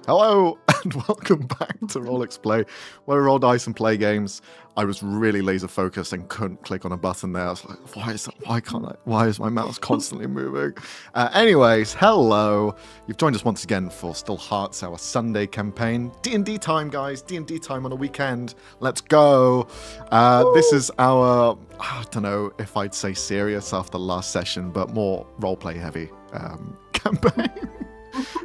Hello and welcome back to rollxplay, where we roll dice and play games. I was really laser focused and couldn't click on a button there. I was like, why is my mouse constantly moving? Anyways, hello. You've joined us once again for Still Hearts, our Sunday campaign. D&D time, guys. D&D time on a weekend. Let's go. This is our, I don't know if I'd say serious after the last session, but more roleplay heavy campaign.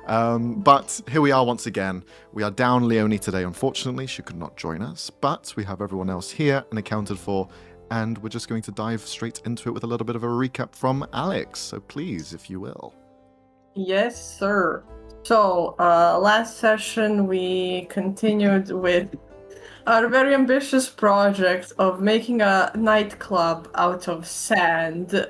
But here we are once again. We are down Leonie today, unfortunately. She could not join us, but we have everyone else here and accounted for, and we're just going to dive straight into it with a little bit of a recap from Alex. So please, if you will. Yes, sir. So, last session we continued with our very ambitious project of making a nightclub out of sand.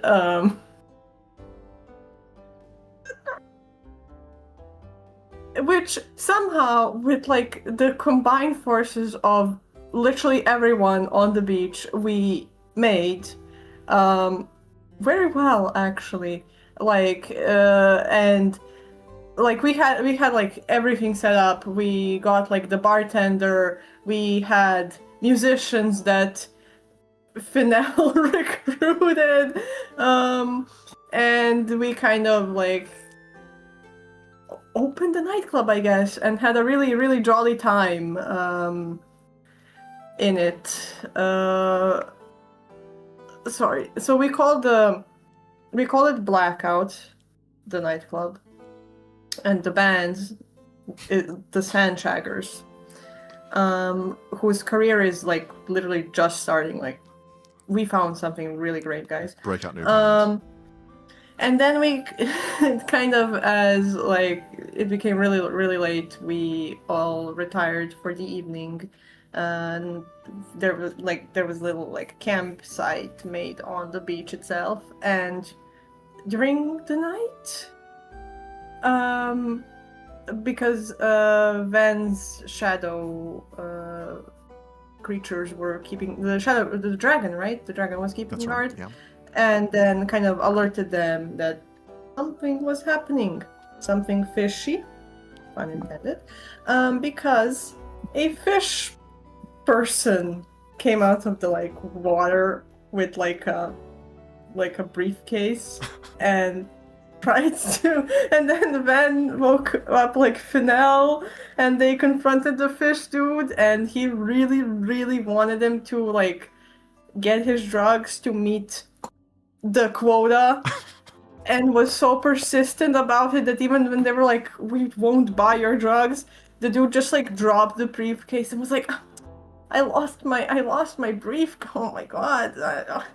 Which somehow, with like the combined forces of literally everyone on the beach, we made very well, actually. And like we had like everything set up. We got like the bartender. We had musicians that Finel recruited, and we kind of like opened the nightclub, I guess, and had a really, really jolly time in it. Sorry. So we called it Blackout, the nightclub, and the bands, the Sandshagers, whose career is like literally just starting. Like, we found something really great, guys. Breakout new bands. And then we kind of, as like it became really, really late, we all retired for the evening. And there was little like campsite made on the beach itself. And during the night, because Van's shadow creatures were keeping the dragon, right? The dragon was keeping guard. Right, yeah. And then kind of alerted them that something was happening, something fishy, pun intended, because a fish person came out of the like water with like a briefcase and tried to, and then Van woke up like Finel, and they confronted the fish dude, and he really, really wanted them to like get his drugs to meet the quota, and was so persistent about it that even when they were like, we won't buy your drugs, the dude just like dropped the briefcase and was like, I lost my brief. Oh my god. Oh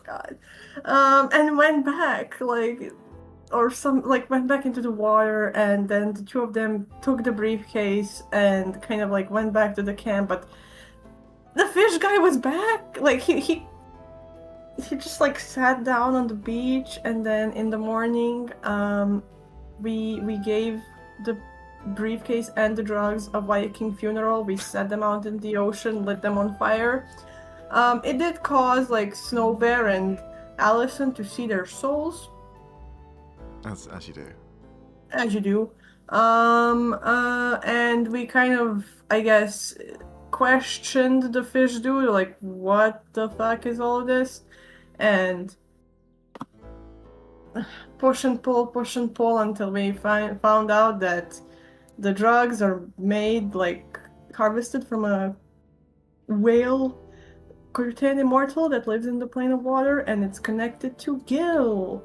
god. And went back went back into the water, and then the two of them took the briefcase and kind of like went back to the camp, but the fish guy was back. Like he just like sat down on the beach, and then in the morning, we gave the briefcase and the drugs a Viking funeral. We set them out in the ocean, lit them on fire. It did cause like Snow Bear and Allison to see their souls. As you do. As you do. And we kind of, I guess, questioned the fish dude, like, what the fuck is all this? And push and pull until we found out that the drugs are made, like, harvested from a whale, Curtain Immortal, that lives in the plane of water, and it's connected to Gil.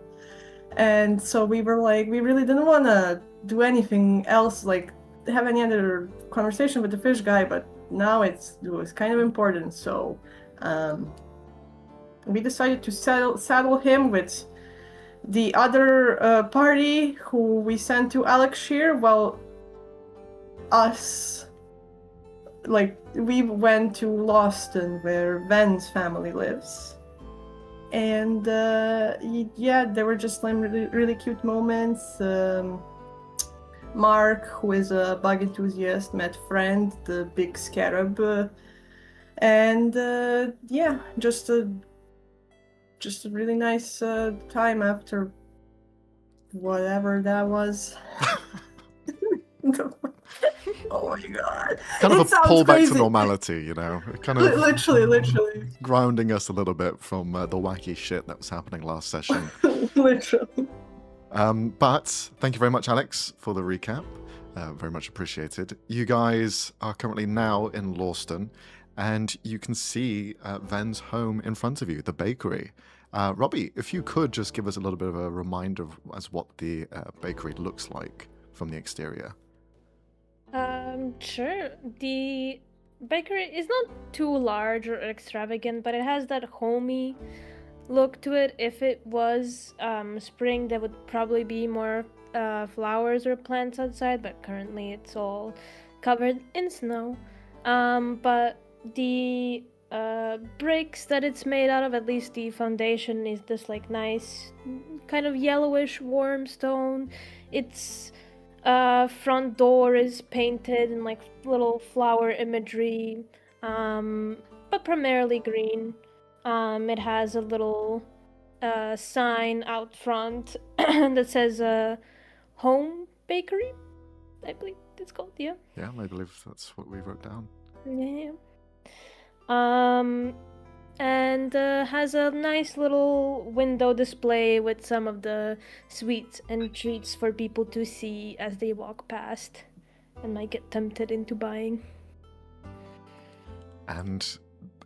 And so we were like, we really didn't want to do anything else, like, have any other conversation with the fish guy, but now it was kind of important, so we decided to saddle him with the other party who we sent to Alexshire, while us, like, we went to Lawston, where Ven's family lives. And yeah, there were just like really, really cute moments. Mark, who is a bug enthusiast, met Friend, the big scarab, and yeah, just a really nice time after whatever that was. Oh my god. Kind of It a sounds pullback crazy. to normality, you know, kind of Literally. grounding us a little bit from the wacky shit that was happening last session. Literally. But thank you very much, Alex, for the recap. Very much appreciated. You guys are currently now in Lawston, and you can see Ven's home in front of you, the bakery. Robbie, if you could just give us a little bit of a reminder of as what the bakery looks like from the exterior. Sure. The bakery is not too large or extravagant, but it has that homey look to it. If it was spring, there would probably be more flowers or plants outside, but currently it's all covered in snow. But the bricks that it's made out of, at least the foundation, is this like nice kind of yellowish warm stone. Its front door is painted in like little flower imagery, but primarily green. It has a little sign out front that says home bakery, I believe it's called. Yeah, I believe that's what we wrote down. yeah. And has a nice little window display with some of the sweets and treats for people to see as they walk past and might get tempted into buying. And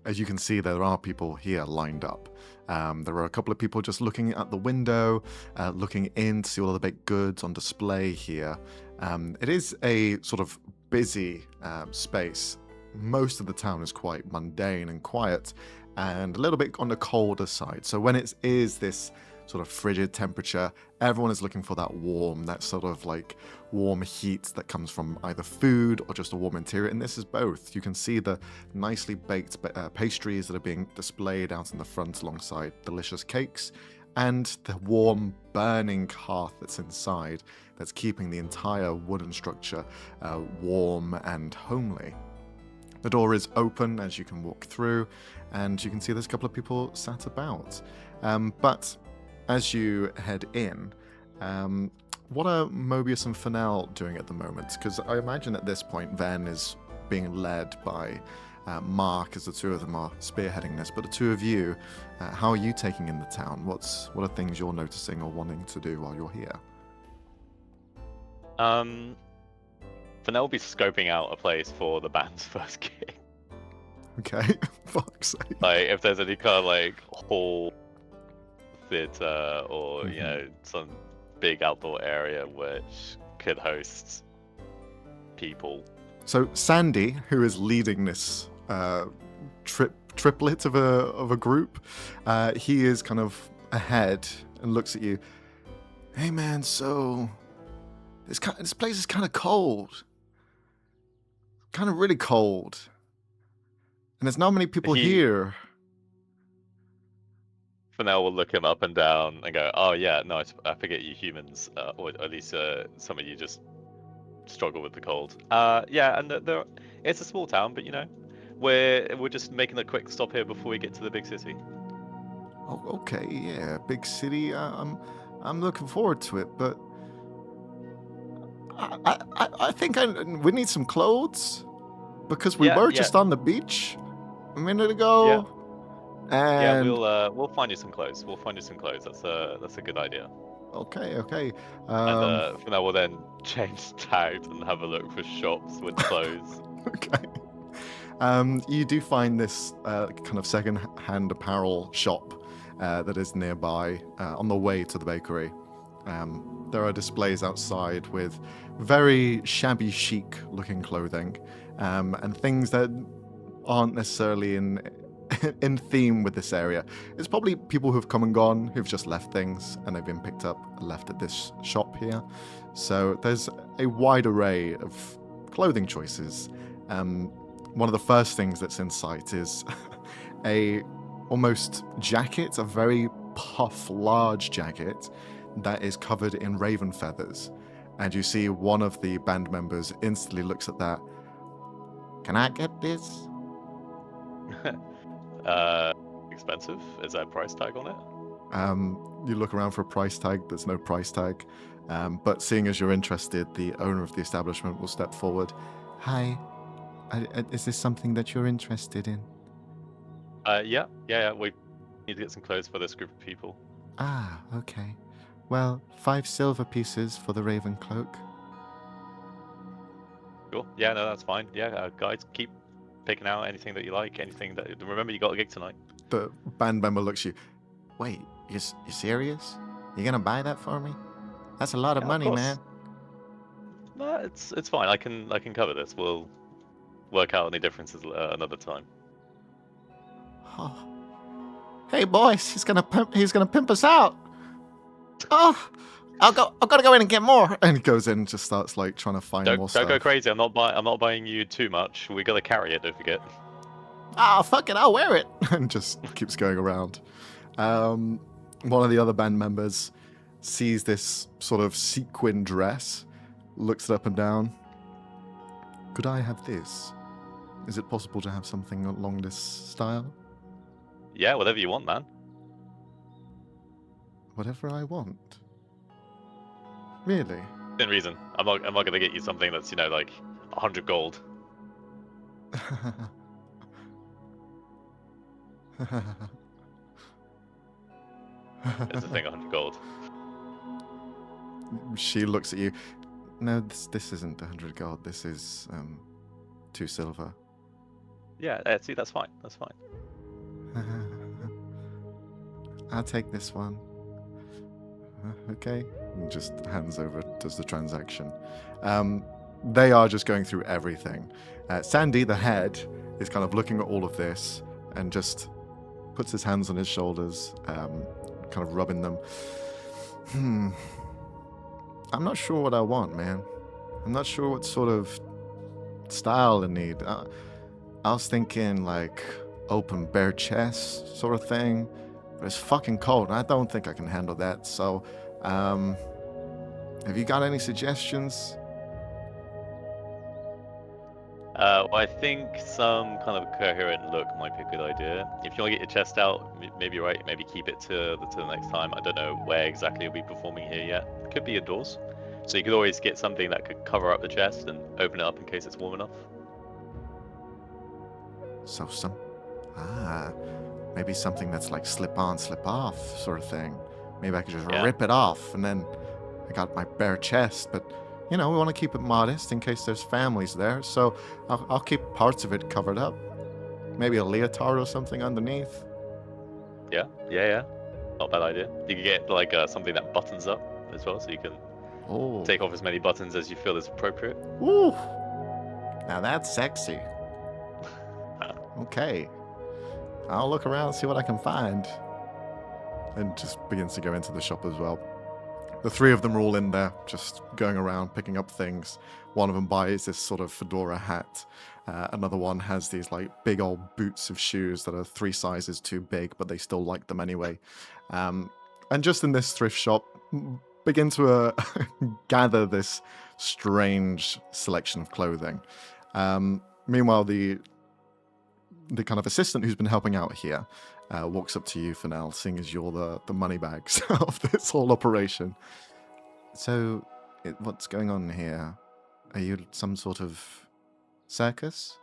as you can see, there are people here lined up. There are a couple of people just looking at the window, looking in to see all the baked goods on display here. It is a sort of busy space. Most of the town is quite mundane and quiet, and a little bit on the colder side. So when it is this sort of frigid temperature, everyone is looking for that sort of like warm heat that comes from either food or just a warm interior, and this is both. You can see the nicely baked pastries that are being displayed out in the front alongside delicious cakes, and the warm burning hearth that's inside that's keeping the entire wooden structure warm and homely. The door is open as you can walk through, and you can see there's a couple of people sat about. But as you head in, what are Mobius and Fennell doing at the moment? Because I imagine at this point Ven is being led by Mark, as the two of them are spearheading this. But the two of you, how are you taking in the town? What are things you're noticing or wanting to do while you're here? Fennell will be scoping out a place for the band's first gig. Okay, fuck's sake. Like, if there's any kind of like hall theatre or you know, some big outdoor area which could host people. So Sandy, who is leading this triplet of a group, he is kind of ahead and looks at you. Hey man, so this place is kind of cold. Kind of really cold. And there's not many people here. Fennell will look him up and down and go, oh yeah, no, I forget you humans, or at least some of you just struggle with the cold. Yeah, and it's a small town, but you know, we're just making a quick stop here before we get to the big city. Oh, okay, yeah, big city. I'm looking forward to it, but I think we need some clothes because we were just on the beach a minute ago. Yeah. And we'll find you some clothes. That's a good idea. Okay. And Fennell will then change tags and have a look for shops with clothes. Okay. You do find this kind of second-hand apparel shop that is nearby on the way to the bakery. There are displays outside with very shabby chic looking clothing and things that aren't necessarily in theme with this area. It's probably people who've come and gone, who've just left things and they've been picked up and left at this shop here. So there's a wide array of clothing choices. One of the first things that's in sight is a almost jacket, a very puff, large jacket that is covered in raven feathers. And you see one of the band members instantly looks at that. Can I get this? Expensive? Is there a price tag on it? You look around for a price tag. There's no price tag. But seeing as you're interested, the owner of the establishment will step forward. Hi. Is this something that you're interested in? Yeah. We need to get some clothes for this group of people. Ah, okay. Well, 5 silver pieces for the raven cloak. Cool. Yeah, no, that's fine. Yeah, guys, keep picking out anything that you like. Anything that. Remember, you got a gig tonight. The band member looks at you. Wait, you serious? You gonna buy that for me? That's a lot of Yeah, of money, course. man. No, it's fine. I can cover this. We'll work out any differences another time. Oh. Hey, boys, he's gonna pimp us out. Oh, I'm gonna go in and get more. And he goes in and just starts like trying to find more Don't stuff. go crazy. I'm not buying you too much. We gotta carry it. Don't forget. Ah, fuck it, I'll wear it. And just keeps going around. One of the other band members sees this sort of sequin dress, looks it up and down. Could I have this? Is it possible to have something along this style? Yeah, whatever you want, man. Whatever I want. Really? Within reason. I'm not gonna get you something that's like 100 gold. It's a thing 100 gold. She looks at you. No, this isn't 100 gold. This is 2 silver. Yeah, see, that's fine. That's fine. I'll take this one. Okay. And just hands over, does the transaction. They are just going through everything. Sandy, the head, is kind of looking at all of this and just puts his hands on his shoulders, kind of rubbing them. I'm not sure what I want, man. I'm not sure what sort of style I need. I was thinking like open bare chest sort of thing, but it's fucking cold and I don't think I can handle that. So, have you got any suggestions? Well, I think some kind of coherent look might be a good idea. If you want to get your chest out, maybe you're right. Maybe keep it to the next time. I don't know where exactly you'll be performing here yet. It could be indoors, so you could always get something that could cover up the chest and open it up in case it's warm enough. So maybe something that's like slip on, slip off sort of thing. Maybe I could just rip it off and then I got my bare chest, but we want to keep it modest in case there's families there, so I'll keep parts of it covered up. Maybe a leotard or something underneath. Yeah. Not a bad idea. You could get like something that buttons up as well, so you can take off as many buttons as you feel is appropriate. Ooh. Now that's sexy. Okay. I'll look around and see what I can find. And just begins to go into the shop as well. The 3 of them are all in there, just going around, picking up things. One of them buys this sort of fedora hat. Another one has these like big old boots of shoes that are 3 sizes too big, but they still like them anyway. And just in this thrift shop, begin to gather this strange selection of clothing. Meanwhile, the kind of assistant who's been helping out here walks up to you, Fennell, seeing as you're the money bags of this whole operation. So, what's going on here? Are you some sort of circus?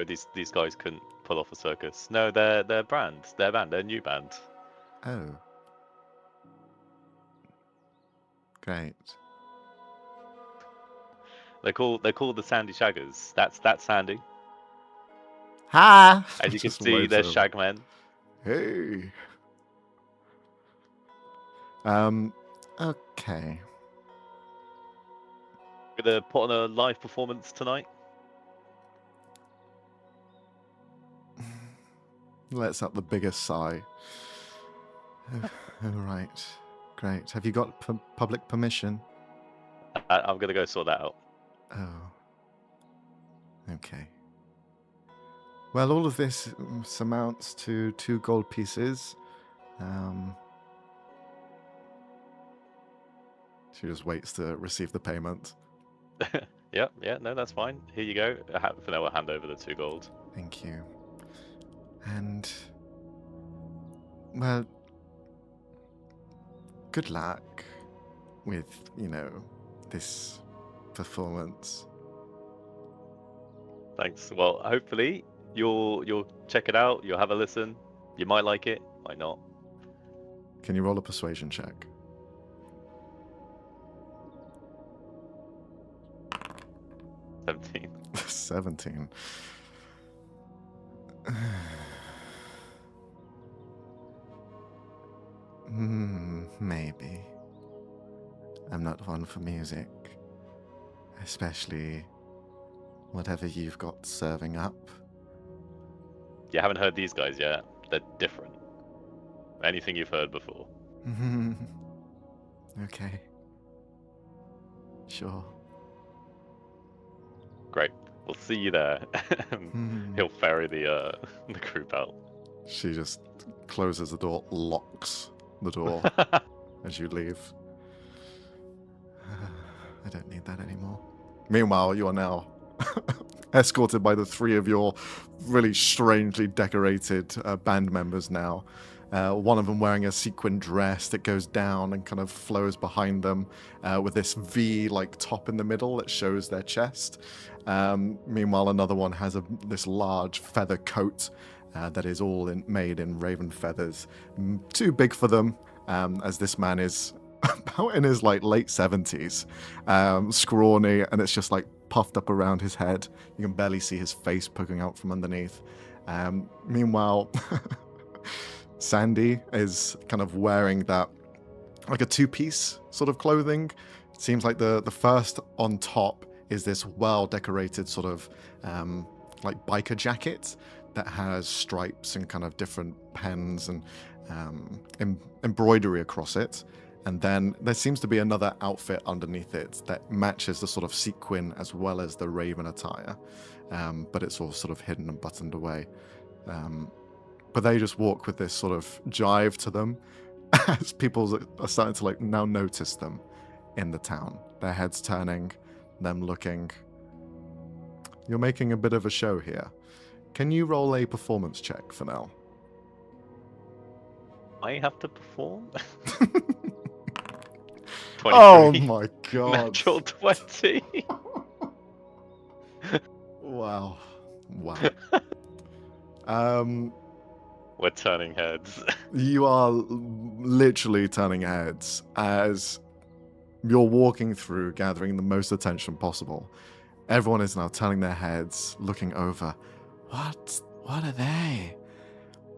These guys couldn't pull off a circus. No, they're band. They're new band. Oh. Great. They're called the Sandy Shaggers. That's Sandy. Hi! As you can see, they're Shagmen. Hey! Okay. Gonna put on a live performance tonight. Lets out the biggest sigh. All right. Great. Have you got public permission? I'm gonna go sort that out. Oh. Okay. Well, all of this amounts to 2 gold pieces. She just waits to receive the payment. Yeah, no, that's fine. Here you go. For now, I'll hand over the 2 gold. Thank you. And, well, good luck with, this performance. Thanks. Well, hopefully you'll check it out. You'll have a listen. You might like it, might not. Can you roll a persuasion check? 17. 17. Maybe. I'm not one for music. Especially whatever you've got serving up. You haven't heard these guys yet. They're different. Anything you've heard before. Okay. Sure. Great. We'll see you there. He'll ferry the group out. She just closes the door, locks the door as you leave. I don't need that anymore. Meanwhile, you are now escorted by the three of your really strangely decorated band members now. One of them wearing a sequin dress that goes down and kind of flows behind them with this V-like top in the middle that shows their chest. Meanwhile, another one has this large feather coat that is all made in raven feathers. Too big for them, as this man is about in his late 70s, scrawny, and it's just puffed up around his head. You can barely see his face poking out from underneath. Meanwhile, Sandy is kind of wearing that, a two-piece sort of clothing. It seems like the first on top is this well-decorated sort of biker jacket that has stripes and kind of different pens and embroidery across it. And then there seems to be another outfit underneath it that matches the sort of sequin as well as the raven attire. But it's all sort of hidden and buttoned away. But they just walk with this sort of jive to them as people are starting to now notice them in the town. Their heads turning, them looking. You're making a bit of a show here. Can you roll a performance check for now? I have to perform? 23. Oh my god. Natural 20. Wow. We're turning heads. You are literally turning heads as you're walking through, gathering the most attention possible. Everyone is now turning their heads, looking over. What are they?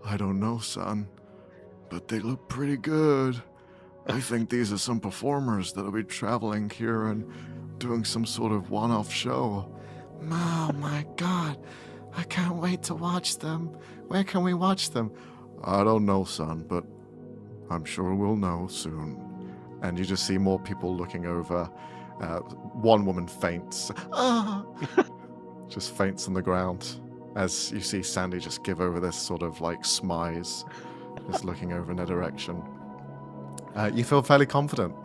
I don't know, son, but they look pretty good. I think these are some performers that'll be traveling here and doing some sort of one-off show. Oh my god, I can't wait to watch them. Where can we watch them? I don't know, son, but I'm sure we'll know soon. And you just see more people looking over. One woman faints. Just faints on the ground as you see Sandy just give over this sort of smize, just looking over in a direction. You feel fairly confident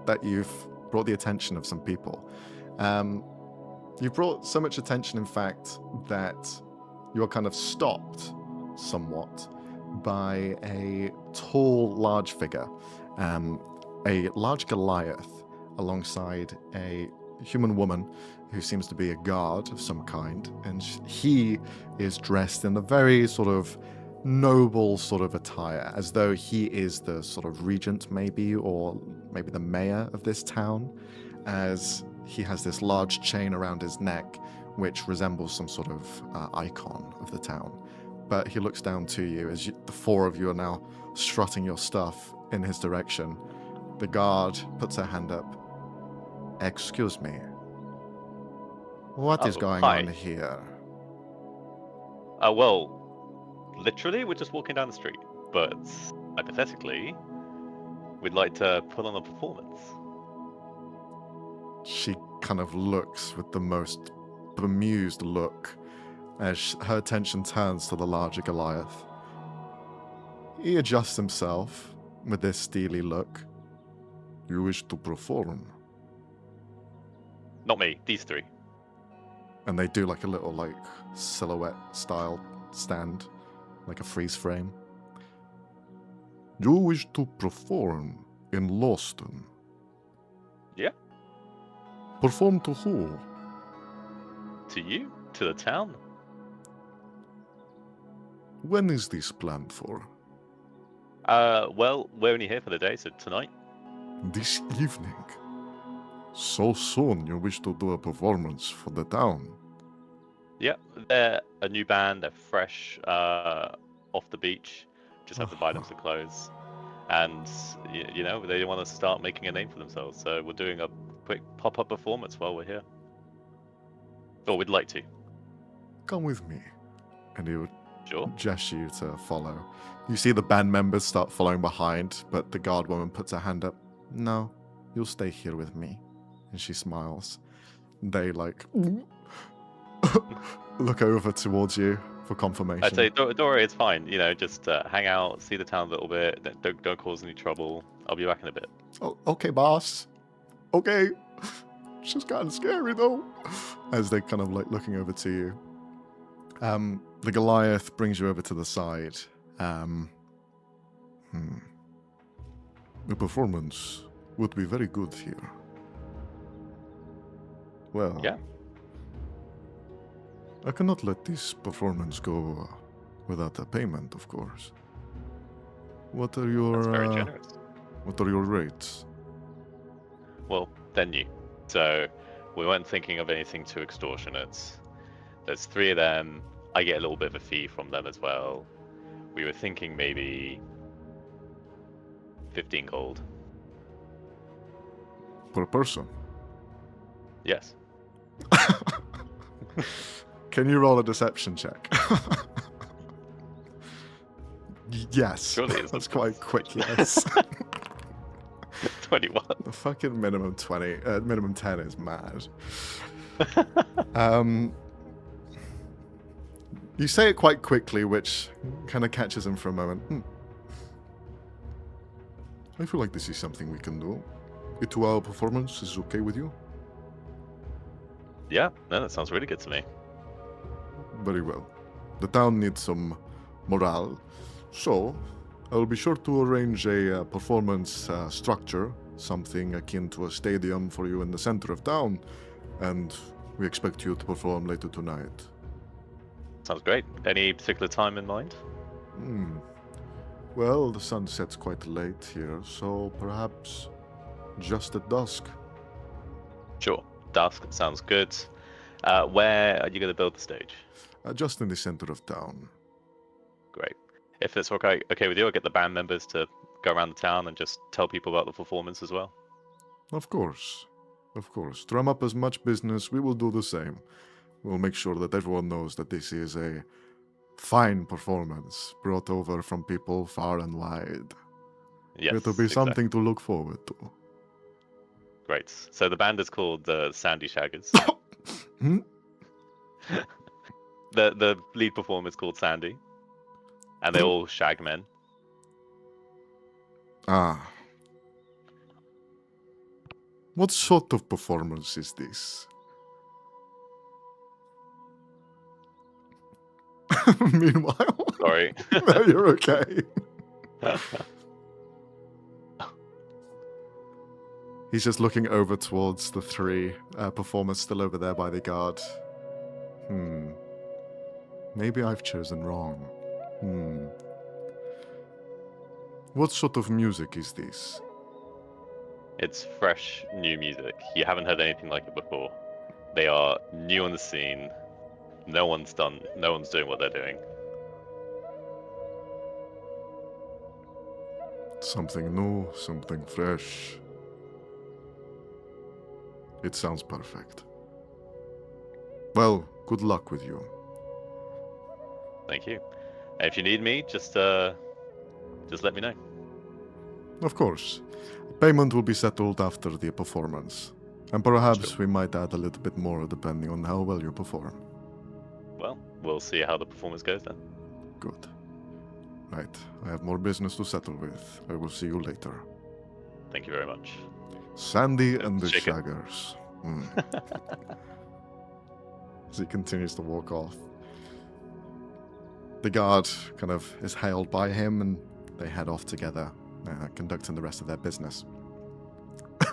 that you've brought the attention of some people. You've brought so much attention, in fact, that you're kind of stopped somewhat by a tall, large figure, a large Goliath alongside a human woman who seems to be a guard of some kind, and he is dressed in a very sort of noble sort of attire, as though he is the sort of regent maybe, or maybe the mayor of this town, as he has this large chain around his neck which resembles some sort of icon of the town. But he looks down to you as the four of you are now strutting your stuff in his direction. The guard puts her hand up. Excuse me. What is going on here? Well, literally, we're just walking down the street. But hypothetically, we'd like to put on a performance. She kind of looks with the most bemused look as her attention turns to the larger Goliath. He adjusts himself with this steely look. You wish to perform? Not me, these three. And they do a little silhouette style stand, like a freeze frame. You wish to perform in Lawston? Yeah. Perform to who? To you? To the town? When is this planned for? Well, we're only here for the day, so tonight. This evening? So soon you wish to do a performance for the town? Yeah, they're a new band. They're fresh off the beach. Just have to buy them some clothes, and you know they want to start making a name for themselves. So we're doing a quick pop-up performance while we're here. Or we'd like to. Come with me. And he would Sure. gesture you to follow. You see the band members start following behind, but the guard woman puts her hand up. No, you'll stay here with me. And she smiles. They like look over towards you for confirmation. I'd say, don't worry, it's fine. You know, just hang out, see the town a little bit. Don't cause any trouble. I'll be back in a bit. Oh, okay, boss. Okay. It's just kind of scary though. As they're kind of like looking over to you. The Goliath brings you over to the side. The performance would be very good here. Well, Yeah. I cannot let this performance go without a payment, of course. What are your That's very generous. what are your rates? Well, they're new, so we weren't thinking of anything too extortionate. There's 3 of them. I get a little bit of a fee from them as well. We were thinking maybe 15 gold. Per person? Yes. Can you roll a deception check? Yes. Surely it's That's quite quick, yes. 21. The fucking minimum 10 is mad. You say it quite quickly, which kind of catches him for a moment. I feel like this is something we can do. A 2-hour performance is okay with you? Yeah, no, that sounds really good to me. Very well. The town needs some morale, so I'll be sure to arrange a performance structure, something akin to a stadium for you in the center of town, and we expect you to perform later tonight. Sounds great. Any particular time in mind? Well, the sun sets quite late here, so perhaps just at dusk. Sure. Dusk sounds good. Where are you going to build the stage? Just in the center of town. Great. If it's okay with you, I'll get the band members to go around the town and just tell people about the performance as well. Of course. Of course. Drum up as much business, we will do the same. We'll make sure that everyone knows that this is a fine performance brought over from people far and wide. Yes. It'll be something to look forward to. Great. So the band is called the Sandy Shaggers. Hmm? The lead performer is called Sandy, and they're all shag men. Ah. What sort of performance is this? Meanwhile, Sorry. no, you're okay. He's just looking over towards the 3 performers still over there by the guard. Maybe I've chosen wrong. What sort of music is this? It's fresh, new music. You haven't heard anything like it before. They are new on the scene. No one's doing what they're doing. Something new, something fresh. It sounds perfect. Well, good luck with you. Thank you. And if you need me, just let me know. Of course. Payment will be settled after the performance. And perhaps we might add a little bit more depending on how well you perform. Well, we'll see how the performance goes then. Good. Right, I have more business to settle with. I will see you later. Thank you very much. Sandy and the Shake it. Shaggers. As he continues to walk off. The guard kind of is hailed by him and they head off together, conducting the rest of their business.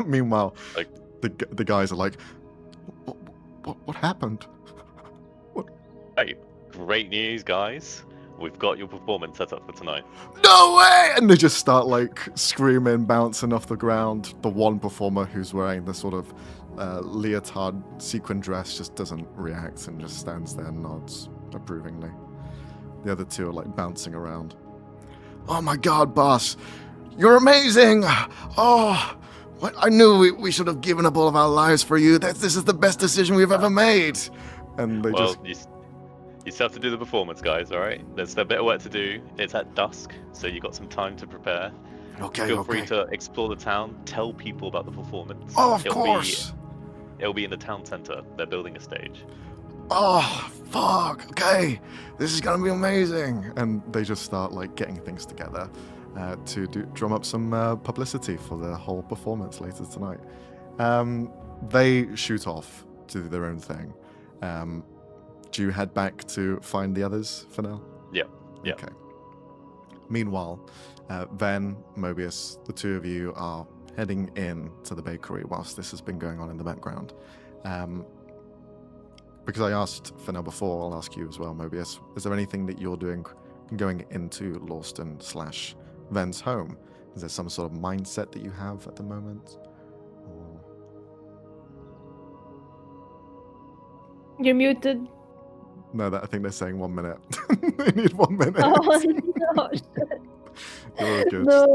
Meanwhile, Like- the guys are like, What happened? Hey, great news, guys. We've got your performance set up for tonight. No way! And they just start like screaming, bouncing off the ground. The one performer who's wearing the sort of leotard sequin dress just doesn't react and just stands there and nods approvingly. The other two are like bouncing around. Oh my god, boss! You're amazing! Oh, what? I knew we should have given up all of our lives for you. This is the best decision we've ever made. And they Well, just... you still have to do the performance, guys, alright? There's a bit of work to do. It's at dusk, so you got some time to prepare. Okay, Feel free to explore the town, tell people about the performance. Oh, of course! It'll be in the town center. They're building a stage. Oh, fuck, okay. This is gonna be amazing. And they just start like getting things together to drum up some publicity for the whole performance later tonight. They shoot off to do their own thing. Do you head back to find the others for now? Yeah. Okay. Meanwhile, Ven, Mobius, the two of you are heading in to the bakery whilst this has been going on in the background. Because I asked Fennel before, I'll ask you as well, Mobius. Is there anything that you're doing going into Lawston/Ven's home? Is there some sort of mindset that you have at the moment? Or... You're muted. No, I think they're saying 1 minute. They need 1 minute. Oh no! You're all good. No.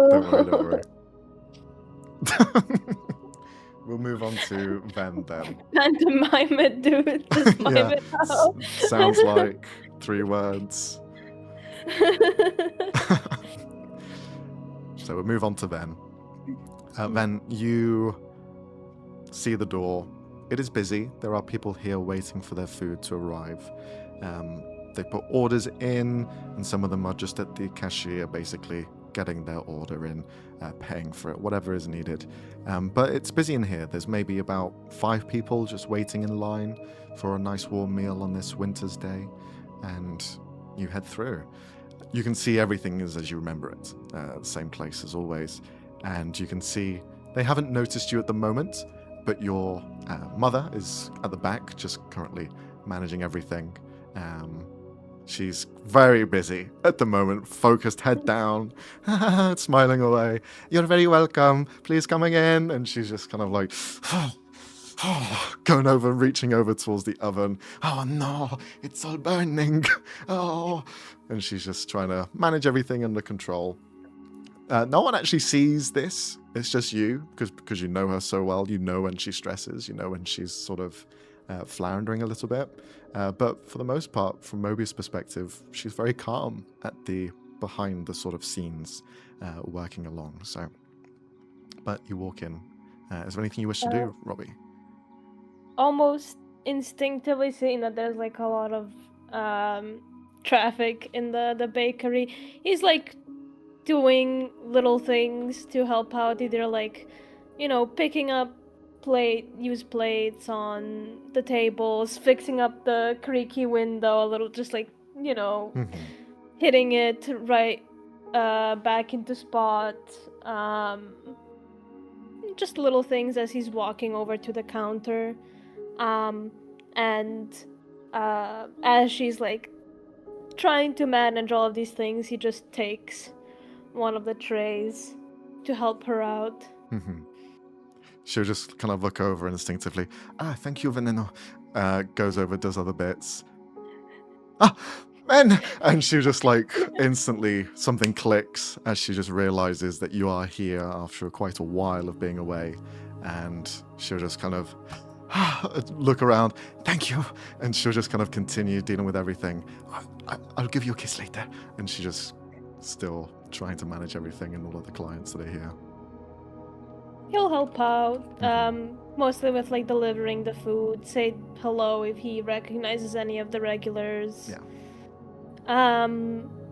Don't worry. We'll move on to Ven then. Pantomime it, dude. Just mime Yeah, it out. sounds like 3 words. So we'll move on to Ven. Ven, you see the door. It is busy. There are people here waiting for their food to arrive. They put orders in, and some of them are just at the cashier, basically getting their order in, paying for it, whatever is needed. But it's busy in here. There's maybe about 5 people just waiting in line for a nice warm meal on this winter's day, and you head through. You can see everything is as you remember it, same place as always, and you can see they haven't noticed you at the moment, but your mother is at the back, just currently managing everything. She's very busy at the moment, focused, head down, smiling away. You're very welcome. Please come again. And she's just kind of like, going over, reaching over towards the oven. Oh no, it's all burning. Oh, and she's just trying to manage everything under control. No one actually sees this. It's just you, because you know her so well. You know when she stresses. You know when she's sort of floundering a little bit. But for the most part, from Mobius' perspective, she's very calm at the behind the sort of scenes, working along. So, but you walk in. Is there anything you wish to do, Robbie? Almost instinctively seeing that there's like a lot of traffic in the bakery, he's like doing little things to help out, either like, picking up used plates on the tables, fixing up the creaky window a little, just like, hitting it right back into spot. Just little things as he's walking over to the counter. And as she's like trying to manage all of these things, he just takes one of the trays to help her out. She'll just kind of look over instinctively. Thank you, Veneno. Goes over, does other bits. Men! And she just like instantly something clicks as she just realizes that you are here after quite a while of being away. And she'll just kind of look around. Thank you. And she'll just kind of continue dealing with everything. I'll give you a kiss later. And she just still trying to manage everything and all of the clients that are here. He'll help out, mostly with like delivering the food, say hello if he recognizes any of the regulars. Yeah.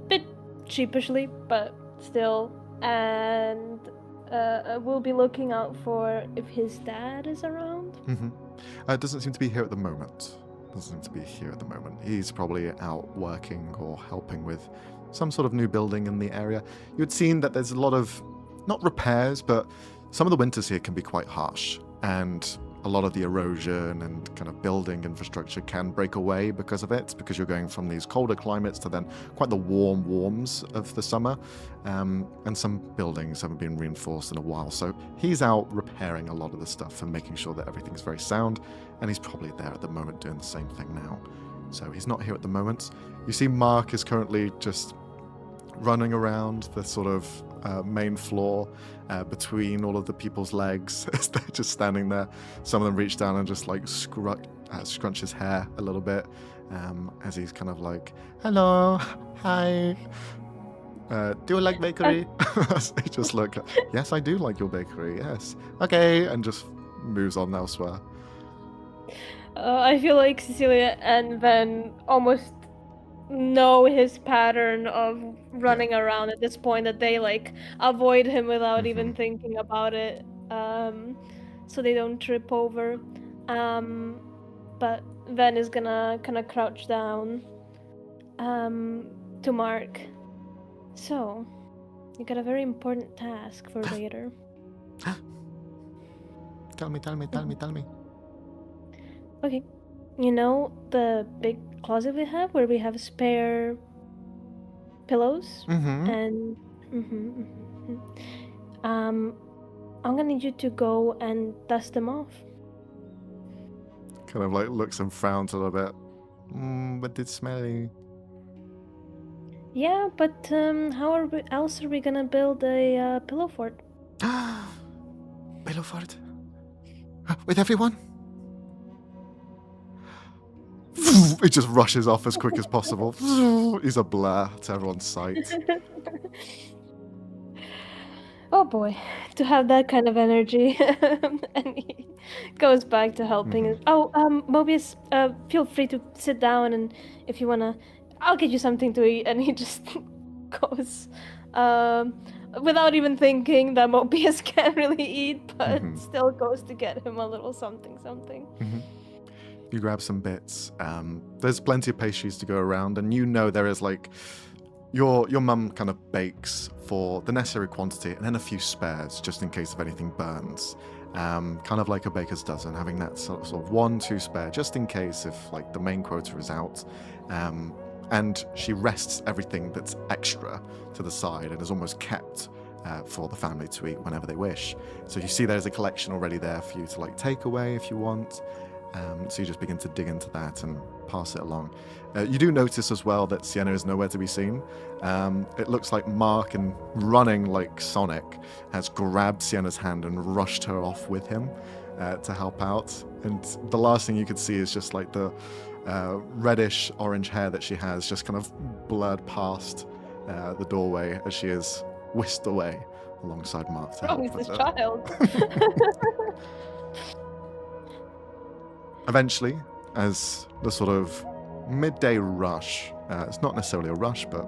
Bit sheepishly, but still. And we'll be looking out for if his dad is around. Doesn't seem to be here at the moment. He's probably out working or helping with some sort of new building in the area. You'd seen that there's a lot of, not repairs, but some of the winters here can be quite harsh, and a lot of the erosion and kind of building infrastructure can break away because of it, because you're going from these colder climates to then quite the warms of the summer. And some buildings haven't been reinforced in a while. So he's out repairing a lot of the stuff and making sure that everything's very sound. And he's probably there at the moment doing the same thing now. So he's not here at the moment. You see Mark is currently just running around the sort of main floor between all of the people's legs as they're just standing there. Some of them reach down and just like scrunch his hair a little bit as he's kind of like, hello, hi. Do you like bakery? They just look, yes, I do like your bakery, yes. Okay, and just moves on elsewhere. I feel like Cecilia and Ven almost know his pattern of running around at this point, that they like avoid him without even thinking about it, so they don't trip over. But Ven is gonna kind of crouch down to Mark. So, you got a very important task for later. Tell me. Okay. You know the big closet we have where we have spare pillows? And I'm gonna need you to go and dust them off. Kind of like looks and frowns a little bit. But it's smelly. Yeah, but how else are we gonna build a pillow fort? Pillow fort? With everyone? It just rushes off as quick as possible. He's a blur to everyone's sight. Oh boy, to have that kind of energy. And he goes back to helping. Oh, Mobius, feel free to sit down, and if you wanna, I'll get you something to eat. And he just goes, without even thinking that Mobius can't really eat, but still goes to get him a little something. You grab some bits. There's plenty of pastries to go around, and you know there is like your mum kind of bakes for the necessary quantity and then a few spares just in case if anything burns. Kind of like a baker's dozen, having that sort of 1-2 spare just in case if like the main quota is out. And she rests everything that's extra to the side and is almost kept for the family to eat whenever they wish. So you see there's a collection already there for you to like take away if you want. So you just begin to dig into that and pass it along. You do notice as well that Sienna is nowhere to be seen. It looks like Mark, and running like Sonic, has grabbed Sienna's hand and rushed her off with him to help out. And the last thing you could see is just like the reddish orange hair that she has just kind of blurred past the doorway as she is whisked away alongside Mark to help He's with this her. child. Eventually, as the sort of midday rush, it's not necessarily a rush, but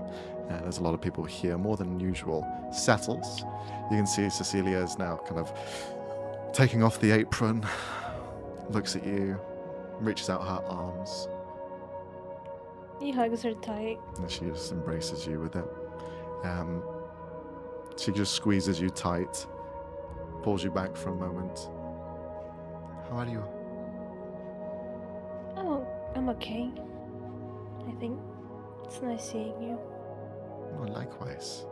there's a lot of people here, more than usual, settles. You can see Cecilia is now kind of taking off the apron, looks at you, reaches out her arms, He hugs her tight. and she just embraces you with it. She just squeezes you tight, pulls you back for a moment. How are you? Oh, I'm okay. I think it's nice seeing you. Oh, likewise.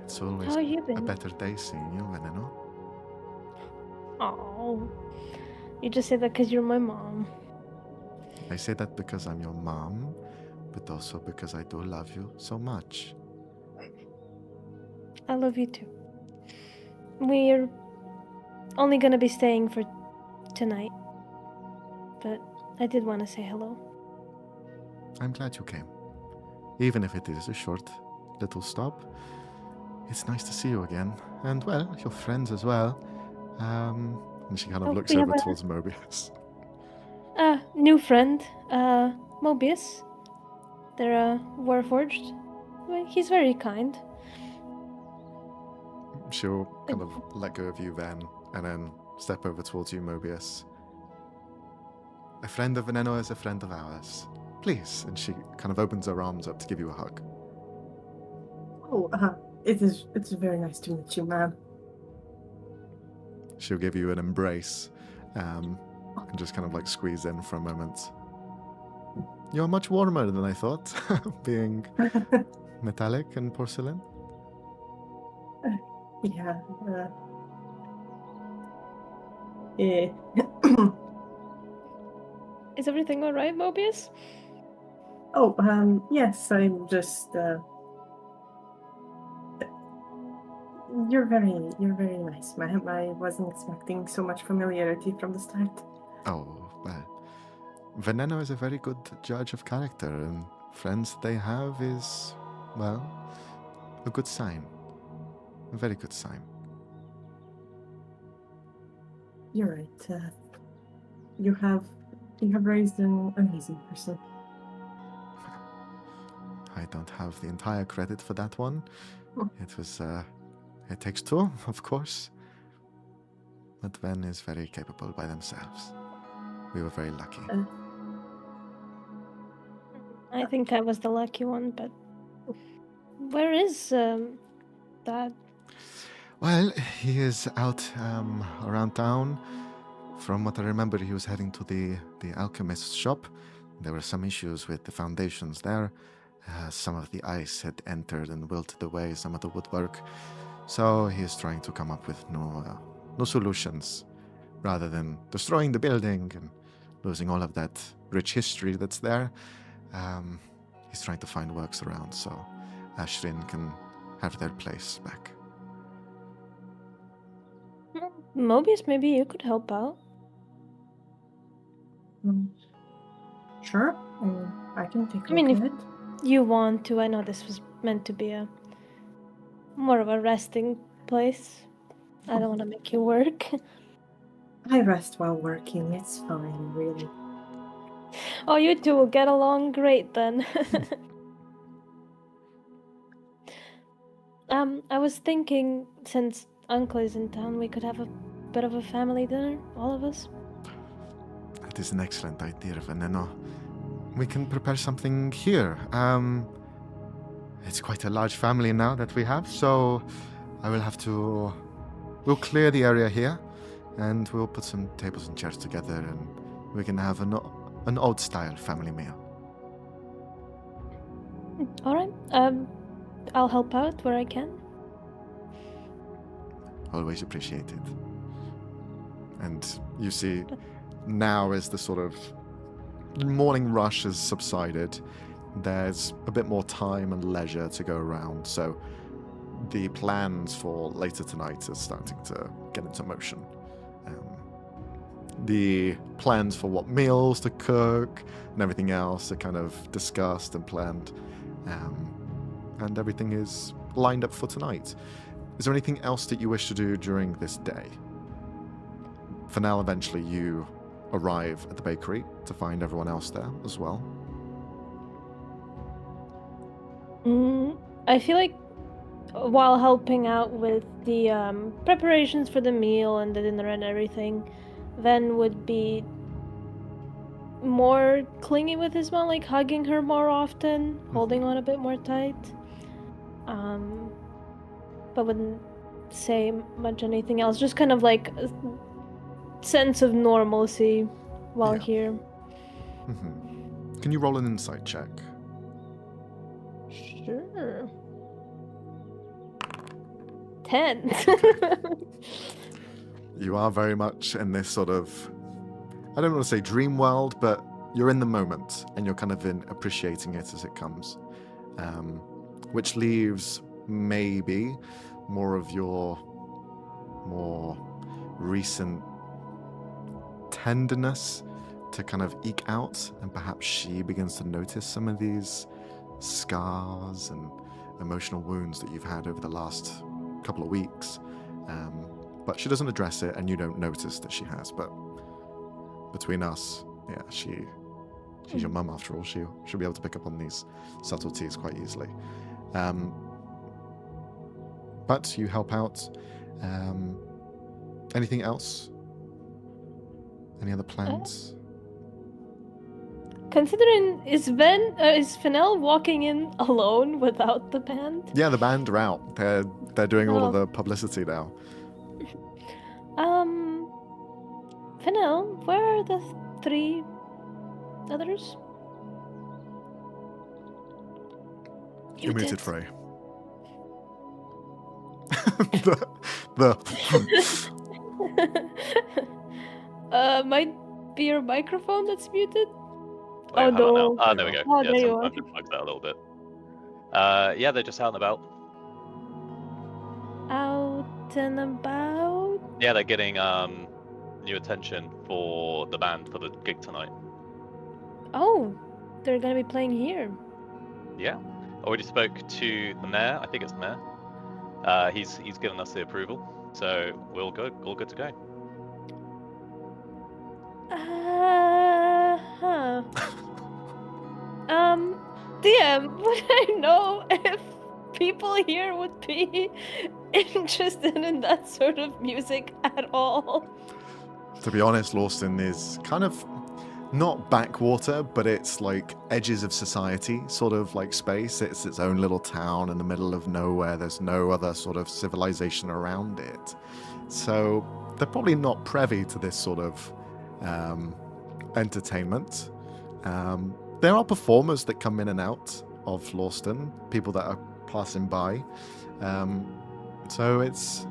It's always How you a been? better day seeing you, Veneno. Oh, you just said that because you're my mom. I say that because I'm your mom, but also because I do love you so much. I love you too. We're only gonna be staying for tonight, but I did want to say hello. I'm glad you came. Even if it is a short little stop, it's nice to see you again. And, well, your friends as well. And she kind of Oh, looks we have over a- towards Mobius. New friend, Mobius. They're Warforged. Well, he's very kind. She'll kind of let go of you then, and then step over towards you, Mobius. A friend of Veneno is a friend of ours. Please. And she kind of opens her arms up to give you a hug. Oh, it's very nice to meet you, ma'am. She'll give you an embrace, and just kind of like squeeze in for a moment. You're much warmer than I thought, being metallic and porcelain. Yeah. Yeah. Is everything alright, Mobius? Oh, yes, I'm just, you're very nice, ma'am. I wasn't expecting so much familiarity from the start. Oh, well. Veneno is a very good judge of character, and friends they have is, well, a good sign. A very good sign. You're right. You have raised an amazing person. I don't have the entire credit for that one. Oh. It takes two, of course. But Ven is very capable by themselves. We were very lucky. I think I was the lucky one, but where is Dad? Well, he is out around town. From what I remember, he was heading to the alchemist's shop. There were some issues with the foundations there. Some of the ice had entered and wilted away some of the woodwork. So he is trying to come up with no solutions. Rather than destroying the building and losing all of that rich history that's there, he's trying to find works around so Ashrin can have their place back. Mobius, maybe you could help out. Sure. I can take a I mean, look if- at it. You want to? I know this was meant to be a more of a resting place. I don't want to make you work. I rest while working. It's fine, really. Oh, you two will get along great then. I was thinking, since Uncle is in town, we could have a bit of a family dinner, all of us. That is an excellent idea, Veneno. We can prepare something here. It's quite a large family now that we have, so I will have to... We'll clear the area here, and we'll put some tables and chairs together, and we can have an old-style family meal. All right. I'll help out where I can. Always appreciated. And you see, now as the sort of morning rush has subsided, there's a bit more time and leisure to go around, so the plans for later tonight are starting to get into motion. The plans for what meals to cook and everything else are kind of discussed and planned, and everything is lined up for tonight. Is there anything else that you wish to do during this day? For now, eventually you arrive at the bakery to find everyone else there as well. I feel like while helping out with the preparations for the meal and the dinner and everything, Ven would be more clingy with his mom, like hugging her more often, holding on a bit more tight. But wouldn't say much anything else. Just kind of like a sense of normalcy while Yeah. here. Mm-hmm. Can you roll an insight check? Sure. 10. You are very much in this sort of, I don't want to say dream world, but you're in the moment and you're kind of appreciating it as it comes. Which leaves maybe more of your more recent tenderness to kind of eke out, and perhaps she begins to notice some of these scars and emotional wounds that you've had over the last couple of weeks. But she doesn't address it, and you don't notice that she has. But between us, yeah, she's your mum after all. She'll be able to pick up on these subtleties quite easily. But you help out. Anything else? Any other plans? Considering, is Fennel walking in alone without the band? Yeah, the band are out. They're doing all of the publicity now. Fennel, where are the 3 others? You're muted, Frey. the Might be your microphone that's muted. Wait, Oh how about now? no. Ah, there we go. Oh, Yeah, there you are. sometimes it bugs out a little bit. Yeah, they're just out and about. Out and about. Yeah, they're getting new attention for the band for the gig tonight. Oh, they're gonna be playing here. Yeah, already spoke to the mayor. I think it's the mayor. He's given us the approval, so we're all good to go. Huh. DM, would I know if people here would be interested in that sort of music at all? To be honest, Lawston is kind of not backwater, but it's like edges of society sort of like space. It's its own little town in the middle of nowhere. There's no other sort of civilization around it. So they're probably not privy to this sort of entertainment. There are performers that come in and out of Lawston, people that are passing by. So it's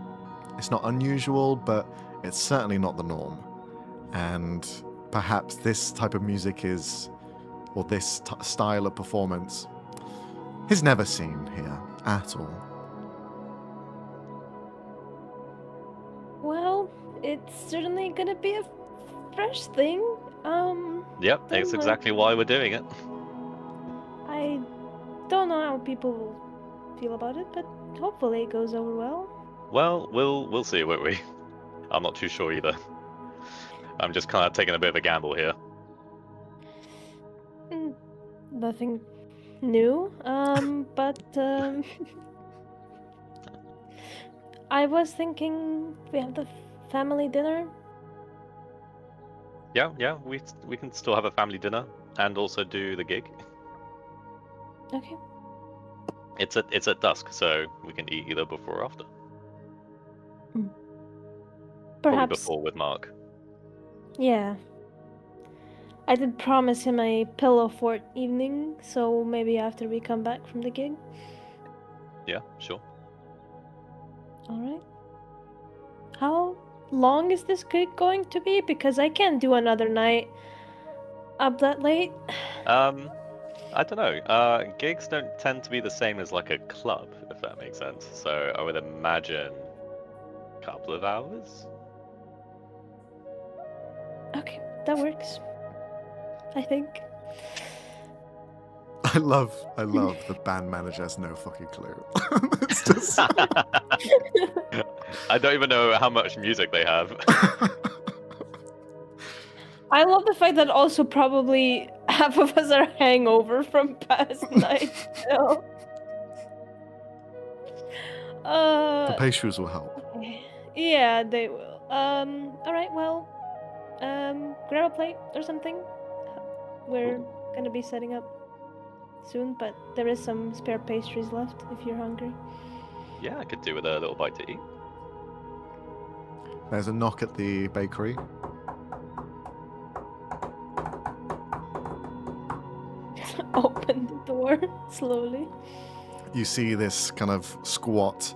not unusual, but it's certainly not the norm. And perhaps this type of music is, or this style of performance, is never seen here at all. Well, it's certainly gonna be a fresh thing. Yep, that's exactly why we're doing it. I don't know how people will feel about it, but hopefully it goes over well. Well, we'll see, won't we? I'm not too sure either. I'm just kind of taking a bit of a gamble here. Nothing new. But I was thinking we have the family dinner. Yeah, we can still have a family dinner and also do the gig. Okay. It's at dusk, so we can eat either before or after. Probably Perhaps. before with Mark. Yeah. I did promise him a pillow fort evening, so maybe after we come back from the gig. Yeah, sure. Alright. How long is this gig going to be? Because I can't do another night up that late. I don't know. Gigs don't tend to be the same as like a club, if that makes sense. So I would imagine a couple of hours. Okay, that works. I think. I love the band manager has no fucking clue. It's just... I don't even know how much music they have. I love the fact that also probably half of us are hangover from past nights still. The pastries will help. Okay. Yeah, they will. Alright, well, grab a plate or something. We're gonna be setting up soon, but there is some spare pastries left if you're hungry. Yeah, I could do with a little bite to eat. There's a knock at the bakery. Open the door slowly. You see this kind of squat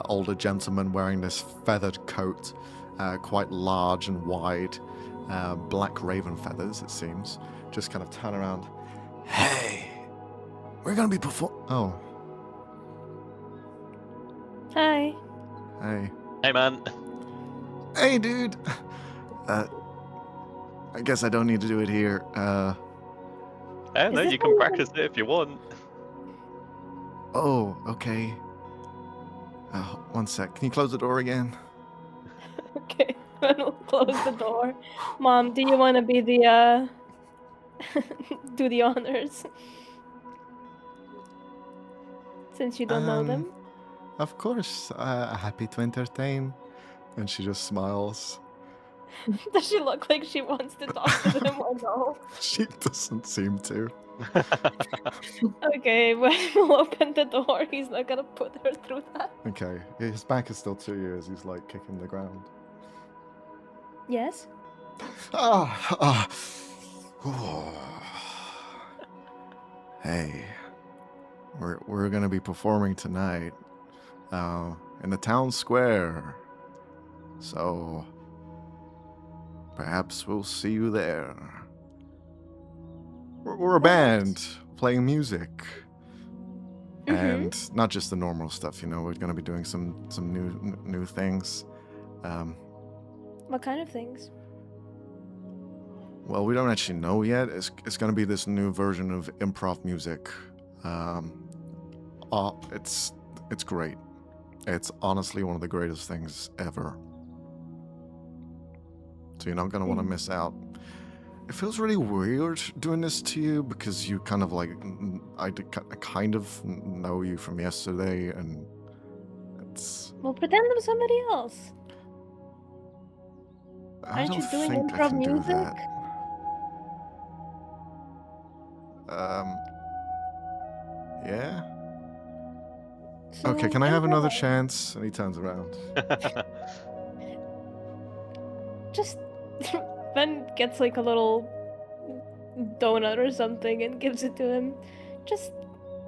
older gentleman wearing this feathered coat, quite large and wide, black raven feathers, it seems. Just kind of turn around. Hey, we're gonna be Oh, Hi. hey, Hey, man. hey, dude. I guess I don't need to do it here. Yeah, no, this you can one- practice it if you want. Oh, okay. One sec. Can you close the door again? Okay, we'll close the door. Mom, do you want to be the do the honors? Since you don't know them. Of course. Happy to entertain. And she just smiles. Does she look like she wants to talk to them or no? She doesn't seem to. Okay, when we'll open the door, he's not gonna put her through that. Okay. His back is still to you as he's like kicking the ground. Yes? Oh. Hey, we're gonna be performing tonight, in the town square. So perhaps we'll see you there. We're a band playing music, and not just the normal stuff. You know, we're gonna be doing some new things. What kind of things? Well, we don't actually know yet. It's gonna be this new version of improv music. It's great. It's honestly one of the greatest things ever. So you're not gonna want to miss out. It feels really weird doing this to you because you kind of like I kind of know you from yesterday, and it's. Well, pretend I'm somebody else. I Aren't don't you doing think I improv can do music? that. Yeah. So Okay, can I have another improv. chance? And he turns around. Just Ben gets like a little donut or something and gives it to him. Just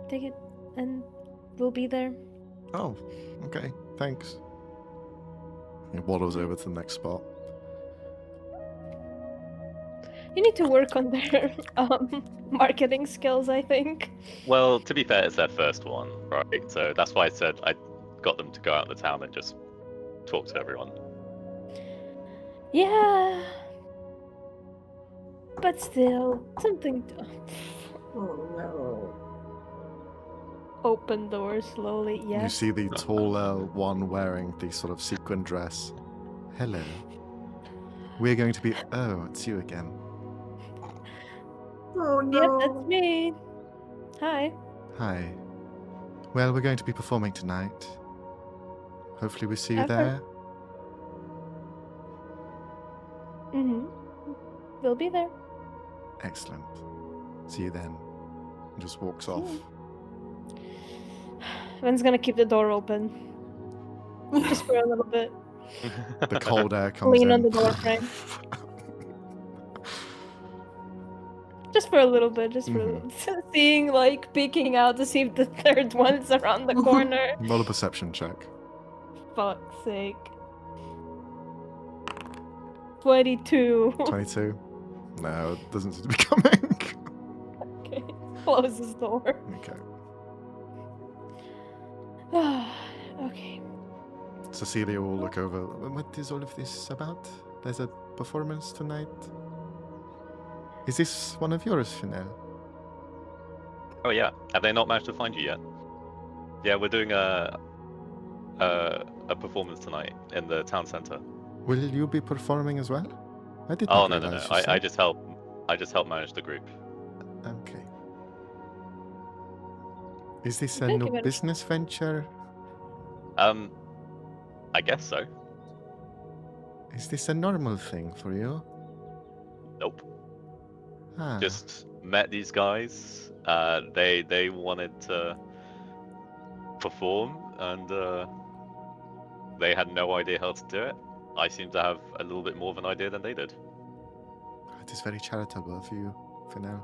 take it and we'll be there. Oh, okay, thanks. He waddles over to the next spot. You need to work on their marketing skills, I think. Well, to be fair, it's their first one, right? So that's why I said I got them to go out in the town and just talk to everyone. Yeah. But still, something to Oh no. open doors slowly, yeah. You see the taller one wearing the sort of sequin dress. Hello. We're going to be. Oh, it's you again. Oh no. Yep, that's me. Hi. Hi. Well, we're going to be performing tonight. Hopefully, we see you Have fun. there. We'll be there. Excellent. See you then. And just walks off. Ben's gonna keep the door open. Just for a little bit. The cold air comes Lean in. on the door frame. Just for a little bit, just for a little seeing, like, peeking out to see if the third one's around the corner. Roll a perception check. Fuck's sake. 22. 22. No, it doesn't seem to be coming. Okay. Close this door. Okay. Okay. Cecilia will look over. What is all of this about? There's a performance tonight. Is this one of yours, Chanel? Oh yeah, have they not managed to find you yet? Yeah, we're doing a performance tonight in the town center. Will you be performing as well? I did Oh not no. realize you I said. just help manage the group. Okay. Is this a Thank you new very much. business venture? I guess so. Is this a normal thing for you? Nope. Ah, Just met these guys. They wanted to perform, and they had no idea how to do it. I seem to have a little bit more of an idea than they did. it is very charitable of you, for now.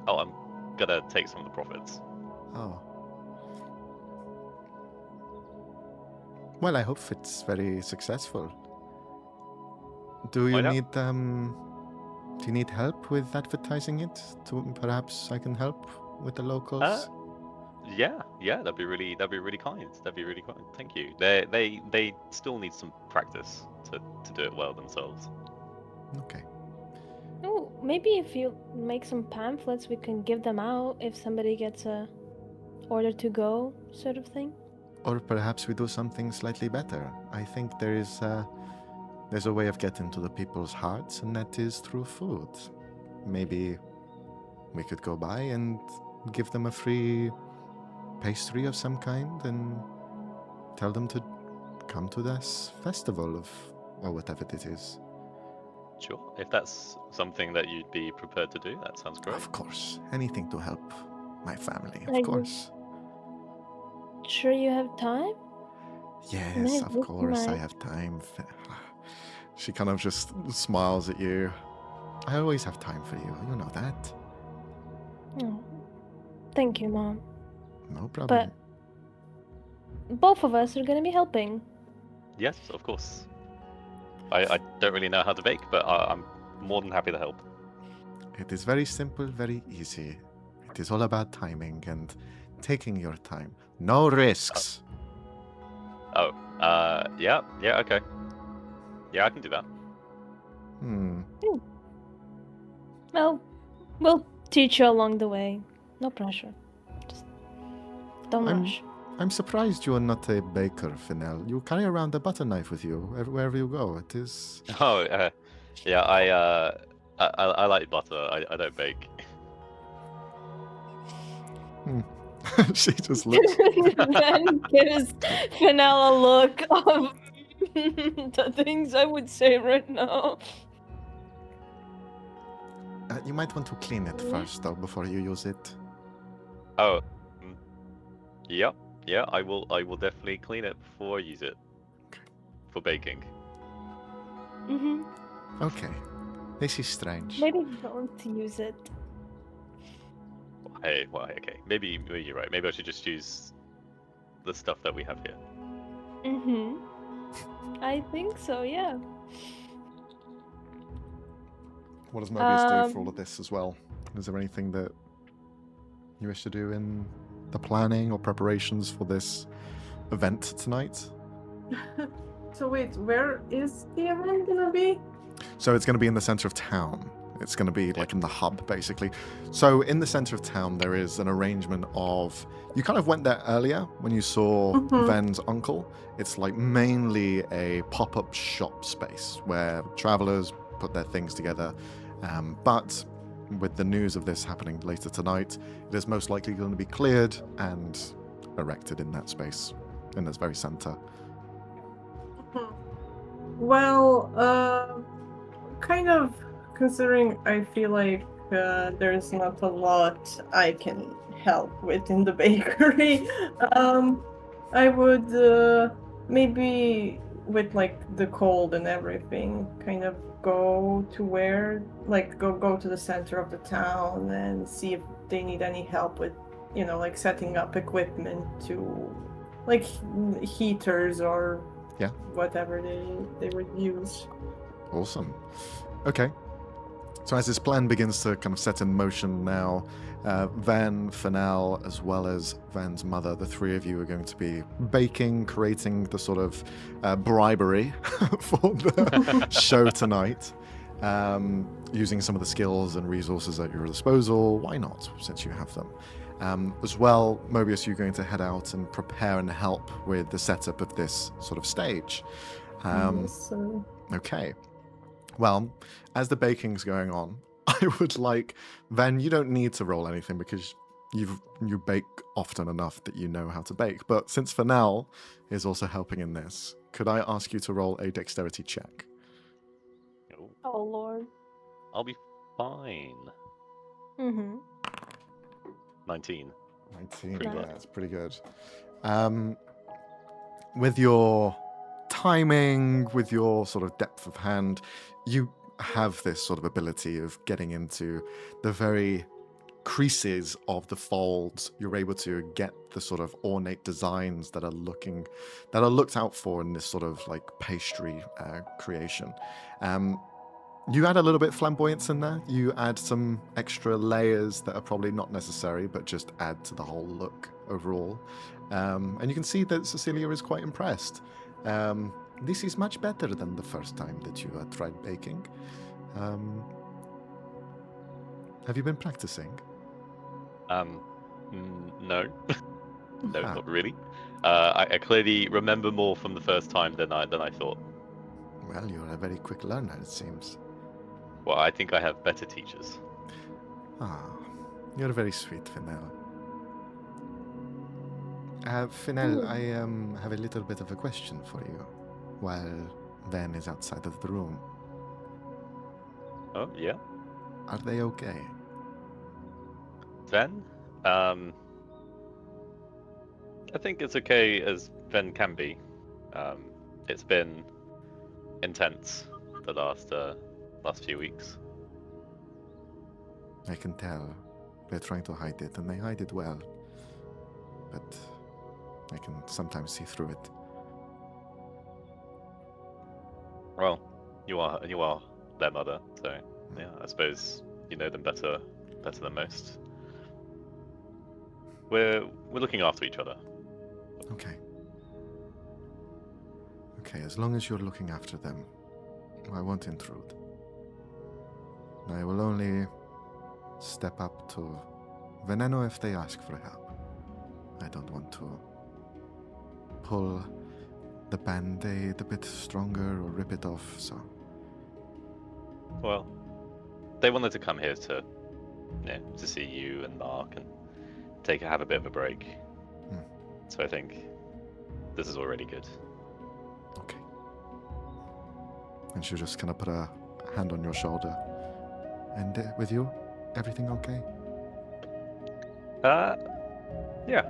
Oh, I'm gonna take some of the profits. Oh. Well, I hope it's very successful. Do you Why not? need do you need help with advertising it? Perhaps I can help with the locals. Yeah, that'd be really kind. That'd be really kind. Thank you. They still need some practice to do it well themselves. Okay. Oh, maybe if you make some pamphlets, we can give them out if somebody gets a order to go sort of thing. Or perhaps we do something slightly better. I think there's a way of getting to the people's hearts, and that is through food. Maybe we could go by and give them a free pastry of some kind and tell them to come to this festival or whatever it is. Sure. If that's something that you'd be prepared to do, that sounds great. Of course. Anything to help my family, of Are you course. Sure you have time? Yes, Minute of this course I night. have time. She kind of just smiles at you. I always have time for you. You know that. Oh, thank you, Mom. No problem. But both of us are gonna be helping. Yes, of course. I don't really know how to bake, but I'm more than happy to help. It is very simple, very easy. It is all about timing and taking your time. No risks. Oh, yeah, okay. Yeah, I can do that. Well, we'll teach you along the way. No pressure. Just don't rush. I'm surprised you are not a baker, Finel. You carry around a butter knife with you wherever you go. It is. Oh, yeah, I like butter. I don't bake. She just looks. Then gives Fennel a look of the things I would say right now. You might want to clean it first, though, before you use it. Oh, yeah, I will definitely clean it before I use it for baking. Mm-hmm. Okay. This is strange. Maybe don't use it. Hey, well, okay, maybe you're right. Maybe I should just use the stuff that we have here. Mm-hmm. I think so, yeah. What does Mobius do for all of this as well? Is there anything that you wish to do in the planning or preparations for this event tonight? So wait, where is the event gonna be? So it's going to be in the center of town. It's going to be like in the hub, basically. So in the center of town, there is an arrangement of... You kind of went there earlier when you saw Ven's uncle. It's like mainly a pop-up shop space where travelers put their things together. But with the news of this happening later tonight, it is most likely going to be cleared and erected in that space, in this very center. Well, kind of considering I feel like there's not a lot I can help with in the bakery. I would maybe with like the cold and everything, kind of go to where, like go to the center of the town and see if they need any help with, you know, like setting up equipment to, like heaters or whatever they would use. Awesome. Okay. So as this plan begins to kind of set in motion now, Van, Fennel, as well as Van's mother, the three of you are going to be baking, creating the sort of bribery for the show tonight, using some of the skills and resources at your disposal. Why not, since you have them? As well, Mobius, you're going to head out and prepare and help with the setup of this sort of stage. Okay. Well, as the baking's going on, I would like... Van, you don't need to roll anything because you bake often enough that you know how to bake. But since Fennel is also helping in this, could I ask you to roll a dexterity check? Oh, Lord. I'll be fine. Mm-hmm. 19. 19, Pretty yeah, good. that's pretty good. With your timing, with your sort of depth of hand, you have this sort of ability of getting into the very creases of the folds. You're able to get the sort of ornate designs that are looked out for in this sort of like pastry creation. You add a little bit of flamboyance in there. You add some extra layers that are probably not necessary, but just add to the whole look overall. And you can see that Cecilia is quite impressed. This is much better than the first time that you tried baking. Have you been practicing? No. No, not really. I clearly remember more from the first time than I thought. Well, you're a very quick learner, it seems. Well, I think I have better teachers. You're very sweet, Fennel. Fennel, I have a little bit of a question for you while Van is outside of the room. Oh, yeah? Are they okay? Ven? I think it's okay as Ven can be. It's been intense the last few weeks. I can tell. They're trying to hide it, and they hide it well. But I can sometimes see through it. Well, you are their mother, so yeah, I suppose you know them better than most. We're looking after each other. Okay. Okay, as long as you're looking after them, I won't intrude. I will only step up to Veneno if they ask for help. I don't want to pull the band-aid a bit stronger or rip it off, so... Well, they wanted to come here to, to see you and Mark and have a bit of a break. So I think this is already good. Okay. And she'll just kind of put a hand on your shoulder. And with you, everything okay? Yeah,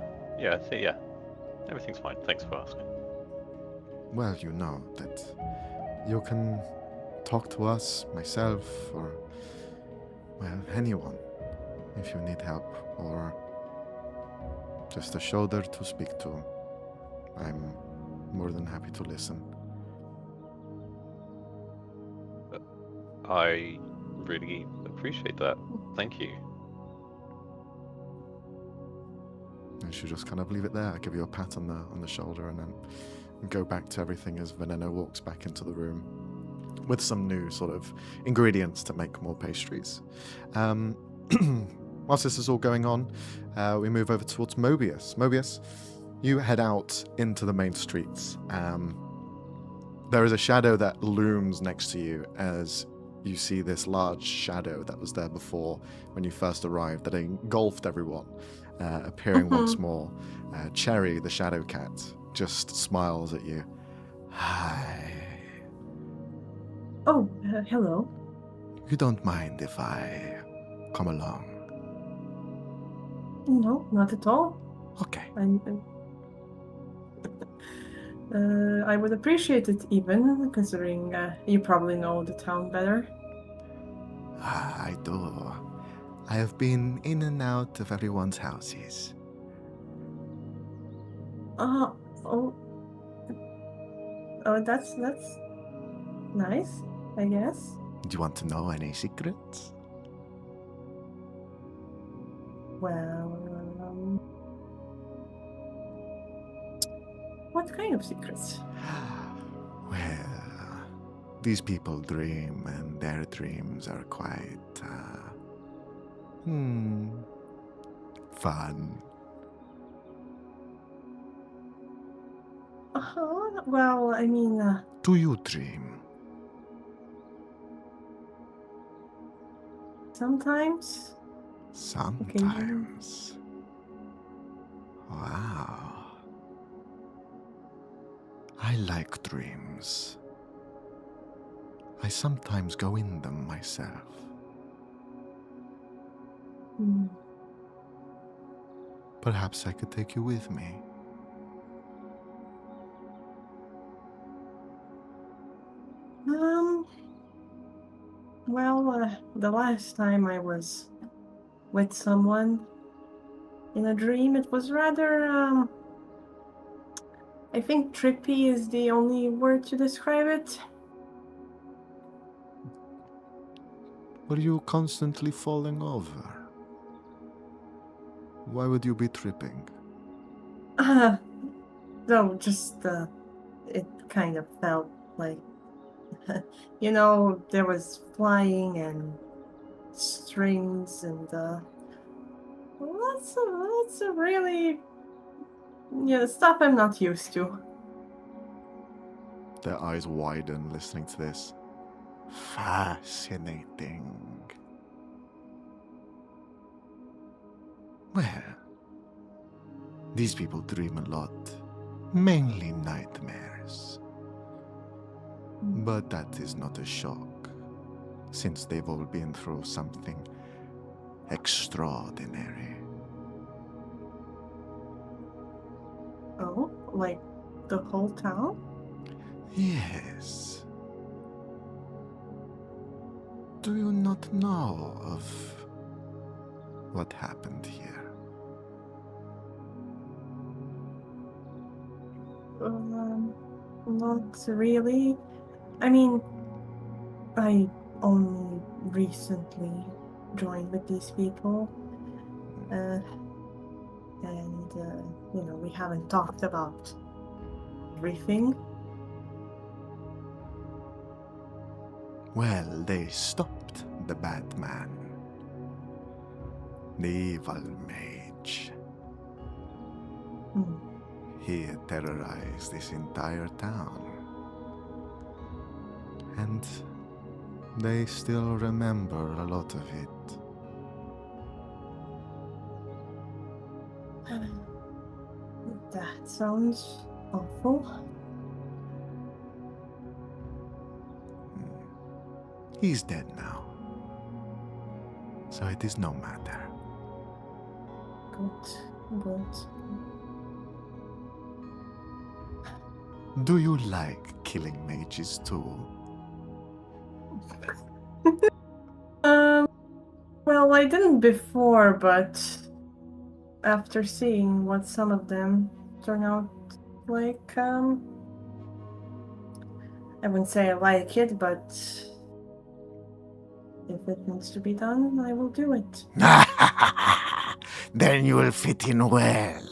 everything's fine. Thanks for asking. Well, you know that you can talk to us, myself, or, well, anyone, if you need help, or just a shoulder to speak to. I'm more than happy to listen. I really appreciate that. Thank you. And she'll just kind of leave it there. I give you a pat on the shoulder and then go back to everything as Veneno walks back into the room with some new sort of ingredients to make more pastries. Whilst this is all going on, we move over towards Mobius. Mobius, you head out into the main streets. There is a shadow that looms next to you as you see this large shadow that was there before when you first arrived that engulfed everyone, appearing once more. Cherry, the shadow cat, just smiles at you. Hi. Oh, hello. You don't mind if I come along? No, not at all. Okay. I would appreciate it even, considering you probably know the town better. I do. I have been in and out of everyone's houses. Oh, that's nice, I guess. Do you want to know any secrets? Well, what kind of secrets? Well, these people dream, and their dreams are quite, fun. Well, I mean, Do you dream? sometimes. Sometimes. Wow. I like dreams. I sometimes go in them myself. Perhaps I could take you with me. Well, the last time I was with someone in a dream, it was rather, I think trippy is the only word to describe it. Were you constantly falling over? Why would you be tripping? No, just, it kind of felt like, you know, there was flying and strings and, lots of really, stuff I'm not used to. Their eyes widen listening to this. Fascinating. Well, these people dream a lot. Mainly nightmares. But that is not a shock, since they've all been through something extraordinary. Oh, like the whole town? Yes. do you not know of what happened here? Not really. I mean, I only recently joined with these people. And we haven't talked about everything. Well, they stopped the bad man. The evil mage. He terrorized this entire town. And they still remember a lot of it. That sounds awful. He's dead now. So it is no matter. Good. Do you like killing mages too? Well, I didn't before, but after seeing what some of them turn out like, I wouldn't say I like it, but if it needs to be done, I will do it. Then you will fit in well.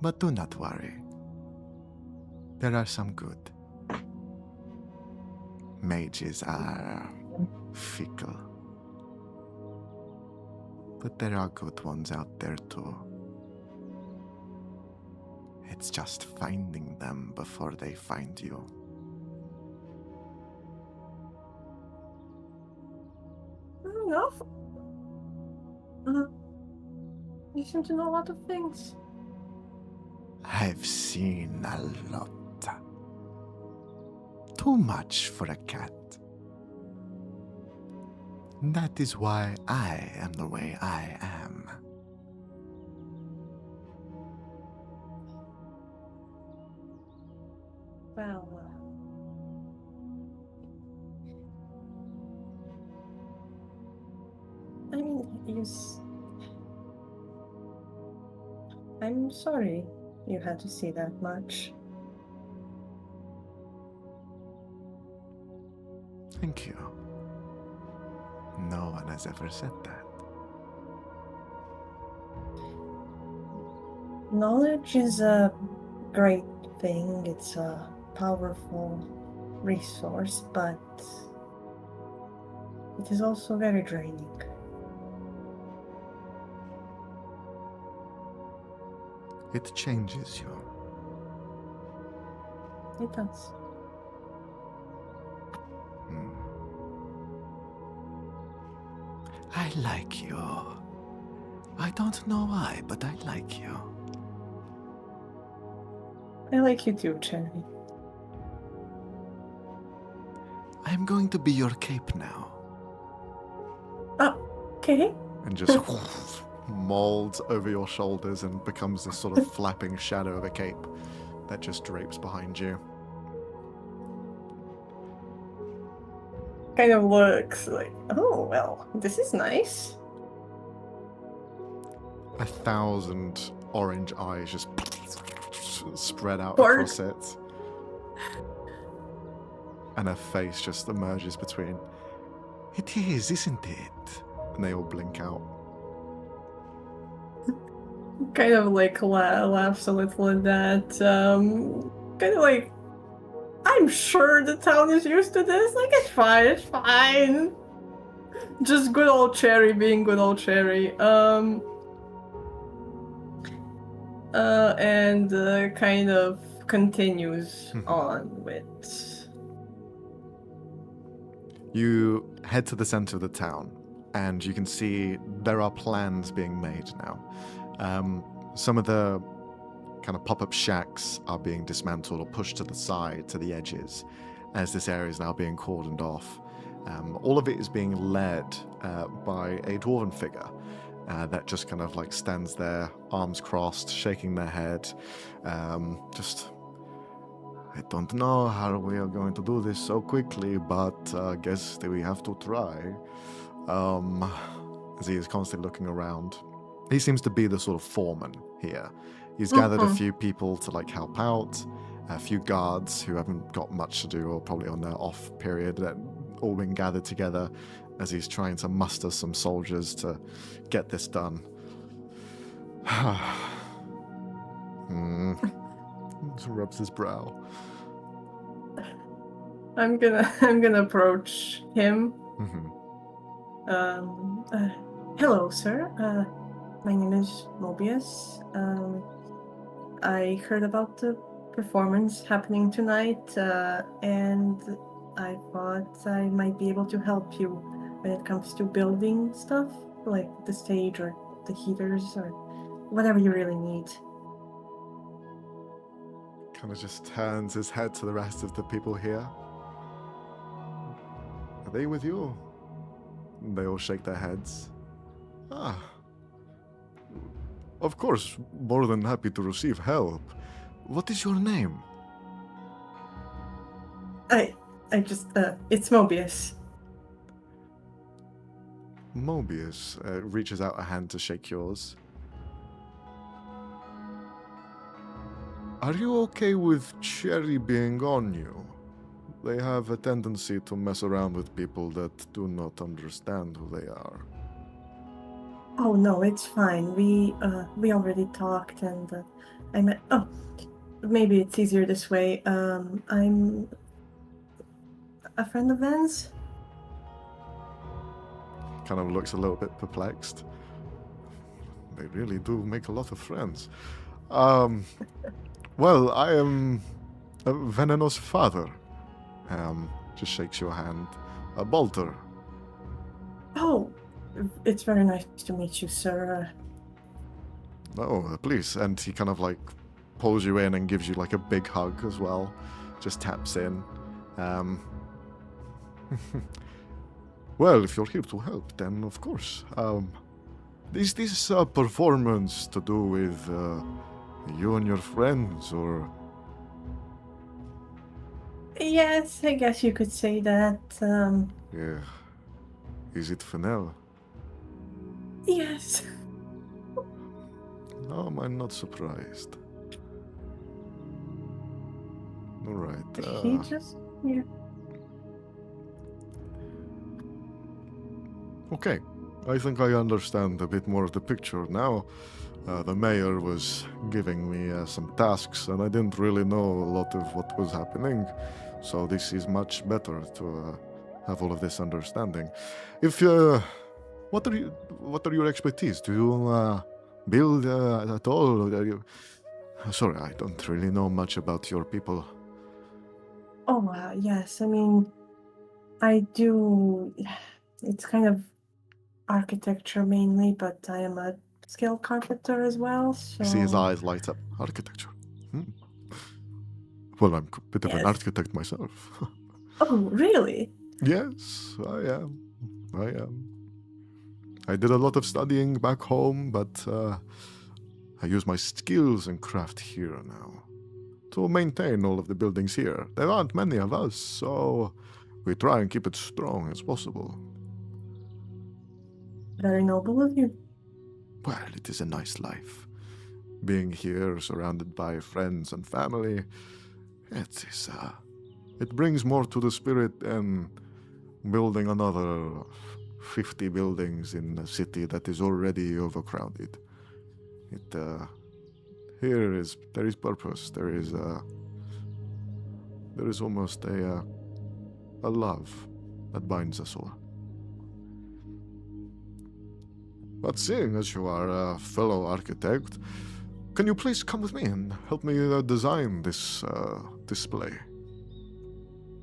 But do not worry. There are some good. Mages are fickle. But there are good ones out there too. It's just finding them before they find you. Fair enough. You seem to know a lot of things. I've seen a lot. Too much for a cat. That is why I am the way I am. Well, I mean, I'm sorry you had to see that much. Thank you. No one has ever said that. Knowledge is a great thing. It's a powerful resource, but it is also very draining. It changes you. It does. I like you. I don't know why, but I like you. I like you too, Cherry. I'm going to be your cape now. Oh, okay. And just molds over your shoulders and becomes this sort of flapping shadow of a cape that just drapes behind you. Kind of looks like, oh, well, this is nice. 1,000 orange eyes just spread out Bart. across it. And a face just emerges between. It is, isn't it? And they all blink out. Kind of like laughs a little at that. Kind of like, I'm sure the town is used to this. Like, it's fine. Just good old Cherry being good old Cherry. And kind of continues on with. You head to the center of the town, and you can see there are plans being made now. Some of the kind of pop-up shacks are being dismantled or pushed to the side, to the edges, as this area is now being cordoned off. All of it is being led by a dwarven figure that just kind of like stands there, arms crossed, shaking their head, just I don't know how we are going to do this so quickly, but guess that we have to try. As he is constantly looking around. He seems to be the sort of foreman here. He's gathered a few people to like help out, a few guards who haven't got much to do or probably on their off period that all been gathered together as he's trying to muster some soldiers to get this done. Rubs his brow. I'm gonna approach him. Mhm. Hello, sir. My name is Mobius. I heard about the performance happening tonight, and I thought I might be able to help you when it comes to building stuff, like the stage or the heaters or whatever you really need. Kind of just turns his head to the rest of the people here. Are they with you? They all shake their heads. Ah. Of course, more than happy to receive help. What is your name? It's Mobius. Mobius reaches out a hand to shake yours. Are you okay with Cherry being on you? They have a tendency to mess around with people that do not understand who they are. Oh no, it's fine. We already talked, and I met. Oh, maybe it's easier this way. I'm a friend of Van's. Kind of looks a little bit perplexed. They really do make a lot of friends. Well, I am Veneno's father. Just shakes your hand. Balter. Oh, it's very nice to meet you, sir. Oh, please. And he kind of like pulls you in and gives you like a big hug as well. Just taps in. Well, if you're here to help, then of course. Is this performance to do with you and your friends, or? Yes, I guess you could say that. Yeah. Is it Fennel? Yes. No, I'm not surprised. All right. He just, yeah. Okay, I think I understand a bit more of the picture now. The mayor was giving me some tasks, and I didn't really know a lot of what was happening, so this is much better to have all of this understanding. If what are your expertise? Do you build at all? Or are you... Sorry, I don't really know much about your people. Oh, yes. I mean, I do. It's kind of architecture mainly, but I am a skilled carpenter as well. So. You see his eyes light up. Architecture. Well, I'm a bit of an architect myself. Oh, really? Yes, I am. I did a lot of studying back home, but I use my skills and craft here now to maintain all of the buildings here. There aren't many of us, so we try and keep it strong as possible. Very noble of you. Well, it is a nice life. Being here, surrounded by friends and family, it brings more to the spirit than building another 50 buildings in a city that is already overcrowded. There is purpose. There is almost a love that binds us all. But seeing as you are a fellow architect, can you please come with me and help me design this display?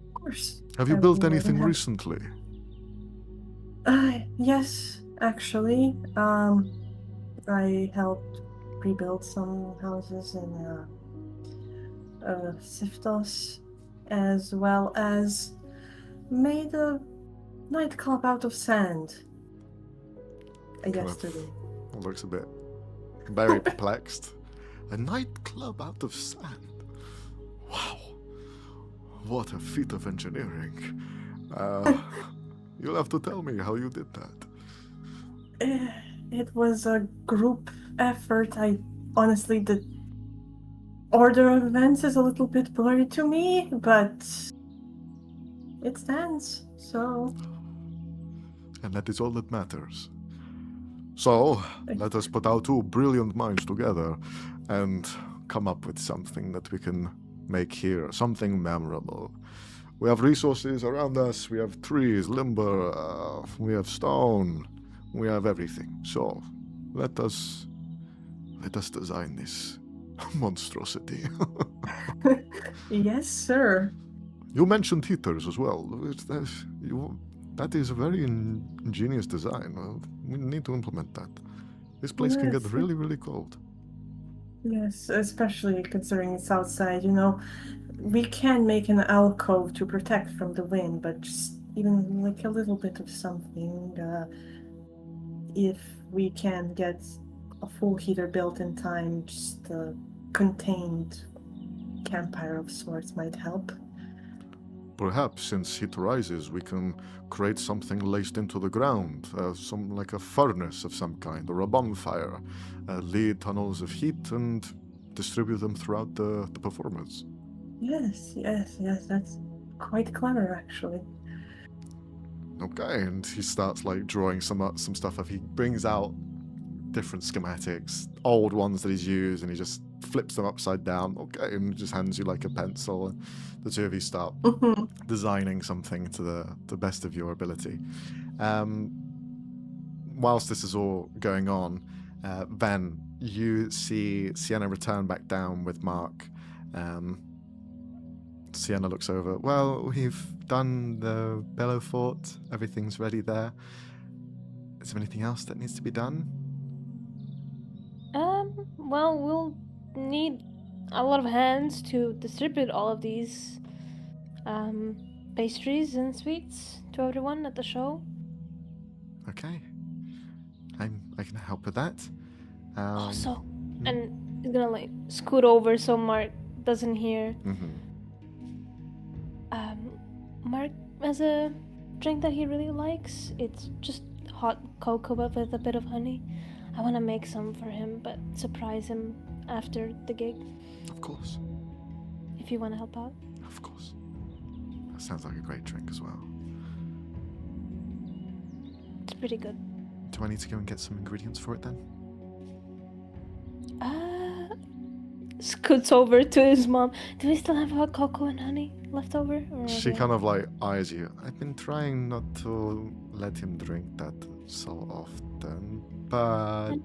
Of course. Have you built anything recently? Yes, actually. I helped rebuild some houses in Siftos, as well as made a nightclub out of sand yesterday. Looks a bit very perplexed. A nightclub out of sand. Wow. What a feat of engineering. You'll have to tell me how you did that. It was a group effort. I honestly, the order of events is a little bit blurry to me, but it stands, so. And that is all that matters. So, let us put our two brilliant minds together and come up with something that we can make here, something memorable. We have resources around us, we have trees, lumber, we have stone, we have everything. So, let us design this monstrosity. Yes, sir. You mentioned heaters as well. That is a very ingenious design. We need to implement that. This place can get Yes. really, really cold. Yes, especially considering it's outside, we can make an alcove to protect from the wind, but just even like a little bit of something, if we can get a full heater built in time, just a contained campfire of sorts might help. Perhaps since heat rises, we can create something laced into the ground, some like a furnace of some kind, or a bonfire, lead tunnels of heat and distribute them throughout the performance. Yes, that's quite clever, actually. Okay, and he starts like drawing some stuff up. He brings out different schematics, old ones that he's used, and he just flips them upside down. Okay, and just hands you like a pencil. And the two of you start designing something to the best of your ability. Whilst this is all going on, Ben, you see Sienna return back down with Mark. Sienna looks over. Well, we've done the bellow fort. Everything's ready there. Is there anything else that needs to be done? Well, we'll need a lot of hands to distribute all of these pastries and sweets to everyone at the show. Okay. I can help with that. Also, and he's gonna like scoot over so Mark doesn't hear. Mark has a drink that he really likes. It's just hot cocoa with a bit of honey. I want to make some for him, but surprise him after the gig. Of course. If you want to help out. Of course. That sounds like a great drink as well. It's pretty good. Do I need to go and get some ingredients for it then? Scoots over to his mom. Do we still have hot cocoa and honey left over? Or She kind of like eyes you. I've been trying not to let him drink that so often, but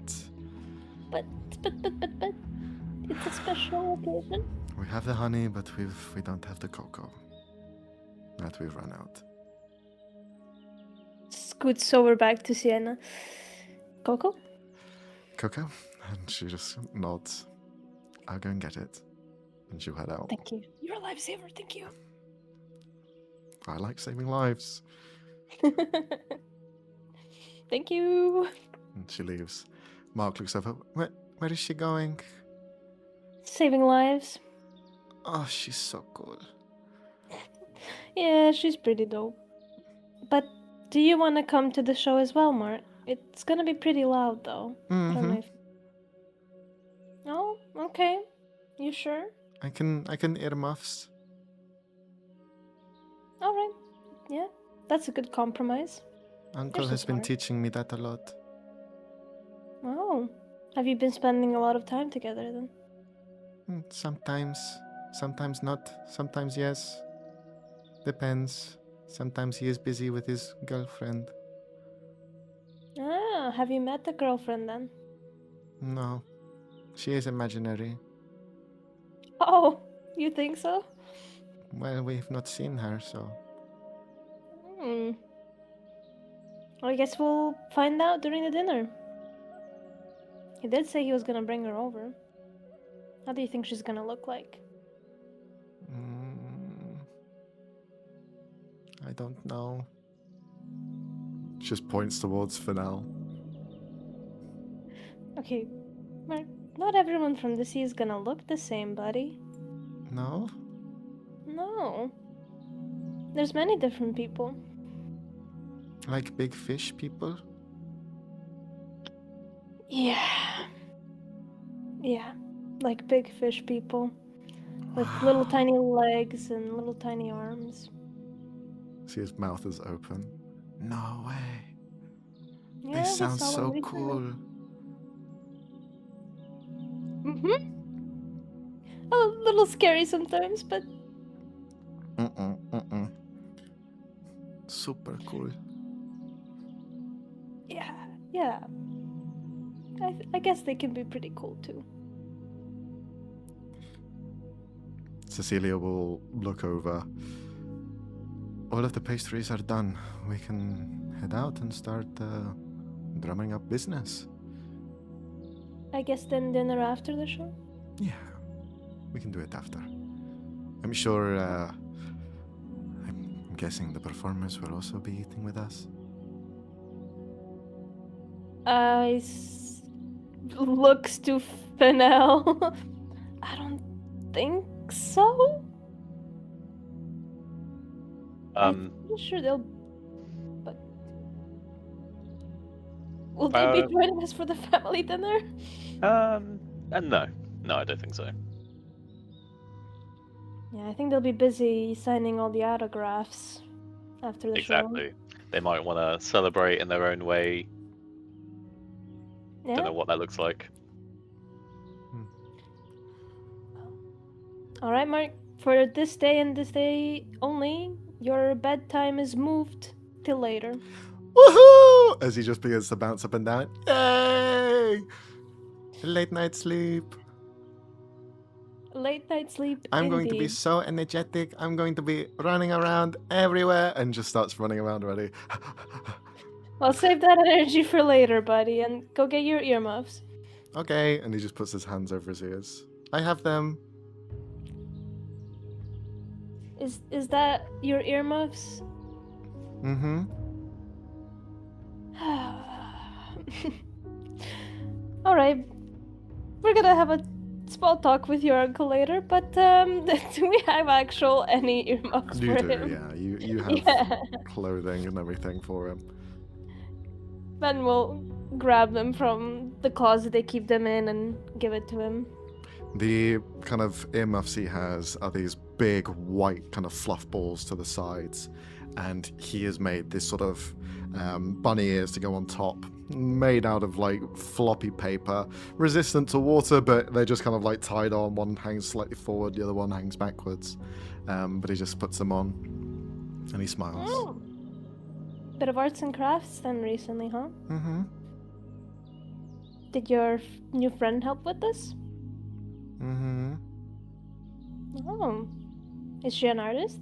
it's a special occasion. we have the honey, but we don't have the cocoa. That we've run out. Scoots over back to Sienna. Cocoa? Cocoa? And she just nods. I'll go and get it. And she'll head out. Thank you. You're a lifesaver, thank you. I like saving lives. Thank you. And she leaves. Mark looks over. Where is she going? Saving lives. Oh, she's so cool. Yeah, she's pretty dope. But do you want to come to the show as well, Mark? It's gonna be pretty loud, though. I don't know if... Oh, okay. You sure? I can earmuffs. All right. Yeah, that's a good compromise. Uncle You're so has been smart. teaching me that a lot. Oh, have you been spending a lot of time together then? Sometimes not, sometimes yes. Depends. Sometimes he is busy with his girlfriend. Ah, have you met the girlfriend then? No, she is imaginary. Oh, you think so? Well, we've not seen her, so... Well, I guess we'll find out during the dinner. He did say he was gonna bring her over. How do you think she's gonna look like? I don't know. Just points towards Fennel. Okay, Mark, not everyone from the sea is gonna look the same, buddy. No? No. There's many different people. Like big fish people? Yeah. Yeah. Like big fish people. With little tiny legs and little tiny arms. See, his mouth is open. No way. Yeah, They we sound saw so one cool. Mm-hmm. A little scary sometimes, but Super cool. yeah. I guess they can be pretty cool too. Cecilia will look over. All of the pastries are done. We can head out and start drumming up business. I guess then dinner after the show? Yeah, we can do it after. I'm sure, I'm guessing the performers will also be eating with us. Looks to Fennel. I don't think so. I'm pretty sure they'll. But will they be joining us for the family dinner? No, I don't think so. Yeah, I think they'll be busy signing all the autographs after the show. Exactly. They might want to celebrate in their own way. Yeah. Don't know what that looks like. All right, Mark. For this day and this day only, your bedtime is moved till later. Woohoo! As he just begins to bounce up and down. Yay! Late night sleep. Late night sleep. I'm going to be indeed. so energetic. I'm going to be running around everywhere. And just starts running around already. Well, save that energy for later, buddy, and go get your earmuffs. Okay. And he just puts his hands over his ears. I have them. Is that your earmuffs? Mm-hmm. All right. We're gonna have a small talk with your uncle later, but do we have any earmuffs You for do, him? yeah. You have Yeah. clothing and everything for him. Then we'll grab them from the closet they keep them in and give it to him. The kind of earmuffs he has are these big white kind of fluff balls to the sides, and he has made this sort of bunny ears to go on top, made out of like floppy paper, resistant to water, but they're just kind of like tied on. One hangs slightly forward, the other one hangs backwards, but he just puts them on and he smiles. Oh. Bit of arts and crafts then recently, huh? Mm-hmm. Did your new friend help with this? Mm-hmm. Oh. Is she an artist?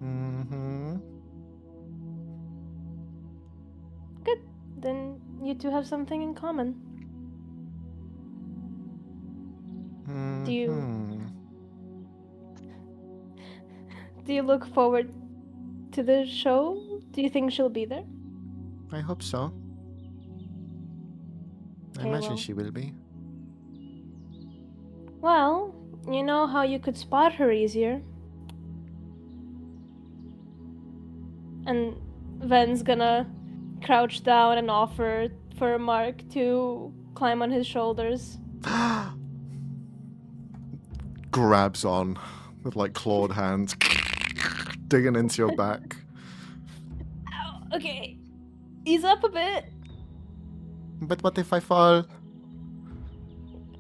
Mm-hmm. Good. Then you two have something in common. Do you look forward to the show? Do you think she'll be there? I hope so. I Okay, imagine well. she will be. Well, you know how you could spot her easier. And Ven's gonna crouch down and offer for Mark to climb on his shoulders. Grabs on with like clawed hands, digging into your back. Ow, okay. Ease up a bit. But what if I fall?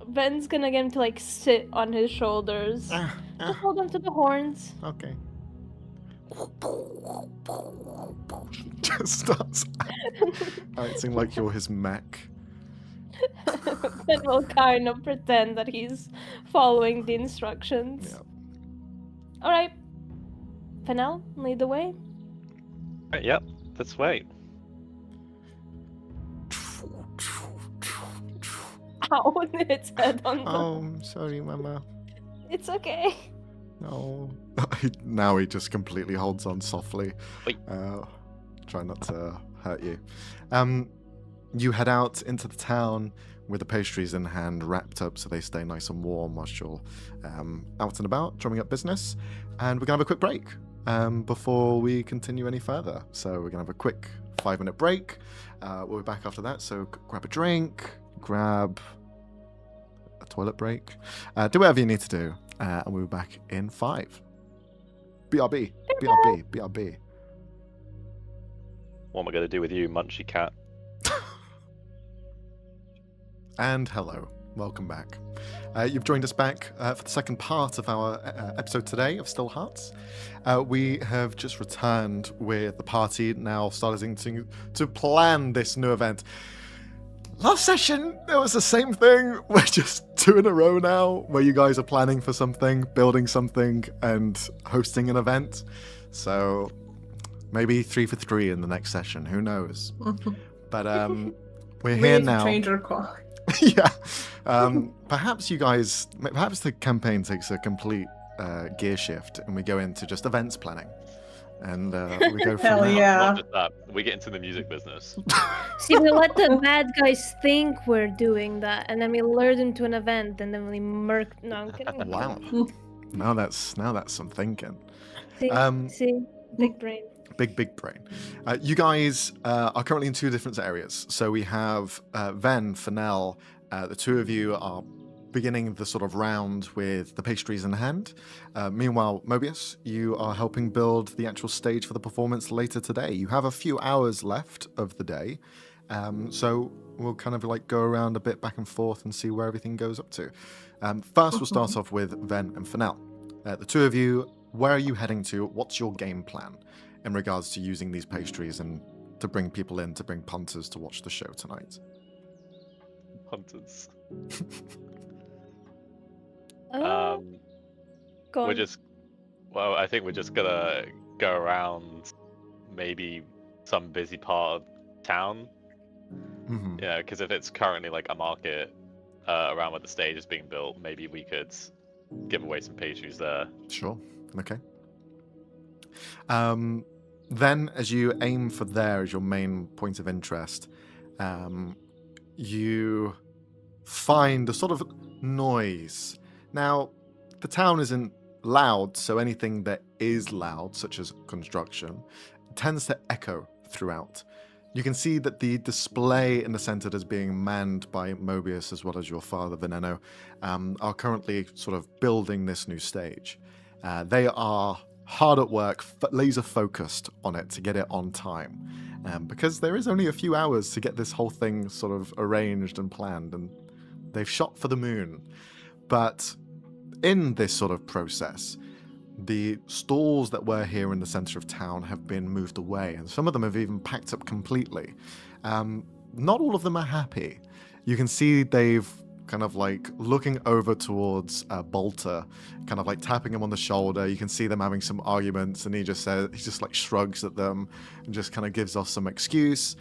Ven's gonna get him to like sit on his shoulders. Just hold on to the horns. Okay. Just starts acting like you're his mech. Then we'll kind of pretend that he's following the instructions. Yeah. Alright. Fennel, lead the way. Yep, let's wait. Ow, its head on the... Oh, I'm sorry, Mama. It's okay. No. Now he just completely holds on softly. Wait. Try not to hurt you. You head out into the town with the pastries in hand, wrapped up so they stay nice and warm whilst you're out and about, drumming up business. And we're going to have a quick break. before we continue any further. So we're going to have a quick 5-minute break. We'll be back after that. So grab a drink, grab a toilet break, do whatever you need to do, and we'll be back in 5. BRB, BRB, BRB. What am I going to do with you, munchy cat? And hello, welcome back. You've joined us back for the second part of our episode today of Still Hearts. We have just returned with the party now starting to plan this new event. Last session, there was the same thing. We're just 2 in a row now, where you guys are planning for something, building something, and hosting an event. So maybe 3 for 3 in the next session. Who knows? But we're here now. Change our call. Yeah. Perhaps the campaign takes a complete gear shift and we go into just events planning. And we go from Hell there. yeah. Not just that, we get into the music business. See, we let the bad guys think we're doing that, and then we lure them to an event, and then we murk. No, I'm kidding. Wow. Now that's some thinking. See, big brain. Big brain. You guys are currently in 2 different areas. So we have Ven, Fennell, the 2 of you are beginning the sort of round with the pastries in hand. Meanwhile, Mobius, you are helping build the actual stage for the performance later today. You have a few hours left of the day. So we'll kind of like go around a bit back and forth and see where everything goes up to. First, we'll start off with Ven and Fennell. The 2 of you, where are you heading to? What's your game plan in regards to using these pastries and to bring people in, to bring punters to watch the show tonight? Hunters. Oh, go on. I think we're just gonna go around maybe some busy part of town. Mm-hmm. Yeah, because if it's currently like a market around where the stage is being built, maybe we could give away some pastries there. Sure. Okay. Then, as you aim for there as your main point of interest, you find a sort of noise. Now, the town isn't loud, so anything that is loud, such as construction, tends to echo throughout. You can see that the display in the center that's being manned by Mobius as well as your father, Veneno, are currently sort of building this new stage. They are hard at work, laser focused on it to get it on time. Because there is only a few hours to get this whole thing sort of arranged and planned, and they've shot for the moon. But in this sort of process, the stalls that were here in the center of town have been moved away, and some of them have even packed up completely. Not all of them are happy. You can see they've kind of like looking over towards Bolter, kind of like tapping him on the shoulder. You can see them having some arguments, and he just like shrugs at them and just kind of gives off some excuse.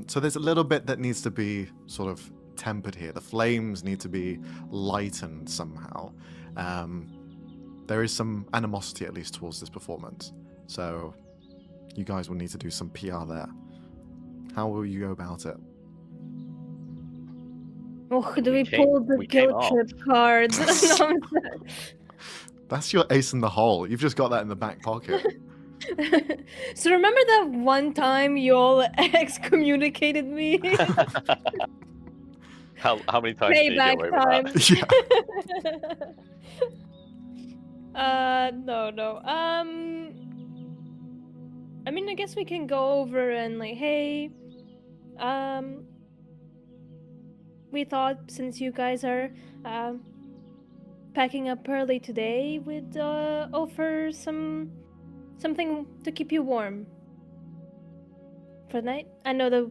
So there's a little bit that needs to be sort of tempered here. The flames need to be lightened somehow. There is some animosity, at least, towards this performance. So you guys will need to do some PR there. How will you go about it? Oh, do we pull the guilt trip card? No, That's your ace in the hole. You've just got that in the back pocket. So remember that one time you all excommunicated me? How many times did you get away Payback with that? Yeah. No. I mean, I guess we can go over and like, hey, we thought since you guys are packing up early today, we'd offer something to keep you warm for the night. I know the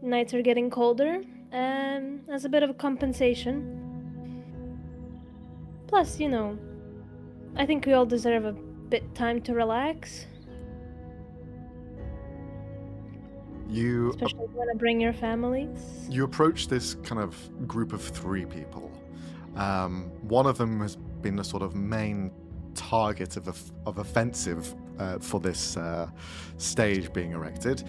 nights are getting colder, as a bit of a compensation. Plus, you know, I think we all deserve a bit time to relax. Especially if you want to bring your families. You approach this kind of group of 3 people. One of them has been the sort of main target of offensive for this stage being erected.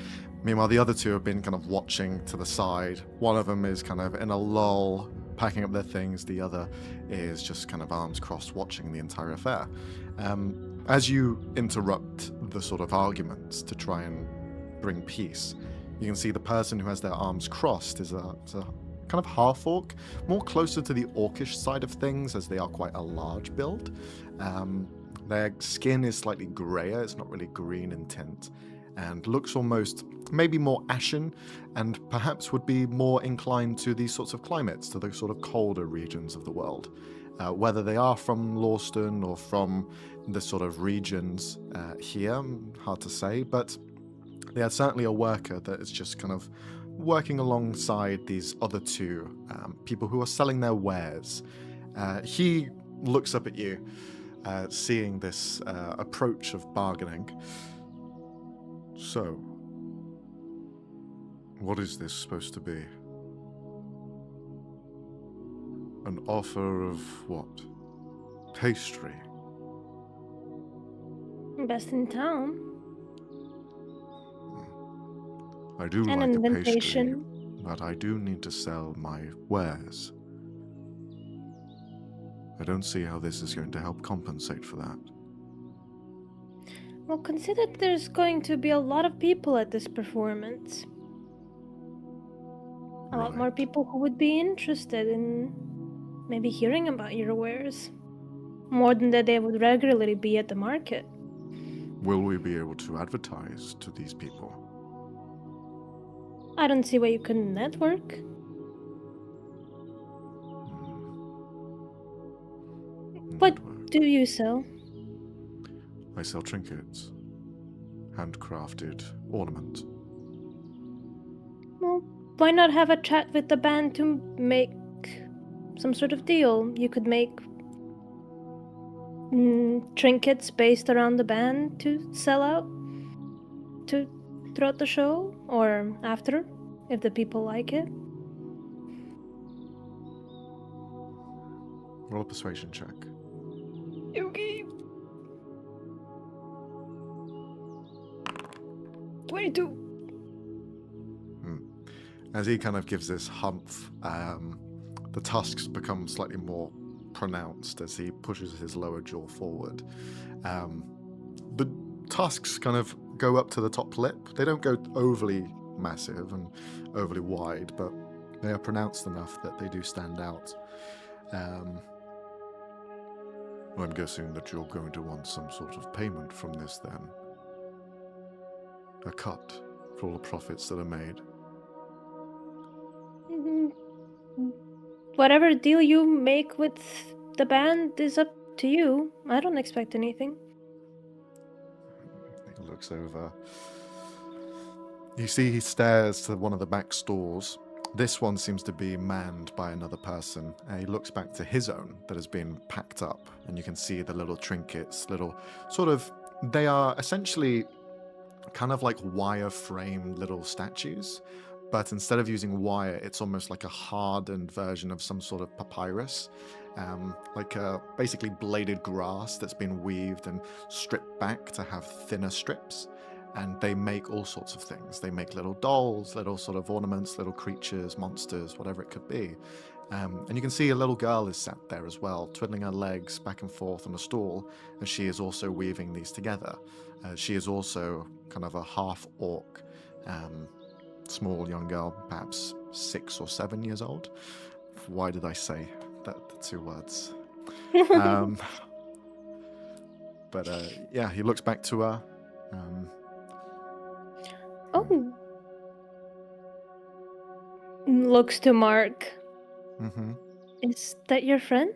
Meanwhile, the other 2 have been kind of watching to the side. One of them is kind of in a lull, packing up their things. The other is just kind of arms crossed, watching the entire affair. As you interrupt the sort of arguments to try and bring peace, you can see the person who has their arms crossed is a kind of half-orc, more closer to the orcish side of things, as they are quite a large build. Their skin is slightly grayer, it's not really green in tint, and looks almost maybe more ashen, and perhaps would be more inclined to these sorts of climates, to the sort of colder regions of the world. Whether they are from Lawston or from the sort of regions here, hard to say, but they are certainly a worker that is just kind of working alongside these other two people who are selling their wares. He looks up at you, seeing this approach of bargaining. So, what is this supposed to be? An offer of what? Pastry? Best in town. I do An like a pastry, invitation. but I do need to sell my wares. I don't see how this is going to help compensate for that. Well, consider there's going to be a lot of people at this performance. A lot more Right. people who would be interested in maybe hearing about your wares. More than that they would regularly be at the market. Will we be able to advertise to these people? I don't see why you couldn't network. What Network. do you sell? I sell trinkets. Handcrafted ornament. Well, why not have a chat with the band to make some sort of deal? You could make trinkets based around the band to sell out to throughout the show or after, if the people like it. Roll a persuasion check. Okay. 22. As he kind of gives this humph, the tusks become slightly more pronounced as he pushes his lower jaw forward. The tusks kind of go up to the top lip. They don't go overly massive and overly wide, but they are pronounced enough that they do stand out. I'm guessing that you're going to want some sort of payment from this then. A cut for all the profits that are made. Whatever deal you make with the band is up to you. I don't expect anything. He looks over. You see he stares to one of the back stores. This one seems to be manned by another person. He looks back to his own that has been packed up, and you can see the little trinkets, little sort of, they are essentially kind of like wire-framed little statues, but instead of using wire, it's almost like a hardened version of some sort of papyrus, like a basically bladed grass that's been weaved and stripped back to have thinner strips. And they make all sorts of things. They make little dolls, little sort of ornaments, little creatures, monsters, whatever it could be. And you can see a little girl is sat there as well, twiddling her legs back and forth on a stool, and she is also weaving these together. She is also kind of a half-orc, small young girl, perhaps 6 or 7 years old. Why did I say that, the 2 words? But yeah, he looks back to her. Oh. Looks to Mark. Mm-hmm. Is that your friend?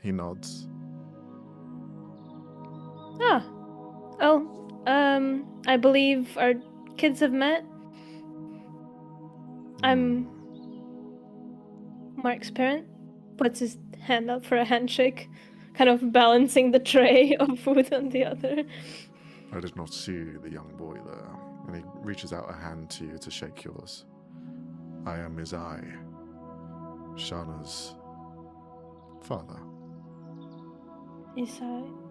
He nods. Ah. Oh, I believe our kids have met. I'm Mark's parent. Puts his hand out for a handshake, kind of balancing the tray of food on the other. I did not see the young boy there. And he reaches out a hand to you to shake yours. I am Izai, Shana's father.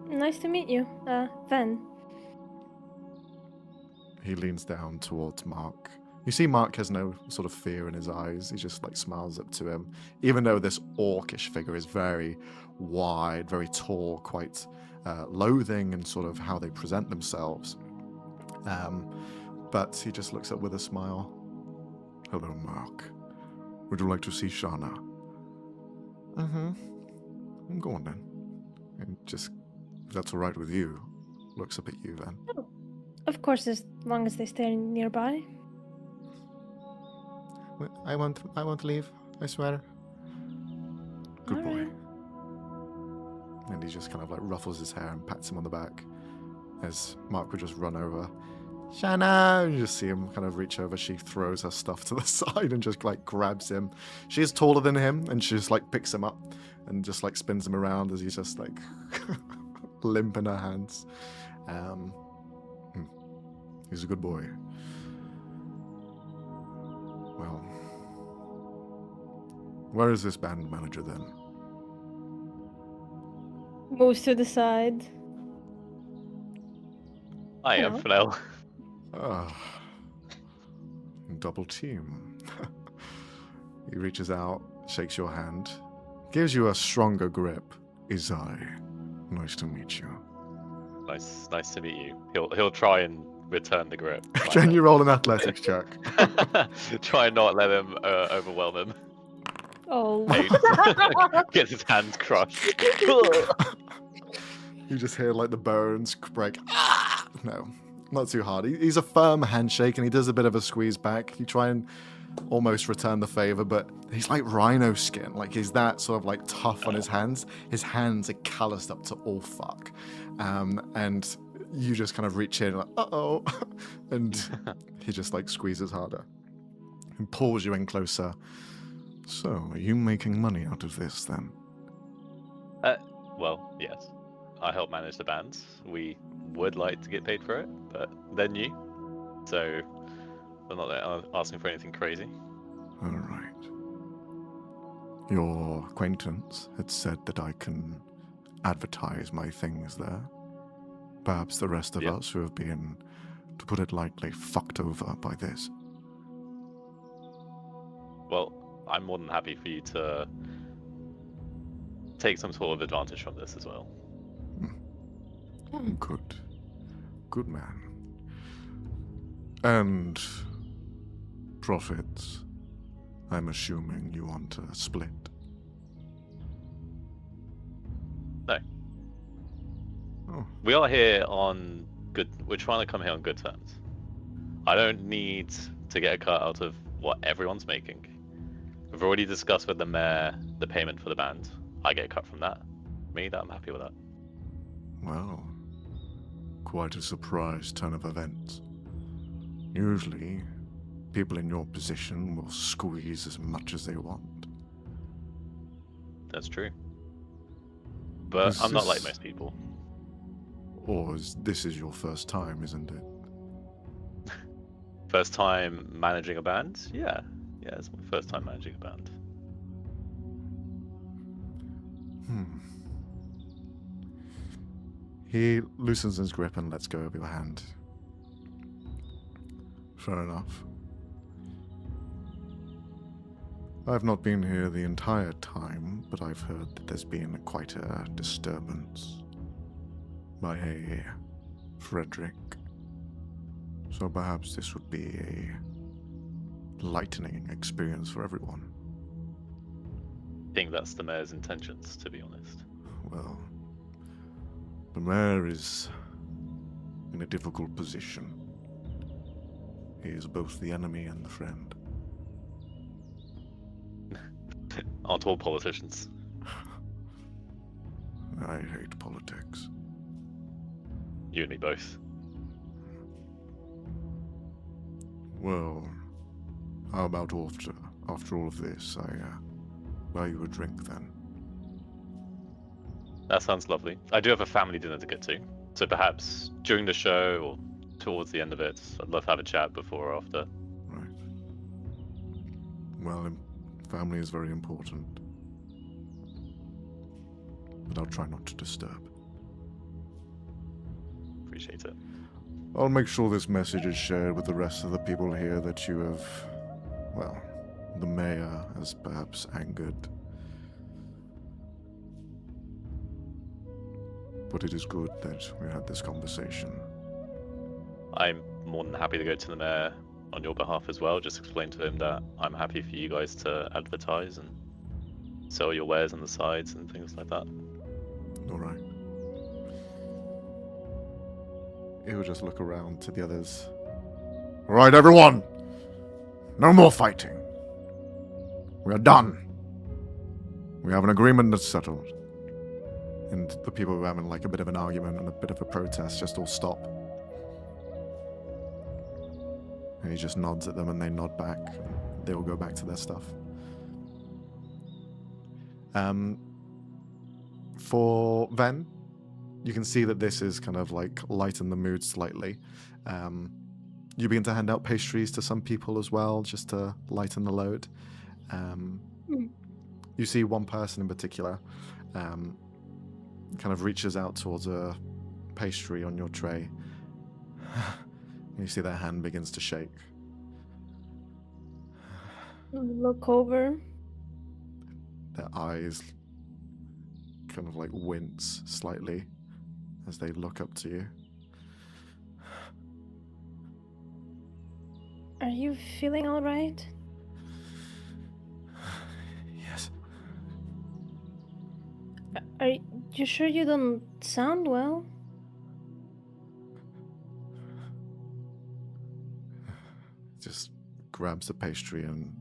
Nice to meet you, Ven. He leans down towards Mark You see Mark has no sort of fear in his eyes. He just like smiles up to him, even though this orcish figure is very wide, very tall, quite loathing in sort of how they present themselves. But he just looks up with a smile. Hello, Mark. Would you like to see Shana? Go on then. And just, if that's all right with you, looks up at you then. Of course, as long as they stay nearby. I won't leave, I swear. Good All boy. right. And he just kind of like ruffles his hair and pats him on the back as Mark would just run over. Shanna! And you just see him kind of reach over. She throws her stuff to the side and just like grabs him. She is taller than him and she just like picks him up and just like spins him around as he's just like limp in her hands. He's a good boy. Well, where is this band manager then? Moves to the side. I am Fennel. Ah, double team. He reaches out, shakes your hand, gives you a stronger grip. Izai, nice to meet you. Nice to meet you. He'll try and return the grip. Can you roll an athletics check? Try and not let him overwhelm him. Oh. Gets his hands crushed. You just hear like the bones break. Ah! No, not too hard. He's a firm handshake and he does a bit of a squeeze back. You try and almost return the favor, but he's like rhino skin. Like he's that sort of like tough on his hands. His hands are calloused up to all fuck. And you just kind of reach in like, uh-oh. And he just like squeezes harder and pulls you in closer. So, are you making money out of this then? Well, yes. I help manage the bands. We would like to get paid for it, but they're new. So, we're not asking for anything crazy. All right. Your acquaintance had said that I can advertise my things there. Perhaps the rest of us who have been, to put it lightly, fucked over by this. Well, I'm more than happy for you to take some sort of advantage from this as well. Good. Good man. And profits, I'm assuming you want a split. No. Oh. We are here on good. We're trying to come here on good terms. I don't need to get a cut out of what everyone's making. We've already discussed with the mayor the payment for the band. I get a cut from that. I'm happy with that. Well, quite a surprise turn of events. Usually, people in your position will squeeze as much as they want. That's true. But I'm not like most people. Or this is your first time, isn't it? First time managing a band? Yeah, it's my first time managing a band. He loosens his grip and lets go of your hand. Fair enough. I've not been here the entire time, but I've heard that there's been quite a disturbance by a Frederick. So perhaps this would be a lightening experience for everyone. I think that's the mayor's intentions, to be honest. Well, the mayor is in a difficult position. He is both the enemy and the friend. Aren't all politicians? I hate politics. You and me both. Well, how about after all of this, I buy you a drink then? That sounds lovely. I do have a family dinner to get to, so perhaps during the show or towards the end of it, I'd love to have a chat before or after. Right. Well, family is very important. But I'll try not to disturb. Appreciate it. I'll make sure this message is shared with the rest of the people here that you have, well, the mayor has perhaps angered. But it is good that we had this conversation. I'm more than happy to go to the mayor on your behalf as well. Just explain to him that I'm happy for you guys to advertise and sell your wares on the sides and things like that. All right. He'll just look around to the others. All right, everyone. No more fighting. We are done. We have an agreement that's settled. And the people who are having like a bit of an argument and a bit of a protest just all stop. And he just nods at them and they nod back. And they all go back to their stuff. For Ven, you can see that this is kind of like lighten the mood slightly. You begin to hand out pastries to some people as well, just to lighten the load. You see one person in particular kind of reaches out towards a pastry on your tray. You see their hand begins to shake. Look over. Their eyes kind of like wince slightly as they look up to you. Are you feeling all right? Yes. Are you sure you don't sound well? Just grabs the pastry and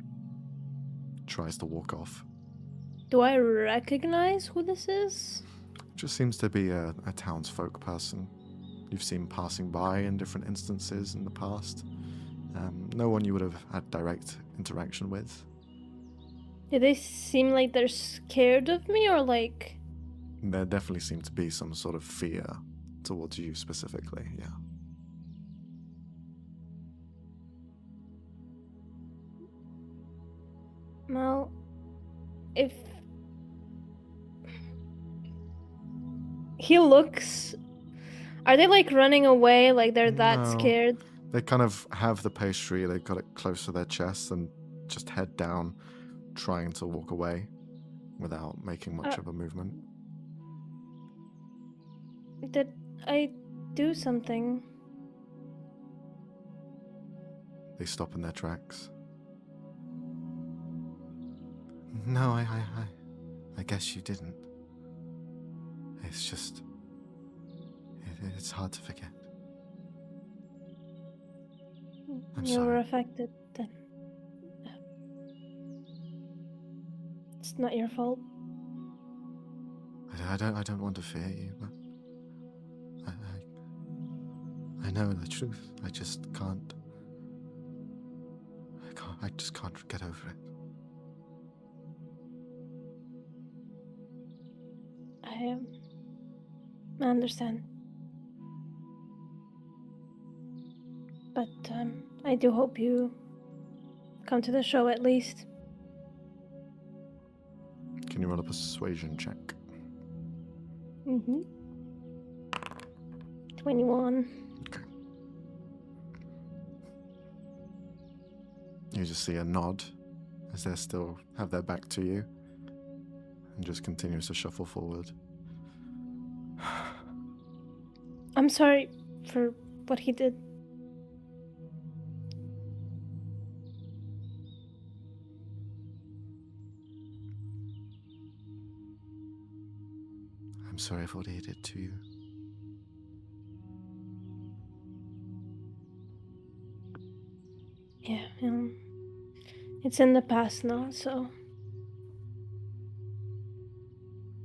tries to walk off. Do I recognize who this is? Just seems to be a townsfolk person you've seen passing by in different instances in the past. No one you would have had direct interaction with. Do they seem like they're scared of me or like... There definitely seemed to be some sort of fear towards you specifically, yeah. Well, if... He looks... Are they like running away, like they're that No. scared? They kind of have the pastry, they've got it close to their chest and just head down, trying to walk away without making much of a movement. Did I do something? They stop in their tracks. No, I guess you didn't. It's just... It's hard to forget. I'm You were sorry. affected then. It's not your fault. I don't want to fear you, but I know the truth. I just can't. I just can't get over it. I understand. But I do hope you come to the show at least. Can you roll a persuasion check? 21. Okay. You just see a nod as they still have their back to you and just continues to shuffle forward. I'm sorry for what he did. I'm sorry for what he did to you. Yeah, it's in the past now, so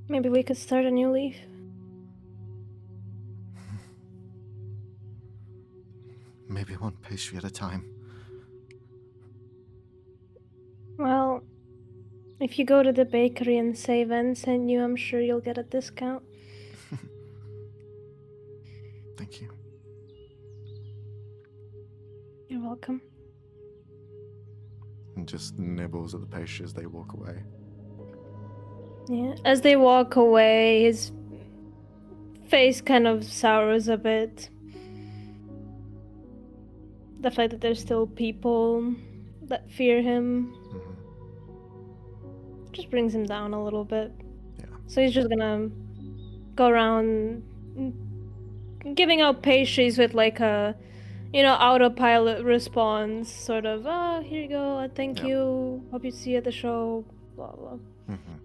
maybe we could start a new leaf. Maybe one pastry at a time. Well, if you go to the bakery and say Ven sent you, I'm sure you'll get a discount. Thank you. You're welcome. And just nibbles at the pastry as they walk away. Yeah, as they walk away, his face kind of sours a bit. the fact that there's still people that fear him Mhm. just brings him down a little bit. Yeah. So he's just gonna go around giving out pastries with like a, autopilot response, sort of, oh, here you go, thank Yep. you, hope you see you at the show, blah blah. Mhm.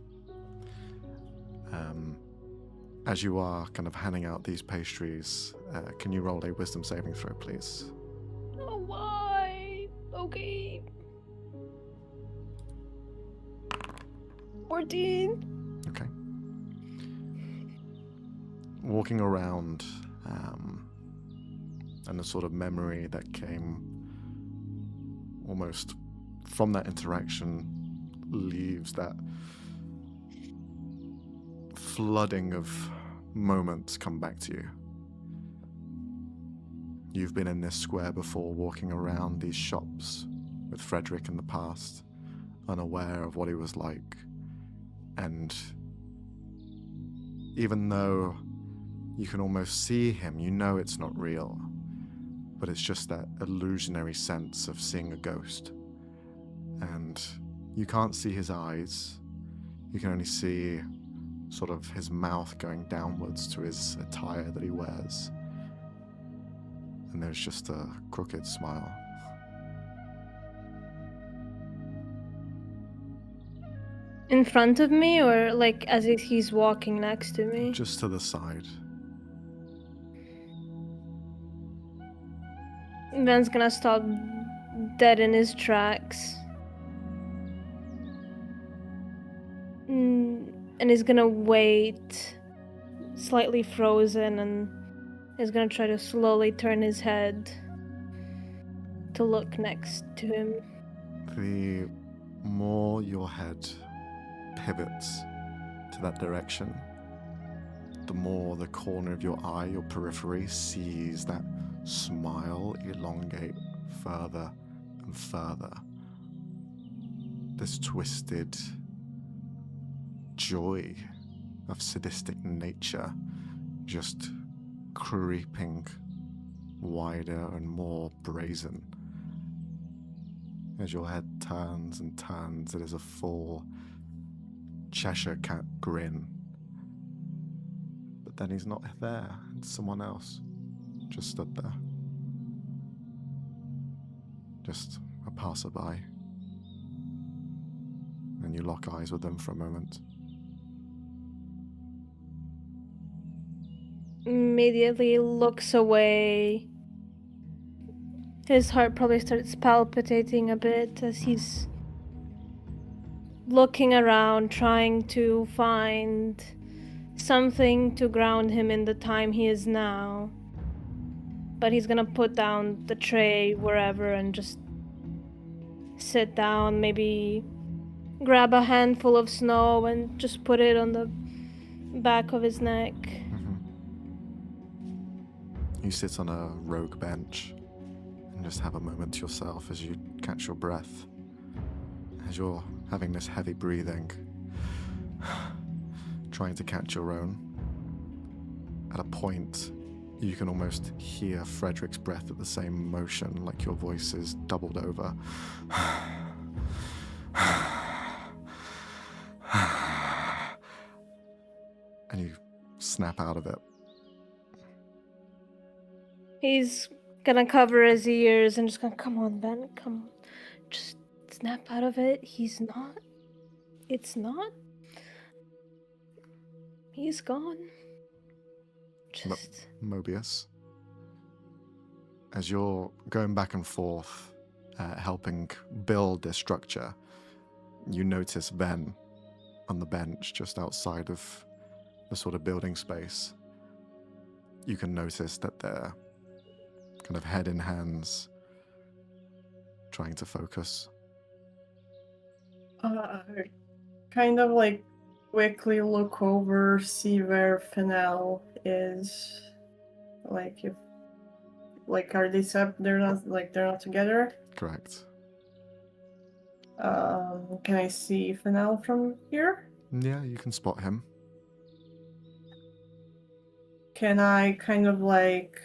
As you are kind of handing out these pastries, can you roll a wisdom saving throw, please? Oh, why? Okay. 14. Okay. Walking around, and the sort of memory that came almost from that interaction leaves that flooding of moments come back to you. You've been in this square before, walking around these shops with Frederick in the past, unaware of what he was like. And even though you can almost see him, you know it's not real, but it's just that illusionary sense of seeing a ghost. And you can't see his eyes, you can only see sort of his mouth going downwards to his attire that he wears. And there's just a crooked smile. In front of me, or like as if he's walking next to me? Just to the side. Ben's gonna stop dead in his tracks. And he's gonna wait, slightly frozen, and is gonna try to slowly turn his head to look next to him. The more your head pivots to that direction, the more the corner of your eye, your periphery, sees that smile elongate further and further. This twisted joy of sadistic nature just creeping wider and more brazen. As your head turns and turns, it is a full Cheshire Cat grin. But then he's not there, it's someone else just stood there. Just a passerby. And you lock eyes with them for a moment. Immediately looks away. His heart probably starts palpitating a bit as he's looking around, trying to find something to ground him in the time he is now. But he's gonna put down the tray wherever and just sit down, maybe grab a handful of snow and just put it on the back of his neck. You sit on a rogue bench and just have a moment to yourself as you catch your breath. As you're having this heavy breathing, trying to catch your own. At a point, you can almost hear Frederick's breath at the same motion, like your voice is doubled over. And you snap out of it. He's gonna cover his ears and just gonna, come on, Ben, come on. Just snap out of it. He's not. It's not. He's gone. Just. Mobius, as you're going back and forth, helping build this structure, you notice Ben on the bench just outside of the sort of building space. You can notice that they're kind of head in hands, trying to focus. Kind of like quickly look over, see where Fennel is. Like if, like, are they they're not together? Correct. Can I see Fennel from here? Yeah, you can spot him. Can I kind of like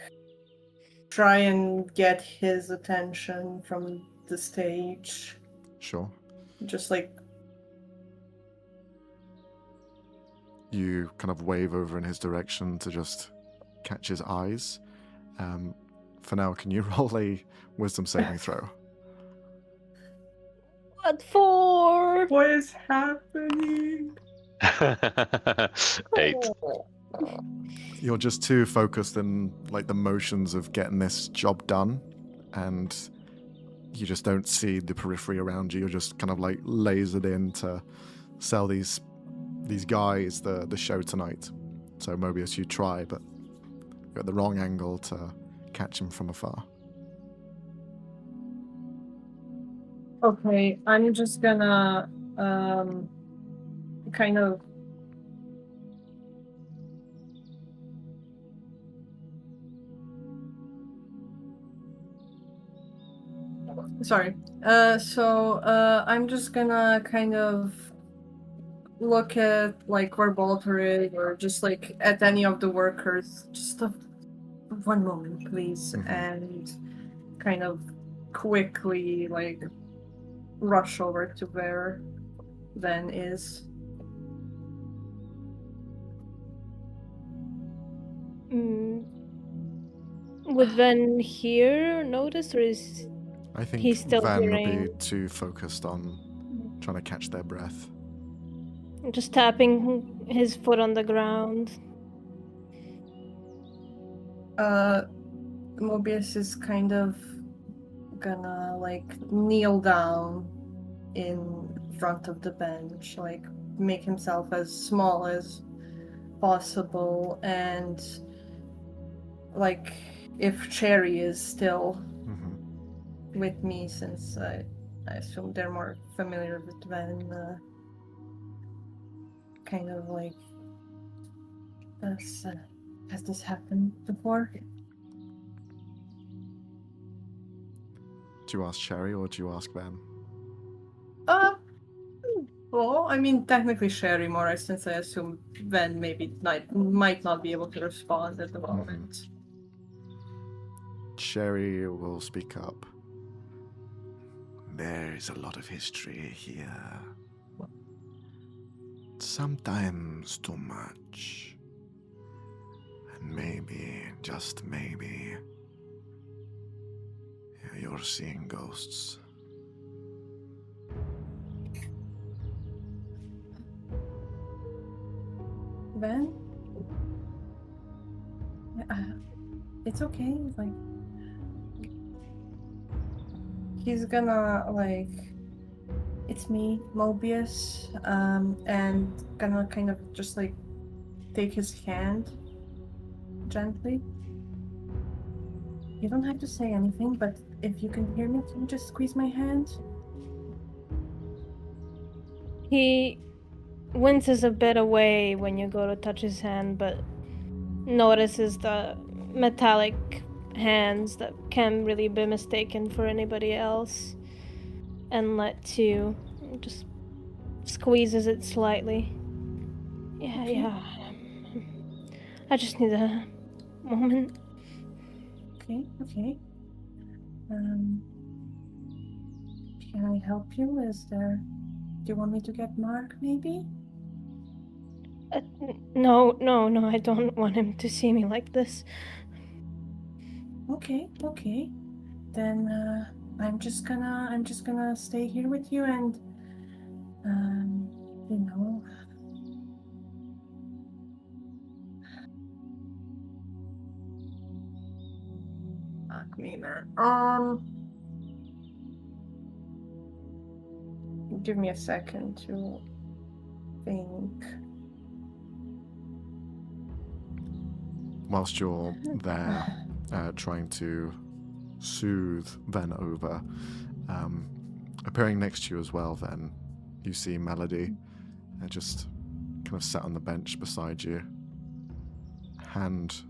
try and get his attention from the stage. Sure. Just like, You kind of wave over in his direction to just catch his eyes. For now, can you roll a wisdom saving throw? What for? what is happening? 8. You're just too focused in like the motions of getting this job done, and you just don't see the periphery around you. You're just kind of like lasered in to sell these guys the show tonight. So Mobius, you try, but you're at the wrong angle to catch him from afar. Okay, I'm just gonna kind of sorry. I'm just gonna kind of look at like where Balter is, or just like at any of the workers. Just one moment, please, and kind of quickly like rush over to where Ven is. Would Ven hear or notice, or is I think He's still Van would be hearing. too focused on trying to catch their breath. just tapping his foot on the ground? Mobius is kind of gonna like kneel down in front of the bench, like make himself as small as possible, and like if Cherry is still with me, since I assume they're more familiar with Ven, kind of like has this happened before? Do you ask Cherry or do you ask Van? Well, I mean, technically Sherry more, since I assume Ven might not be able to respond at the moment. Cherry will speak up. There's a lot of history here. Sometimes too much. And maybe, just maybe, you're seeing ghosts. Ven? It's okay, like... He's gonna, like... It's me, Mobius, and gonna kind of just, like, take his hand gently. You don't have to say anything, but if you can hear me, can you just squeeze my hand? He winces a bit away when you go to touch his hand, but notices the metallic hands that can really be mistaken for anybody else, and lets you, just squeezes it slightly. Yeah. I just need a moment. Okay. Can I help you? Do you want me to get Mark, maybe? No, I don't want him to see me like this. Okay. Then I'm just gonna stay here with you, and you know. Fuck me, man. Give me a second to think. Whilst you're there, trying to soothe Ven over, appearing next to you as well, then you see Melody, just kind of sat on the bench beside you, hand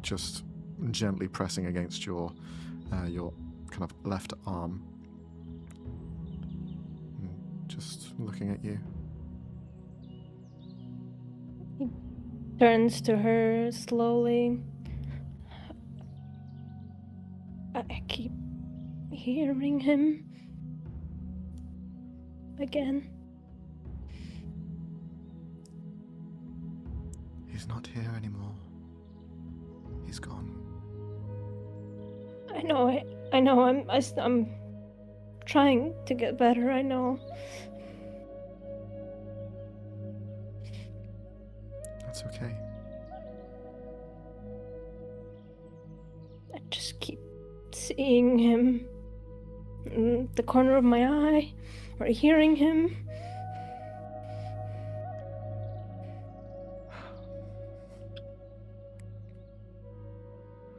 just gently pressing against your kind of left arm, just looking at you. Turns to her slowly. I keep hearing him again. He's not here anymore. He's gone. I know. I'm trying to get better. I know. That's okay. I just keep seeing him in the corner of my eye, or hearing him.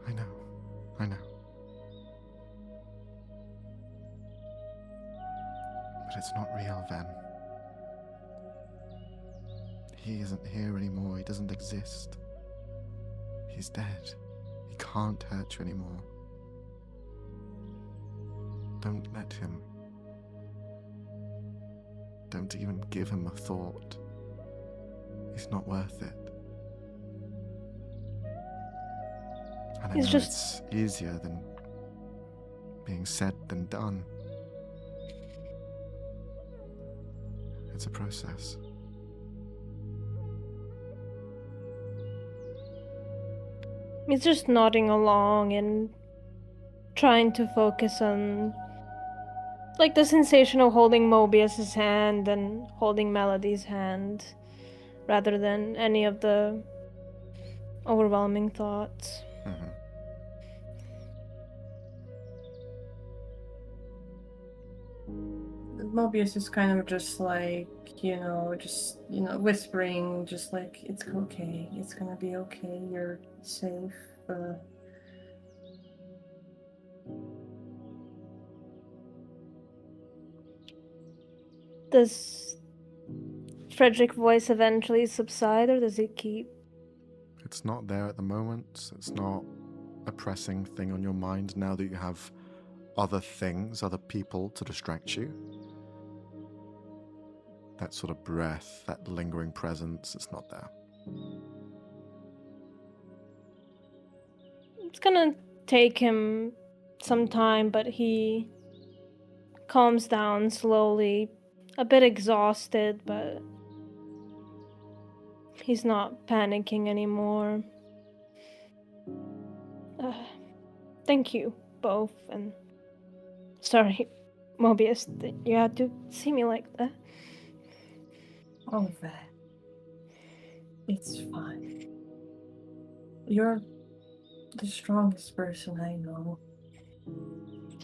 I know. But it's not real, Ven. He isn't here anymore. He doesn't exist. He's dead. He can't hurt you anymore. Don't let him. Don't even give him a thought. He's not worth it. And I He's know just- it's easier than being said than done. It's a process. He's just nodding along and trying to focus on, like, the sensation of holding Mobius's hand and holding Melody's hand, rather than any of the overwhelming thoughts. Mm-hmm. Mobius is kind of just like, whispering, just like, it's okay, it's gonna be okay, you're safe. Does Frederick's voice eventually subside, or does it keep? It's not there at the moment. It's not a pressing thing on your mind now that you have other things, other people to distract you. That sort of breath, that lingering presence, it's not there. It's gonna take him some time, but he calms down slowly, a bit exhausted, but he's not panicking anymore. Thank you both, and sorry, Mobius, that you had to see me like that. Oh, that. It's fine. You're the strongest person I know.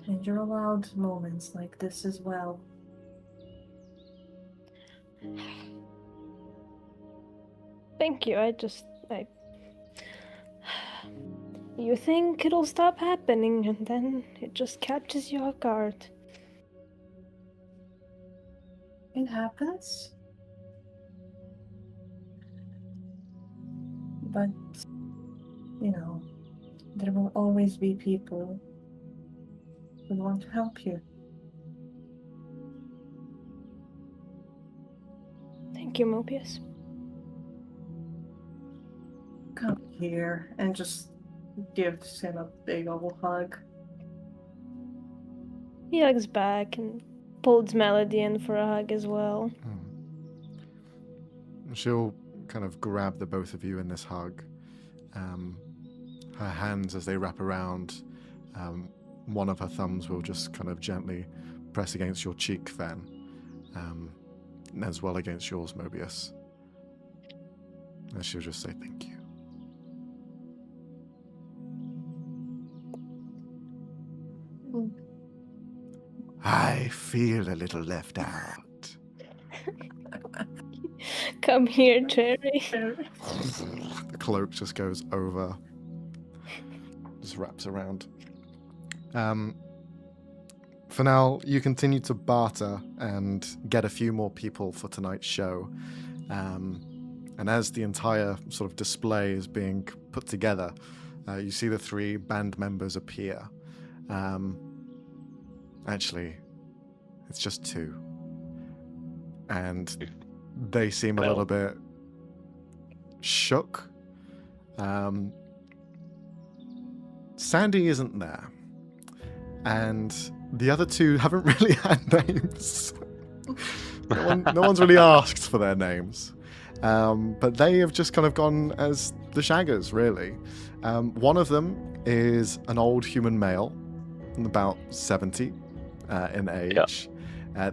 And you're allowed moments like this as well. Thank you. You think it'll stop happening, and then it just catches you off guard. It happens. But, there will always be people who want to help you. Thank you, Mobius. Come here, and just gives him a big old hug. He hugs back and pulls Melody in for a hug as well. She'll kind of grab the both of you in this hug. Her hands, as they wrap around, one of her thumbs will just kind of gently press against your cheek, Fen, as well against yours, Mobius. And she'll just say thank you. I feel a little left out. Come here, Jerry. The cloak just goes over, just wraps around. For now, you continue to barter and get a few more people for tonight's show. And as the entire sort of display is being put together, you see the 3 band members appear. Actually, it's just 2. And they seem a little bit shook. Sandy isn't there. and the other two haven't really had names. No one's really asked for their names. But they have just kind of gone as the Shaggers, really. One of them is an old human male, about 70 in age.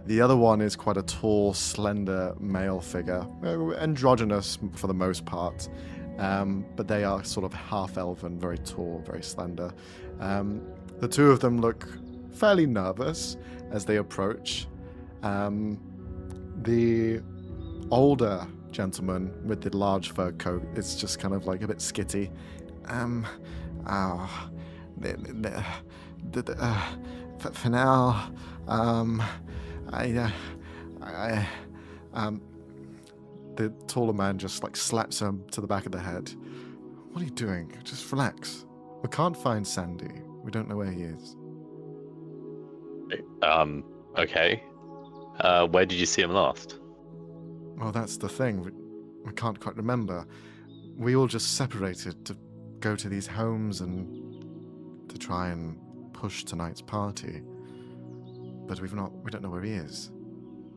The other one is quite a tall, slender male figure, androgynous for the most part. But they are sort of half-elven, very tall, very slender. The two of them look fairly nervous as they approach. The older gentleman with the large fur coat is just kind of like a bit skitty. For now, the taller man just like slaps him to the back of the head. What are you doing? Just relax. We can't find Sandy. We don't know where he is. Okay. Where did you see him last? Well, that's the thing. We can't quite remember. We all just separated to go to these homes and to try and push tonight's party. But we don't know where he is.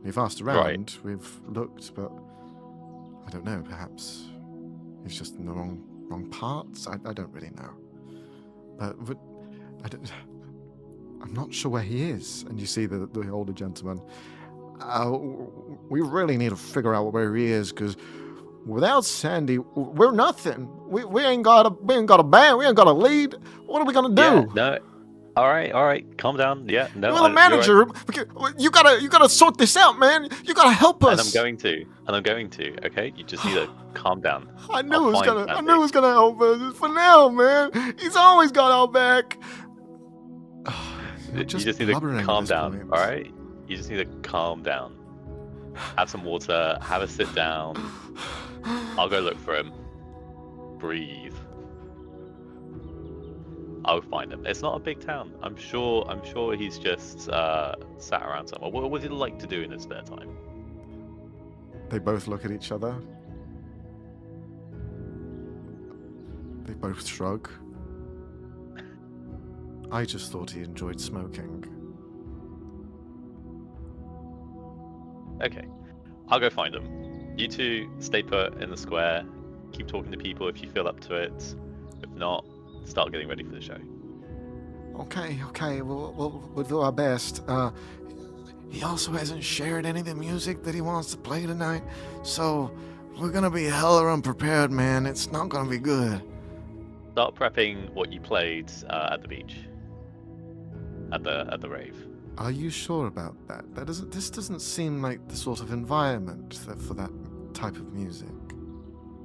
We've asked around, we've looked, but I don't know, perhaps he's just in the wrong parts? I don't really know. But I'm not sure where he is. And you see the older gentleman. We really need to figure out where he is, because without Sandy, we're nothing. We ain't got a band. We ain't got a lead. What are we gonna do? Yeah, no. All right. Calm down. Yeah, no. You're the manager. Right. You gotta sort this out, man. You gotta help us. And I'm going to. Okay, you just need to calm down. I knew it was gonna help us. For now, man. He's always got our back. You just need to calm down. All right. You just need to calm down. Have some water. Have a sit down. I'll go look for him. Breathe. I'll find him. It's not a big town. I'm sure he's just sat around somewhere. What would he like to do in his spare time? They both look at each other. They both shrug. I just thought he enjoyed smoking. Okay. I'll go find him. You two stay put in the square. Keep talking to people if you feel up to it. If not, start getting ready for the show. Okay. We'll do our best. He also hasn't shared any of the music that he wants to play tonight, so we're gonna be hella unprepared, man. It's not gonna be good. Start prepping what you played at the beach. At the rave. Are you sure about that? This doesn't seem like the sort of environment for that type of music.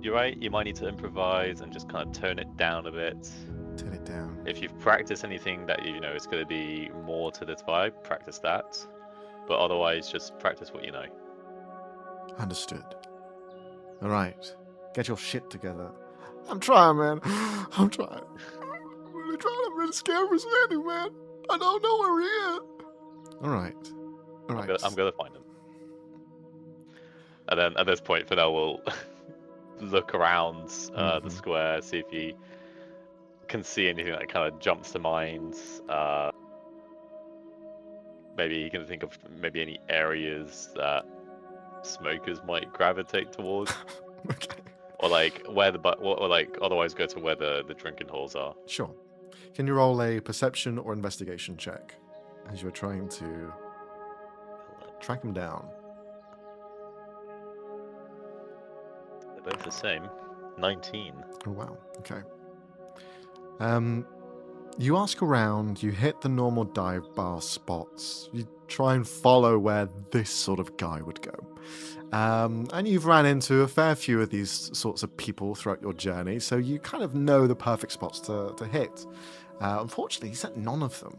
You're right. You might need to improvise and just kind of tone it down a bit. Turn it down. If you've practiced anything that you know is going to be more to this vibe, practice that. But otherwise, just practice what you know. Understood. All right. Get your shit together. I'm trying, man. I'm trying. I'm really trying. I'm really scared for Sandy, man. I don't know where he is. All right. I'm gonna find him. And then at this point, Fidel will look around the square, see if he can see anything that kind of jumps to mind. Maybe he can think of maybe any areas that smokers might gravitate towards. Okay. Or like or like otherwise go to where the drinking halls are. Sure. Can you roll a perception or investigation check as you're trying to track him down? They're both the same. 19. Oh wow. Okay. You ask around, you hit the normal dive bar spots. You try and follow where this sort of guy would go. And you've ran into a fair few of these sorts of people throughout your journey, so you kind of know the perfect spots to hit. Unfortunately, he's at none of them.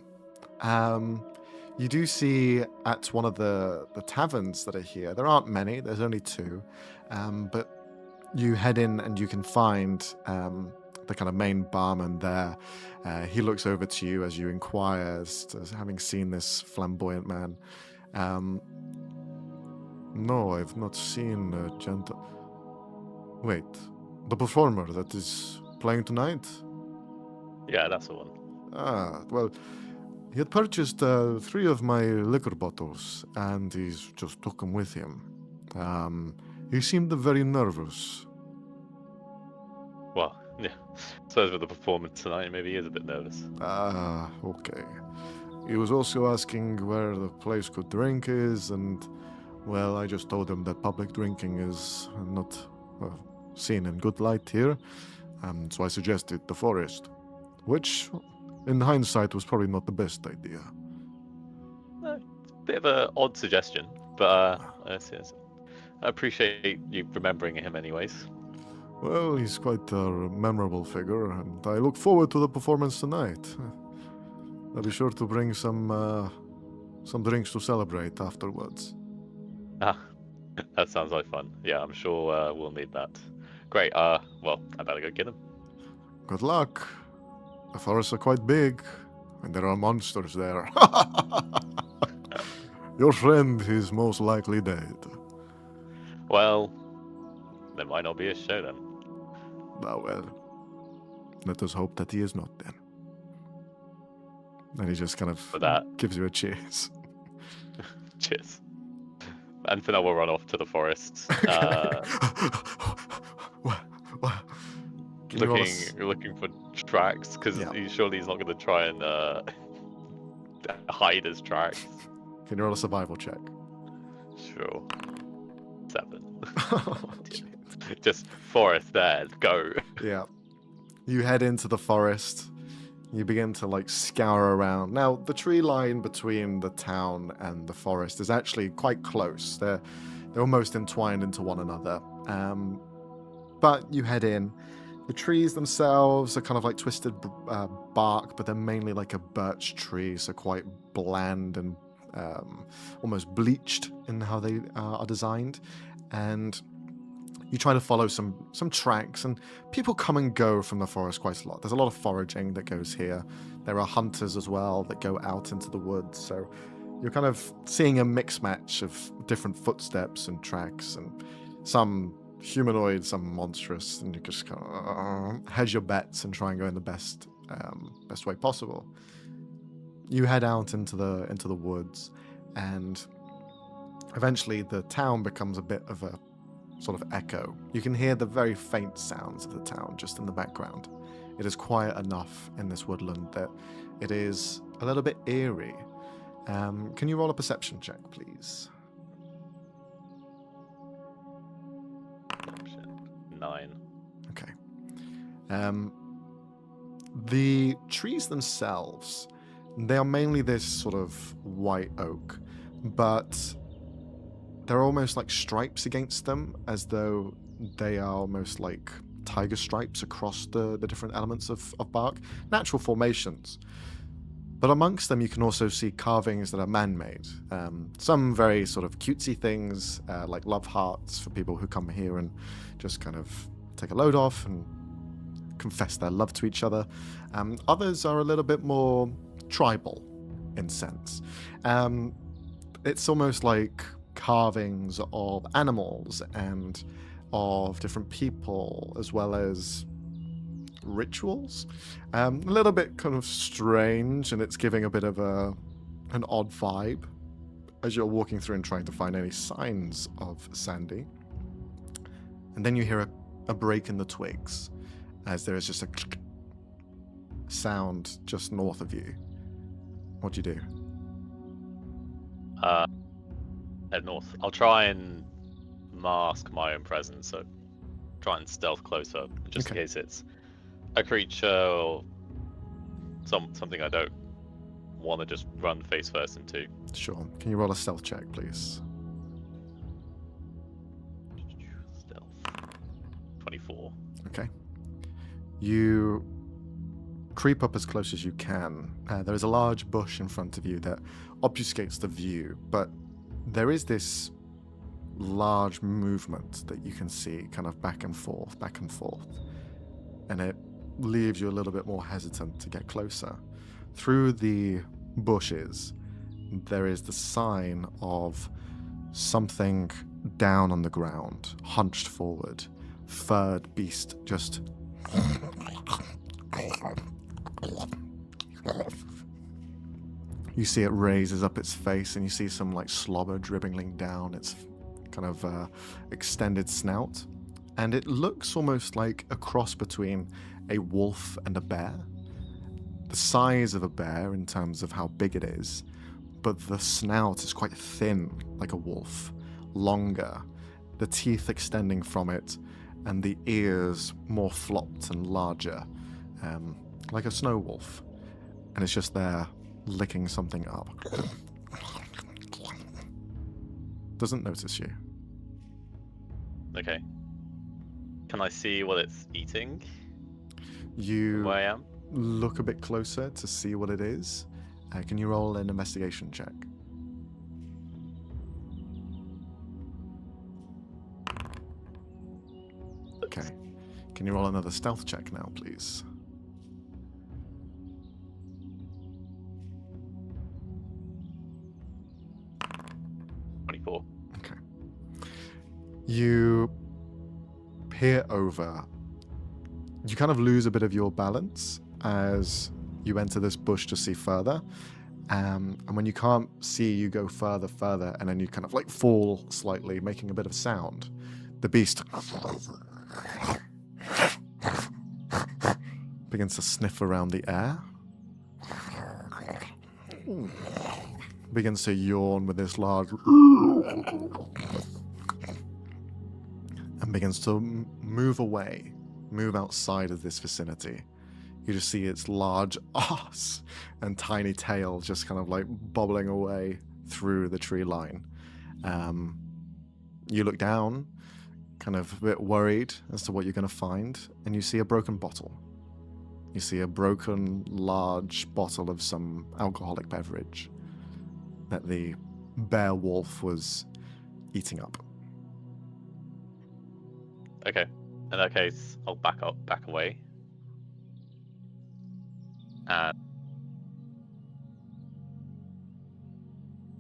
You do see at one of the taverns that are here, there aren't many, there's only two, but you head in and you can find the kind of main barman there. He looks over to you as you inquire as to having seen this flamboyant man. No, I've not seen Wait, the performer that is playing tonight? Yeah, that's the one. Well, He had purchased 3 of my liquor bottles, and he's just took them with him. He seemed very nervous. Well, yeah. So with the performance tonight, maybe he is a bit nervous. Ah, okay. He was also asking where the place could drink is, and, well, I just told him that public drinking is not seen in good light here, so I suggested the forest, which, in hindsight, was probably not the best idea. Bit of an odd suggestion, but yes. I appreciate you remembering him anyways. Well, he's quite a memorable figure, and I look forward to the performance tonight. I'll be sure to bring some drinks to celebrate afterwards. Ah, that sounds like fun. Yeah, I'm sure we'll need that. Great. Well, I better go get him. Good luck. The forests are quite big, and there are monsters there. Your friend is most likely dead. Well, there might not be a show then. Ah, well, let us hope that he is not then. And he just kind of For that. gives you a cheers. Cheers. And for now, we'll run off to the forest. What? Can you roll looking for tracks, because Yeah. surely he's not going to try and hide his tracks. Can you roll a survival check? Sure. 7. Oh, jeez. Just forest there. Go. Yeah. You head into the forest. You begin to scour around. Now, the tree line between the town and the forest is actually quite close. They're almost entwined into one another. But you head in. The trees themselves are kind of twisted bark, but they're mainly like a birch tree, so quite bland and almost bleached in how they are designed. And you try to follow some tracks, and people come and go from the forest quite a lot. There's a lot of foraging that goes here. There are hunters as well that go out into the woods. So you're kind of seeing a mix match of different footsteps and tracks, and some humanoid, some monstrous, and you just kind of hedge your bets and try and go in the best way possible. You head out into the woods, and eventually the town becomes a bit of a sort of echo. You can hear the very faint sounds of the town just in the background. It is quiet enough in this woodland that it is a little bit eerie. Can you roll a perception check, please? 9. Okay. The trees themselves, they are mainly this sort of white oak, but there are almost like stripes against them, as though they are almost like tiger stripes across the different elements of bark. Natural formations. But amongst them, you can also see carvings that are man-made. Some very sort of cutesy things, like love hearts for people who come here and just kind of take a load off and confess their love to each other. Others are a little bit more tribal in sense. It's almost like carvings of animals and of different people, as well as rituals. A little bit kind of strange, and it's giving a bit of an odd vibe as you're walking through and trying to find any signs of Sandy. And then you hear a break in the twigs, as there is just a sound just north of you. What do you do? Head north. I'll try and mask my own presence, so try and stealth closer, just Okay. in case it's a creature or something I don't want to just run face first into. Sure. Can you roll a stealth check, please? Stealth. 24. Okay. You creep up as close as you can. There is a large bush in front of you that obfuscates the view, but there is this large movement that you can see kind of back and forth, and it leaves you a little bit more hesitant to get closer. Through the bushes, there is the sign of something down on the ground, hunched forward, furred beast just You see it raises up its face, and you see some like slobber dribbling down its kind of extended snout. And it looks almost like a cross between a wolf and a bear. The size of a bear in terms of how big it is, but the snout is quite thin, like a wolf, longer, the teeth extending from it, and the ears more flopped and larger, like a snow wolf. And it's just there, licking something up. Doesn't notice you. Okay. Can I see what it's eating? You Where I am? look a bit closer to see what it is. Can you roll an investigation check? Okay. Can you roll another stealth check now, please? Okay. You peer over. You kind of lose a bit of your balance as you enter this bush to see further. And when you can't see, you go further, and then you kind of like fall slightly, making a bit of sound. The beast begins to sniff around the air. Begins to yawn with this large and begins to move away, move outside of this vicinity. You just see its large arse and tiny tail just kind of like bobbling away through the tree line. You look down, kind of a bit worried as to what you're going to find, and you see a broken bottle. You see a broken, large bottle of some alcoholic beverage that the bear wolf was eating up. Okay. In that case, I'll back away.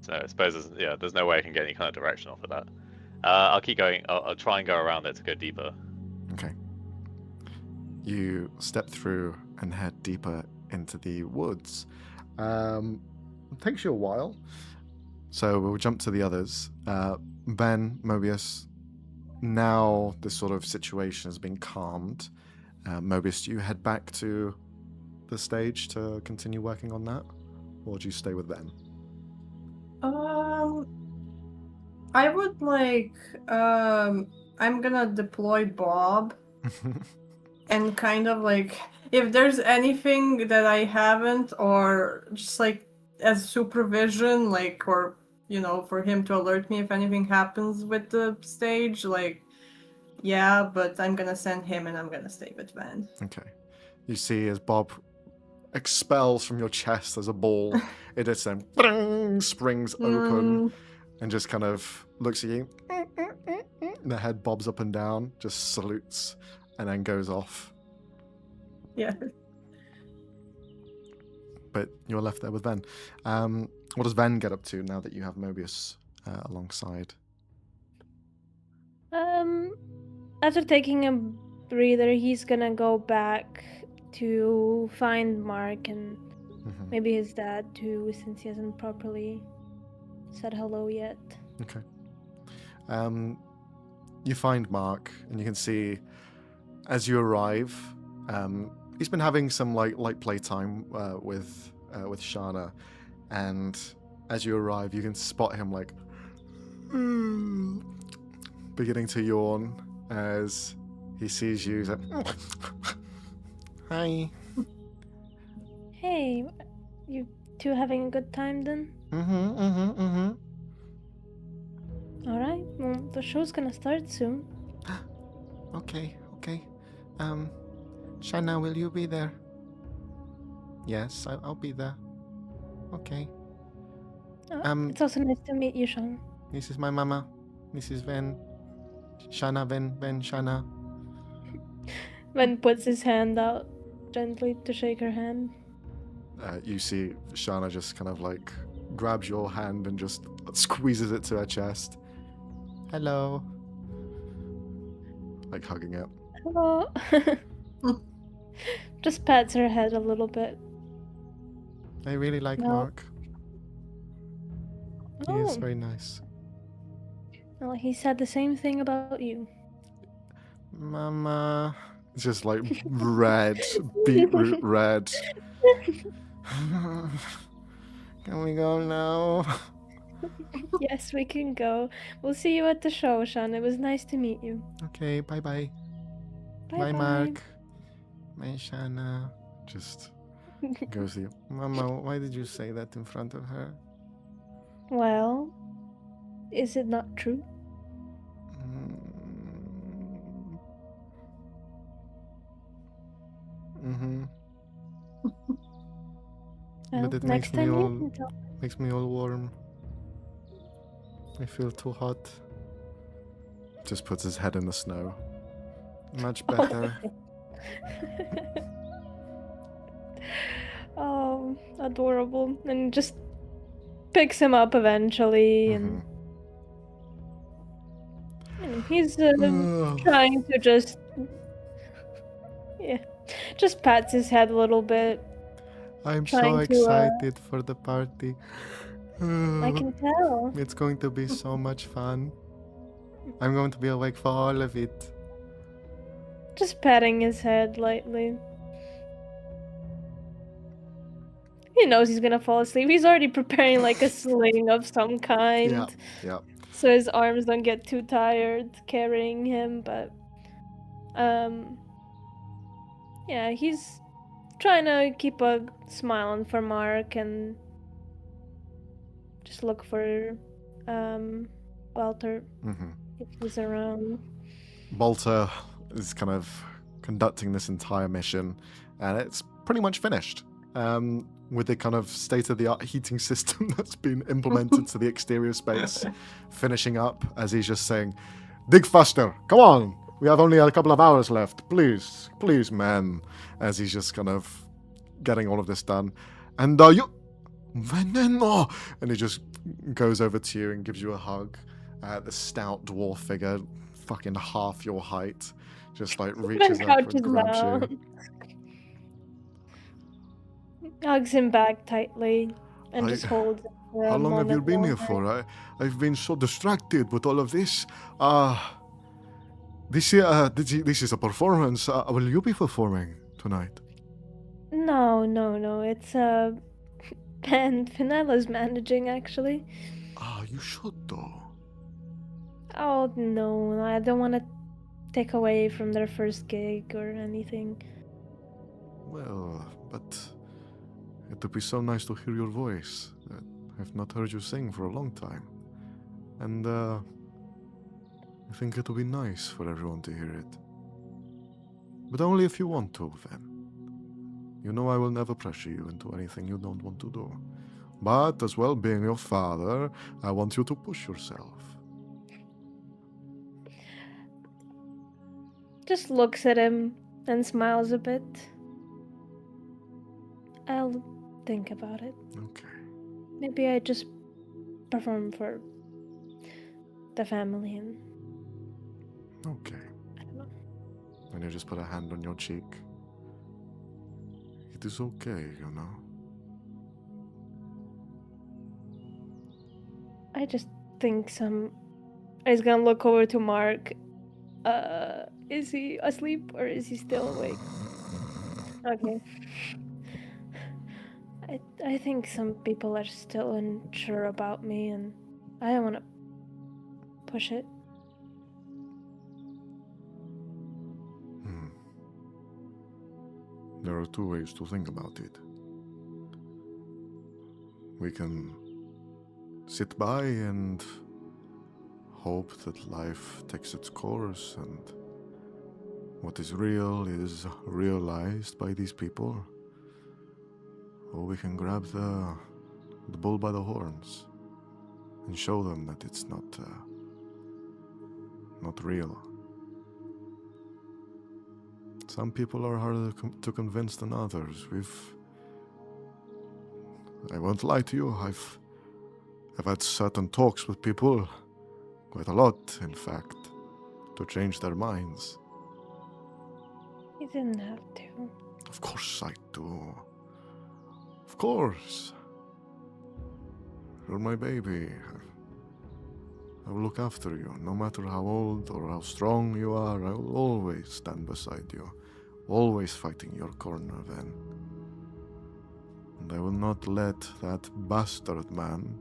So I suppose there's no way I can get any kind of direction off of that. I'll keep going. I'll try and go around it to go deeper. Okay. You step through and head deeper into the woods. It takes you a while. So we'll jump to the others. Ben, Mobius, now this sort of situation has been calmed. Mobius, do you head back to the stage to continue working on that? Or do you stay with Ben? I would like, I'm gonna deploy Bob and kind of like, if there's anything that I haven't, or just like as supervision, like, or, you know, for him to alert me if anything happens with the stage, like, yeah, but I'm gonna send him and I'm gonna stay with Ben. Okay. You see as Bob expels from your chest as a ball, it just then springs open and just kind of looks at you. The head bobs up and down, just salutes, and then goes off. Yeah. But you're left there with Ven. What does Ven get up to now that you have Mobius alongside? After taking a breather, he's gonna go back to find Mark and maybe his dad too, since he hasn't properly said hello yet. Okay. You find Mark, and you can see as you arrive, he's been having some light playtime with Shana, and as you arrive, you can spot him like beginning to yawn as he sees you. He's like, hi. Hey, you two having a good time then? Alright, well, the show's gonna start soon. Okay. Shana, will you be there? Yes, I'll be there. Okay. It's also nice to meet you, Sean. This is my mama. This is Ven. Shana, Ven, Shana. Ben puts his hand out gently to shake her hand. You see Shana just kind of like grabs your hand and just squeezes it to her chest. Hello. Like hugging it. Hello. Just pats her head a little bit. I really like No. Mark. He is Oh, very nice. well, he said the same thing about you. Mama. It's just like red, beetroot red. Can we go now? Yes, we can go. We'll see you at the show, Sean. It was nice to meet you. Okay, bye bye. Bye Bye, Mark. Bye, Shanna. Just goes to you. Mama, why did you say that in front of her? Well, is it not true? Mm-hmm. Well, But it next time you can tell. makes me all warm. I feel too hot. Just puts his head in the snow. Much better. Oh, adorable. And just picks him up eventually, and he's trying to just, just pats his head a little bit. I'm so trying to, excited for the party. I can tell. It's going to be so much fun. I'm going to be awake for all of it. Just patting his head lightly. He knows he's gonna fall asleep. He's already preparing like a sling of some kind. Yeah. So his arms don't get too tired carrying him, but yeah, he's trying to keep a smile on for Mark and just look for Walter if he's around. Walter is kind of conducting this entire mission, and it's pretty much finished. With the kind of state-of-the-art heating system that's been implemented to the exterior space, finishing up as he's just saying, "Dig faster, come on! We have only a couple of hours left. Please, please, man." As he's just kind of getting all of this done. And you... Veneno! And he just goes over to you and gives you a hug. The stout dwarf figure, fucking half your height, just like reaches up and grabs you. Hugs him back tightly and just holds him for a How long have you moment been here longer. for? I've been so distracted with all of this. This is a performance. Will you be performing tonight? No. It's band Finilla's managing, actually. You should though. Oh no, I don't want to take away from their first gig or anything. Well, but it would be so nice to hear your voice. I've not heard you sing for a long time. And I think it will be nice for everyone to hear it. But only if you want to, then. You know I will never pressure you into anything you don't want to do. But as well, being your father, I want you to push yourself. Just looks at him and smiles a bit. I'll think about it. Okay. Maybe I just perform for the family and... Okay. I don't know. And you just put a hand on your cheek. It is okay, you know. I just think He's gonna look over to Mark. Is he asleep or is he still awake? Okay. I think some people are still unsure about me, and I don't want to push it. There are two ways to think about it. We can sit by and hope that life takes its course and what is real is realized by these people. Or we can grab the bull by the horns and show them that it's not real. Some people are harder to convince than others. I won't lie to you, I've had certain talks with people, quite a lot, in fact, to change their minds. You didn't have to. Of course I do. Of course. You're my baby. I will look after you. No matter how old or how strong you are, I will always stand beside you. Always fighting your corner, Ven. And I will not let that bastard man...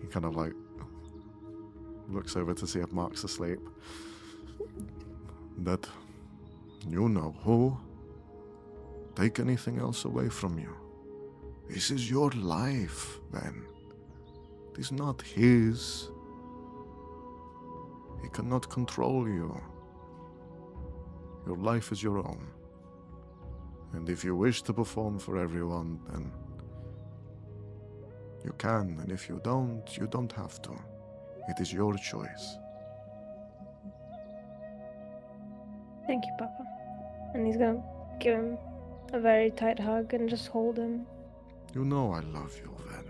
He kind of like looks over to see if Mark's asleep. That you know who take anything else away from you. This is your life, Ven. It is not his. He cannot control you. Your life is your own. And if you wish to perform for everyone, then you can. And if you don't have to. It is your choice. Thank you, Papa. And he's gonna give him a very tight hug and just hold him. You know I love you, Ven.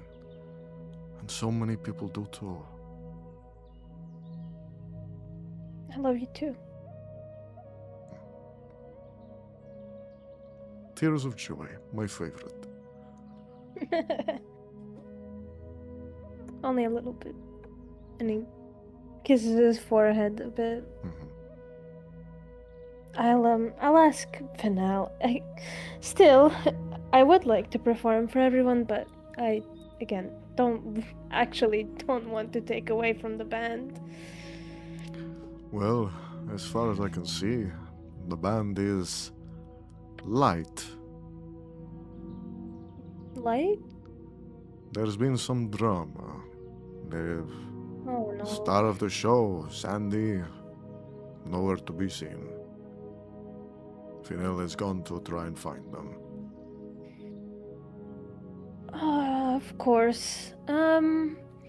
And so many people do too. I love you too. Tears of joy, my favorite. Only a little bit. And he kisses his forehead a bit. Mhm. I'll ask Finale. Still, I would like to perform for everyone, but I, again, don't want to take away from the band. Well, as far as I can see, the band is light. Light? There's been some drama. The Oh no. star of the show, Sandy, nowhere to be seen. Finel has gone to try and find them. Of course.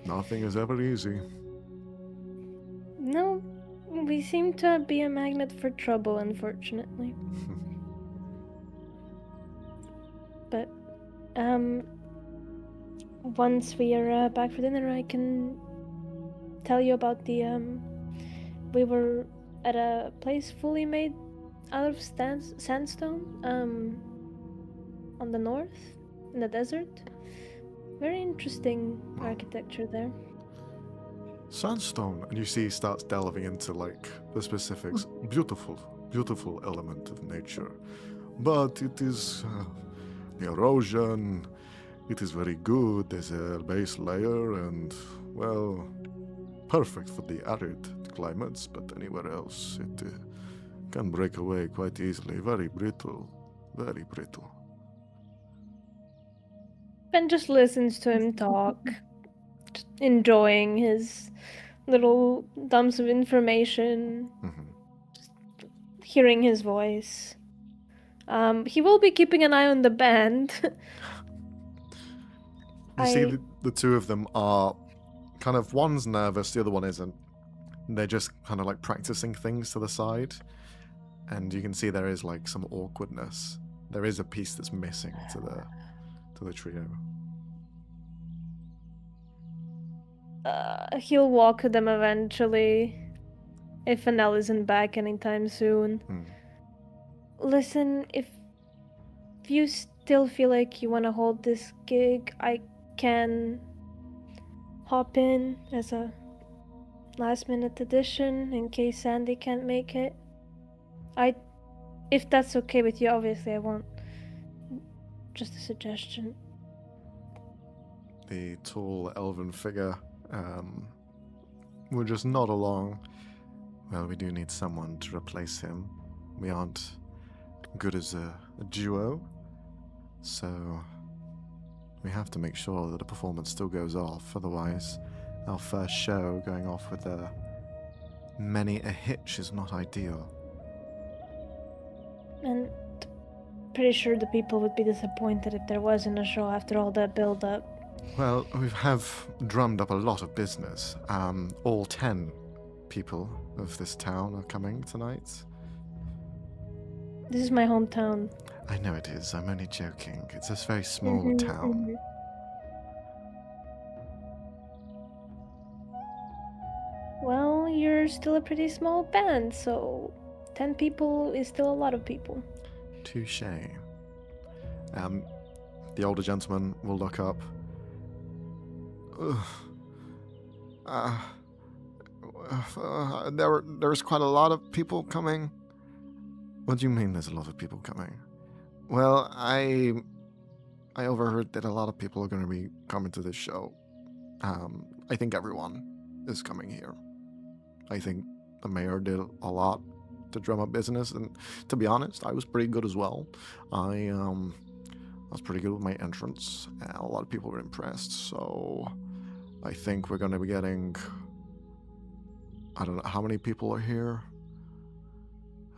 Nothing is ever easy. No, we seem to be a magnet for trouble, unfortunately. But, once we are back for dinner, I can tell you about the, we were at a place fully made out of sandstone, on the north, in the desert. Very interesting architecture there. Sandstone, and you see he starts delving into like the specifics. Beautiful, beautiful element of nature. But it is the erosion, it is very good as a base layer and, well, perfect for the arid climates, but anywhere else it can break away quite easily. Very brittle, very brittle. Ben just listens to him talk, just enjoying his little dumps of information, just hearing his voice. He will be keeping an eye on the band. You see the two of them are kind of, one's nervous, the other one isn't. They're just kind of like practicing things to the side. And you can see there is like some awkwardness. There is a piece that's missing to the trio. He'll walk with them eventually, if Anel isn't back anytime soon. Listen, if you still feel like you want to hold this gig, I can hop in as a last-minute addition in case Sandy can't make it. If that's okay with you, obviously I won't. Just a suggestion. The tall elven figure will just nod along. Well, we do need someone to replace him. We aren't good as a duo, so we have to make sure that the performance still goes off. Otherwise, our first show going off with many a hitch is not ideal. And pretty sure the people would be disappointed if there wasn't a show after all that build-up. Well, we have drummed up a lot of business. All 10 people of this town are coming tonight. This is my hometown. I know it is. I'm only joking. It's a very small town. Well, you're still a pretty small band, so 10 people is still a lot of people. Touché. The older gentleman will look up. There's quite a lot of people coming. What do you mean there's a lot of people coming? Well, I overheard that a lot of people are going to be coming to this show. I think everyone is coming here. I think the mayor did a lot to drum up business, and to be honest, I was pretty good as well. I was pretty good with my entrance, and a lot of people were impressed, so I think we're going to be getting... I don't know, how many people are here?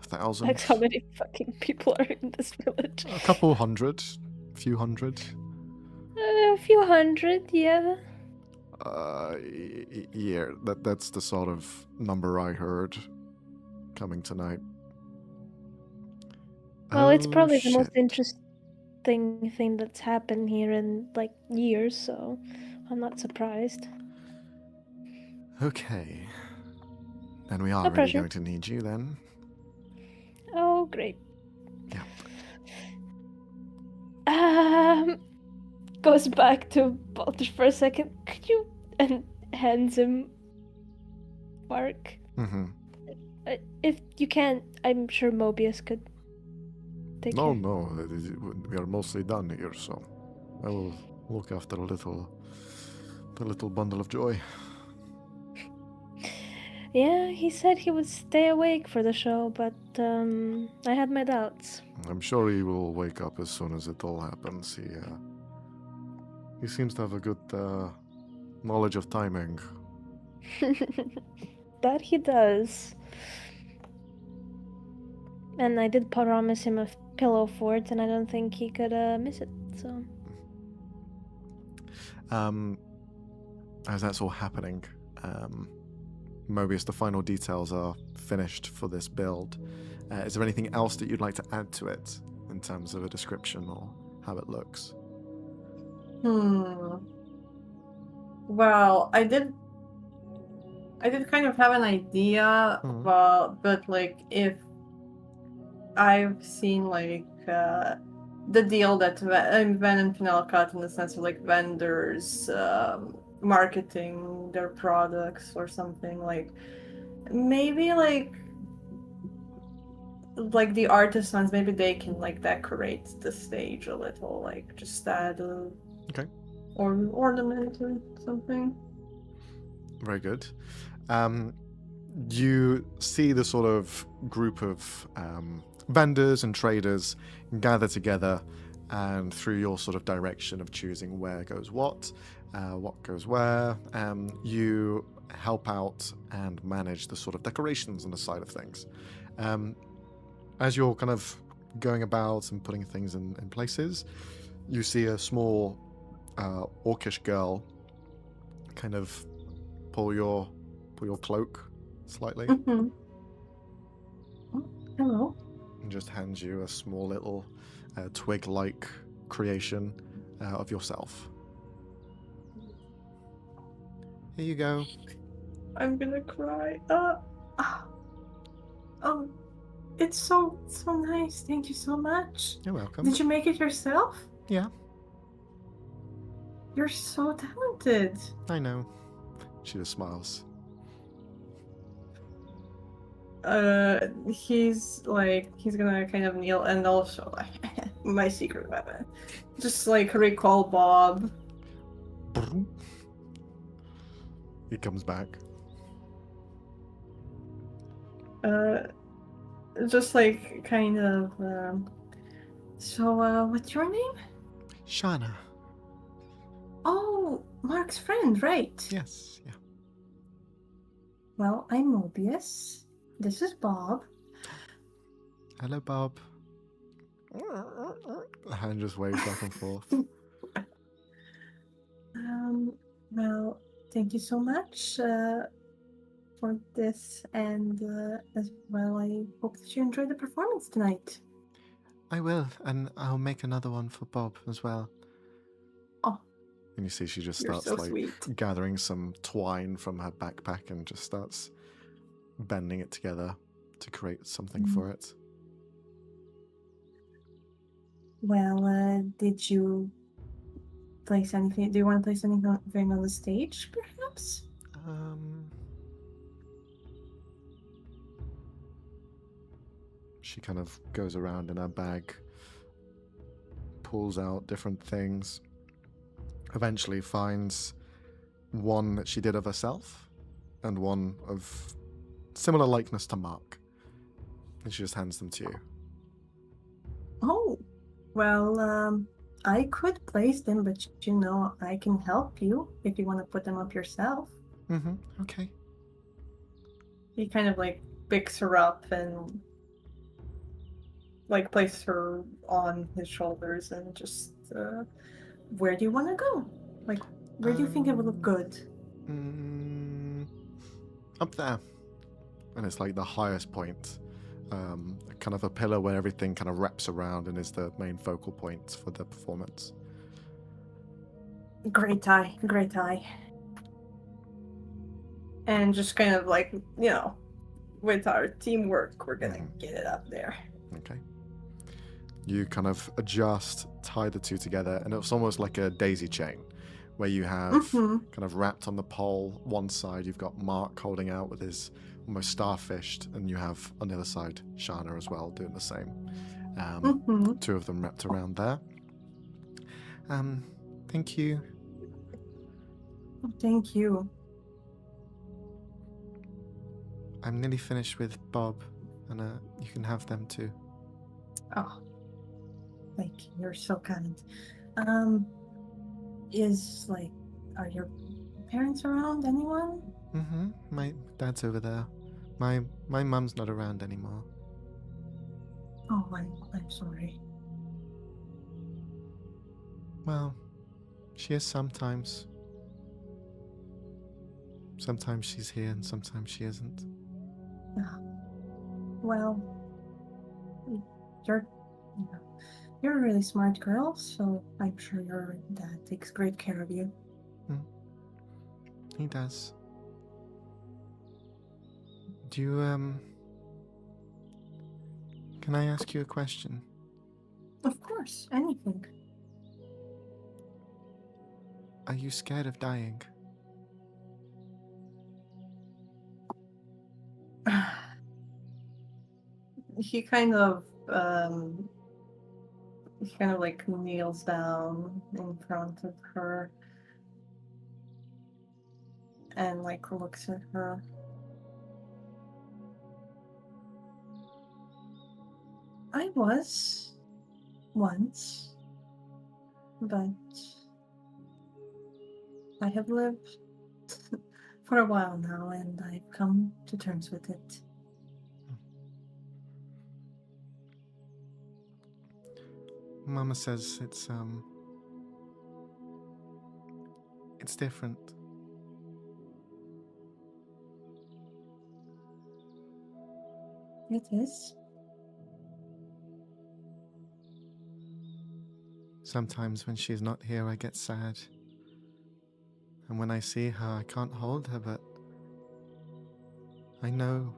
1,000? Like, how many fucking people are in this village? A couple hundred. A few hundred. A few hundred, yeah. Yeah, that's the sort of number I heard coming tonight. Well, it's Oh, probably the most shit. interesting thing that's happened here in, like, years, so I'm not surprised. Okay. Then we are No really pressure. going to need you then. Oh, great. Yeah. Goes back to Baltus for a second. Could you... And hands him Mark. Mm-hmm. If you can, I'm sure Mobius could take No, care. we are mostly done here, so I will look after the little bundle of joy. Yeah, he said he would stay awake for the show, but I had my doubts. I'm sure he will wake up as soon as it all happens. He seems to have a good knowledge of timing. That he does. And I did promise him a pillow fort, and I don't think he could miss it, so... As that's all happening, Mobius, the final details are finished for this build. Is there anything else that you'd like to add to it in terms of a description or how it looks? Well, I did kind of have an idea, but like if I've seen like the deal that Van and Pinel cut in the sense of like vendors marketing their products or something, like maybe like the artisans, maybe they can like decorate the stage a little, like just add a or ornament or something. Very good. You see the sort of group of vendors and traders gather together, and through your sort of direction of choosing where goes what goes where, you help out and manage the sort of decorations on the side of things. As you're kind of going about and putting things in places, you see a small orcish girl kind of pull your cloak slightly Oh, hello. and just hands you a small little twig-like creation of yourself. Here you go. I'm gonna cry. It's so nice. Thank you so much. You're welcome. Did you make it yourself? Yeah. You're so talented. I know. She just smiles. He's gonna kind of kneel and also like my secret weapon. Just like recall Bob. He comes back. Just like kind of so what's your name? Shana. Oh, Mark's friend, right? Yes, yeah. Well, I'm Mobius. This is Bob. Hello, Bob. The hand just waves back and forth. Well, thank you so much for this, and as well, I hope that you enjoyed the performance tonight. I will, and I'll make another one for Bob as well. Oh. And you see she just You're starts so like sweet. gathering some twine from her backpack and just starts bending it together to create something for it. Well, did you place anything? Do you want to place anything on the stage, perhaps? She kind of goes around in her bag, pulls out different things, eventually finds one that she did of herself and one of similar likeness to Mark. And she just hands them to you. Oh, well, I could place them, but I can help you if you want to put them up yourself. Okay. He kind of like picks her up and like places her on his shoulders and just, where do you want to go? Like, where do you think it would look good? Up there. And it's like the highest point. Kind of a pillar where everything kind of wraps around and is the main focal point for the performance. Great eye. And just kind of like, with our teamwork, we're gonna get it up there. Okay. You kind of adjust, tie the two together, and it's almost like a daisy chain, where you have kind of wrapped on the pole, one side you've got Mark holding out with his almost starfished, and you have on the other side Shana as well doing the same. Two of them wrapped around there. Thank you. Thank you. I'm nearly finished with Bob, and you can have them too. Oh, thank you. You're so kind. Are your parents around? Anyone? My dad's over there. My mum's not around anymore. Oh, I'm sorry. Well, she is sometimes. Sometimes she's here and sometimes she isn't. Well, you're a really smart girl, so I'm sure your dad takes great care of you. He does. Do you, can I ask you a question? Of course, anything. Are you scared of dying? He kind of like kneels down in front of her and like looks at her. I was once, but I have lived for a while now and I've come to terms with it. Mama says it's different. It is. Sometimes when she's not here, I get sad. And when I see her, I can't hold her, but I know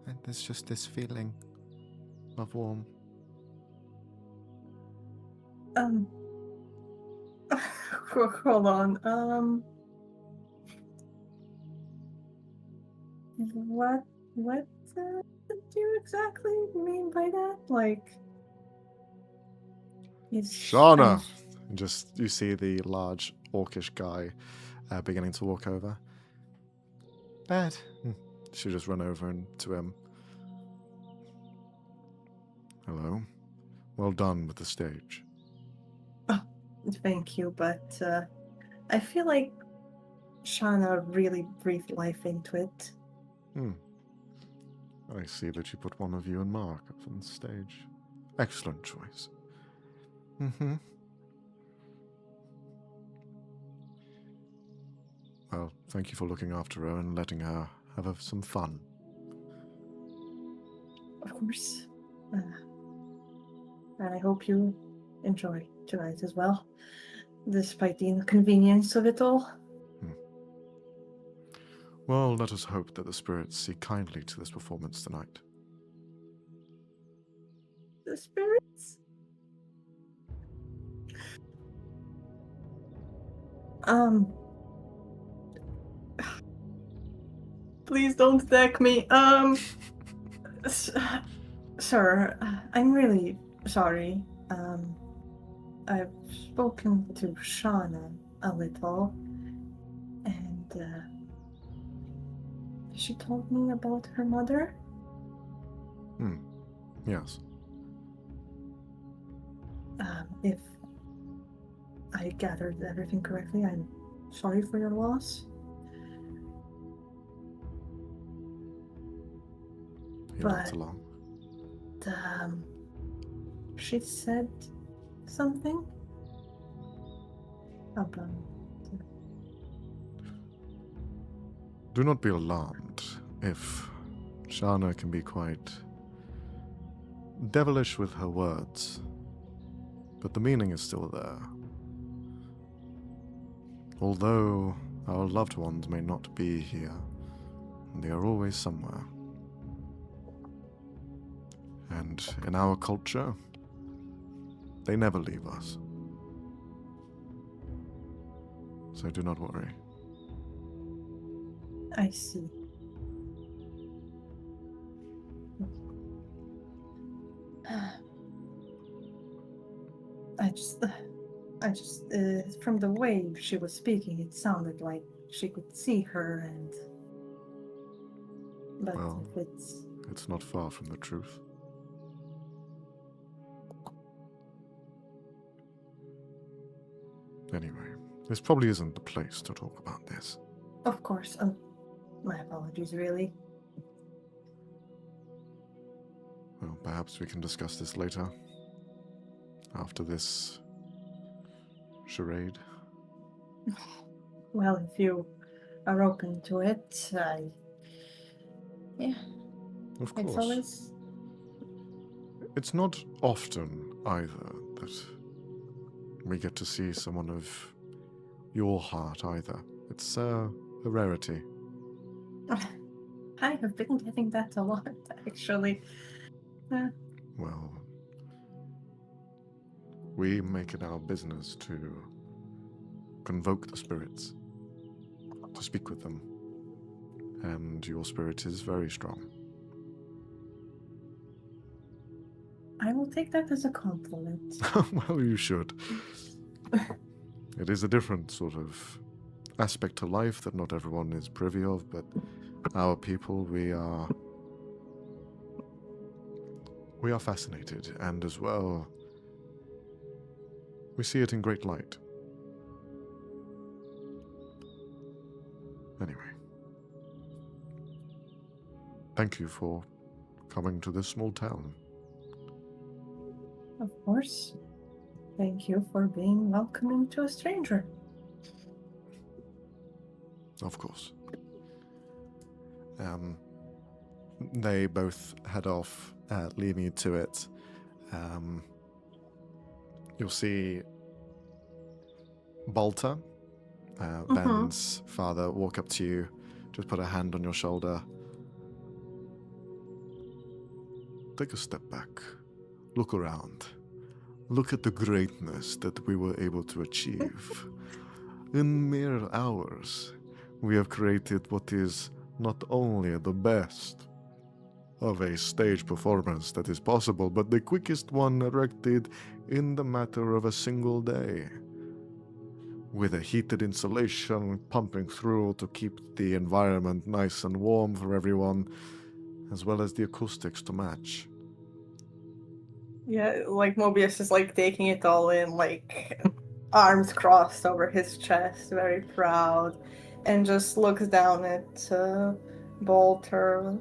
that there's just this feeling of warm. Hold on. What do you exactly mean by that? Like, Shauna! Just, you see the large orcish guy beginning to walk over. Dad. She'll just run over to him. Hello. Well done with the stage. Oh, thank you, but I feel like Shauna really breathed life into it. I see that you put one of you and Mark up on the stage. Excellent choice. Well, thank you for looking after her and letting her have some fun. Of course. And I hope you enjoy tonight as well, despite the inconvenience of it all. Well, let us hope that the spirits see kindly to this performance tonight. The spirits? Please don't deck me. S- Sir, I'm really sorry. I've spoken to Shauna a little, and she told me about her mother. Yes. If I gathered everything correctly, I'm sorry for your loss. You're not But alone. she said something about. Do not be alarmed if Shana can be quite devilish with her words, but the meaning is still there. Although our loved ones may not be here, they are always somewhere. And in our culture, they never leave us. So do not worry. I see. I just, from the way she was speaking, it sounded like she could see her, and. But Well, if it's. it's not far from the truth. Anyway, this probably isn't the place to talk about this. Of course, my apologies, really. Well, perhaps we can discuss this later. After this charade. Well, if you are open to it, yeah, Of it's course. always. It's not often either that we get to see someone of your heart either. It's a rarity. I have been getting that a lot, actually. Well, we make it our business to convoke the spirits, to speak with them, and your spirit is very strong. I will take that as a compliment. Well, you should. It is a different sort of aspect to life that not everyone is privy of, but our people, we are fascinated, and as well, we see it in great light. Anyway, thank you for coming to this small town. Of course. Thank you for being welcoming to a stranger. Of course. They both head off, leaving you to it. You'll see Balta, Ben's father, walk up to you, just put a hand on your shoulder. Take a step back. Look around. Look at the greatness that we were able to achieve. In mere hours, we have created what is not only the best of a stage performance that is possible, but the quickest one erected in the matter of a single day. With a heated insulation pumping through to keep the environment nice and warm for everyone, as well as the acoustics to match. Yeah, like Mobius is like taking it all in, like arms crossed over his chest, very proud, and just looks down at Bolter.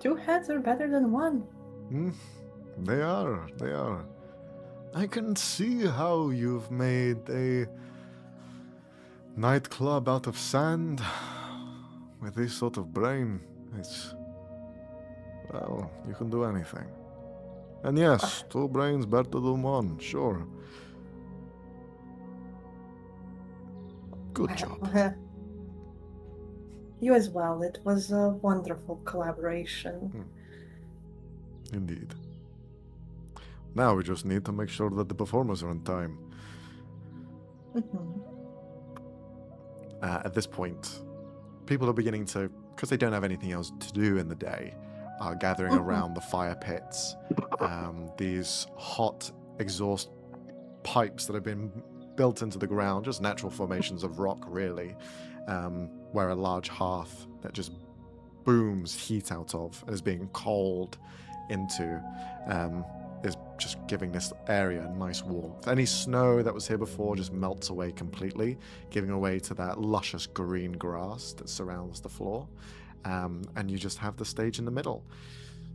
2 heads are better than one. They are. I can see how you've made a nightclub out of sand with this sort of brain. Well, you can do anything. And yes, 2 brains better than 1, sure. Good job. You as well. It was a wonderful collaboration. Indeed. Now we just need to make sure that the performers are on time. At this point, people are beginning to, because they don't have anything else to do in the day, are gathering around the fire pits. These hot exhaust pipes that have been built into the ground, just natural formations of rock, really, where a large hearth that just booms heat out of and is being coaled into is just giving this area a nice warmth. Any snow that was here before just melts away completely, giving way to that luscious green grass that surrounds the floor. And you just have the stage in the middle.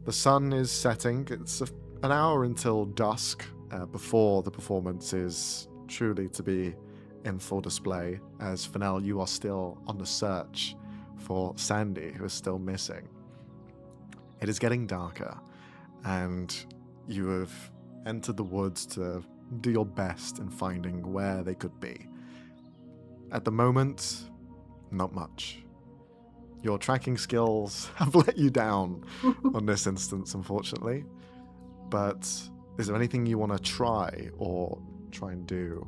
The sun is setting. It's an hour until dusk before the performance is truly to be in full display, as Fennel, you are still on the search for Sandy, who is still missing. It is getting darker, and you have entered the woods to do your best in finding where they could be. At the moment, not much. Your tracking skills have let you down on this instance, unfortunately. But is there anything you want to try and do?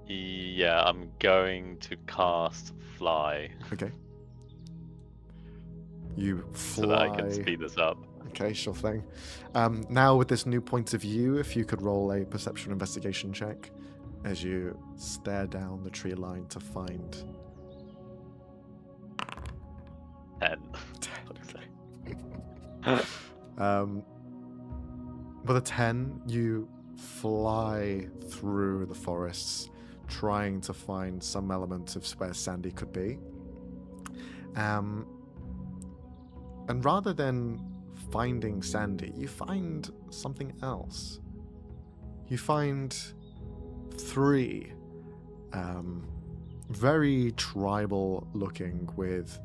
Yeah, I'm going to cast Fly Okay. You fly. so that I can speed this up. Okay, sure thing. Now with this new point of view, if you could roll a perception investigation check as you stare down the tree line to find 10. 10. With a 10, you fly through the forests, trying to find some element of where Sandy could be. And rather than finding Sandy, you find something else. You find 3 very tribal looking, with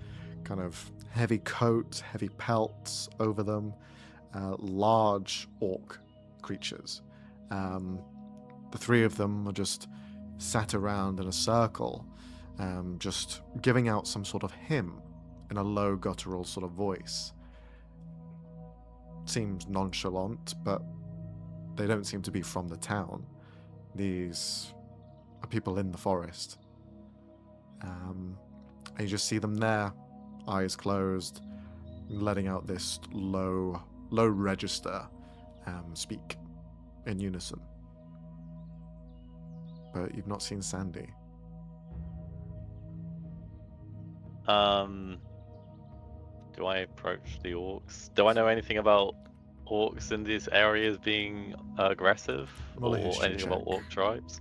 kind of heavy coats, heavy pelts over them, large orc creatures. The 3 of them are just sat around in a circle, just giving out some sort of hymn in a low guttural sort of voice. Seems nonchalant, but they don't seem to be from the town. These are people in the forest. And you just see them there, eyes closed, letting out this low register speak in unison. But you've not seen Sandy. Do I approach the orcs? Do I know anything about orcs in these areas being aggressive, Roll a or history anything about check. orc tribes?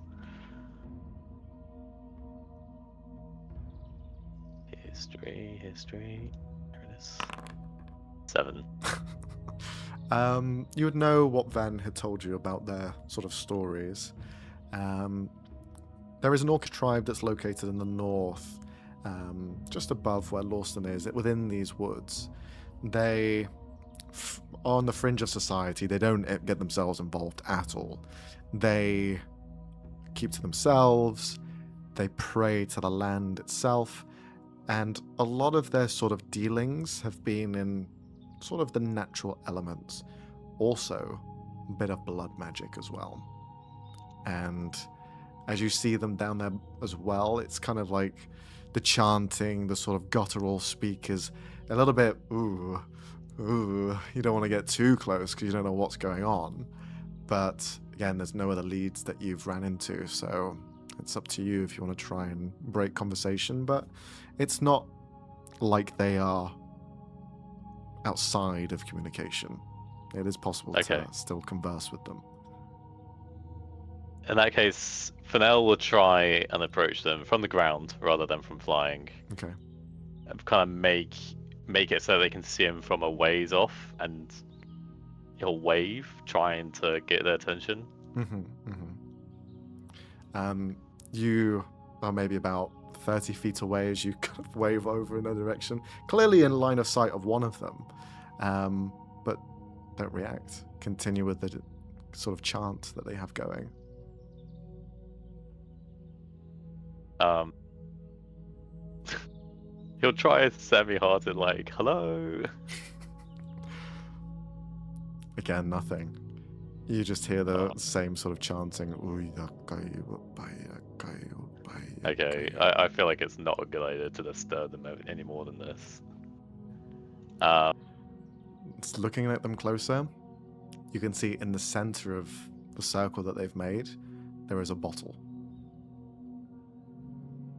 History. Here it is. 7. You would know what Van had told you about their sort of stories. There is an orc tribe that's located in the north, just above where Lawston is, within these woods. They are on the fringe of society. They don't get themselves involved at all. They keep to themselves. They pray to the land itself. And a lot of their sort of dealings have been in sort of the natural elements. Also, a bit of blood magic as well. And as you see them down there as well, it's kind of like the chanting, the sort of guttural speak is a little bit, ooh, you don't want to get too close because you don't know what's going on. But again, there's no other leads that you've ran into, so it's up to you if you want to try and break conversation. But it's not like they are outside of communication. It is possible to still converse with them. In that case, Fennel will try and approach them from the ground rather than from flying. Okay. And kind of make it so they can see him from a ways off, and he'll wave, trying to get their attention. You are maybe about 30 feet away as you kind of wave over in a direction, clearly in line of sight of one of them, but don't react. Continue with the sort of chant that they have going. He'll try a semi-hearted, like, hello. Again, nothing. You just hear the same sort of chanting. Okay, I feel like it's not a good idea to disturb them any more than this. Um, It's looking at them closer. You can see in the center of the circle that they've made, there is a bottle.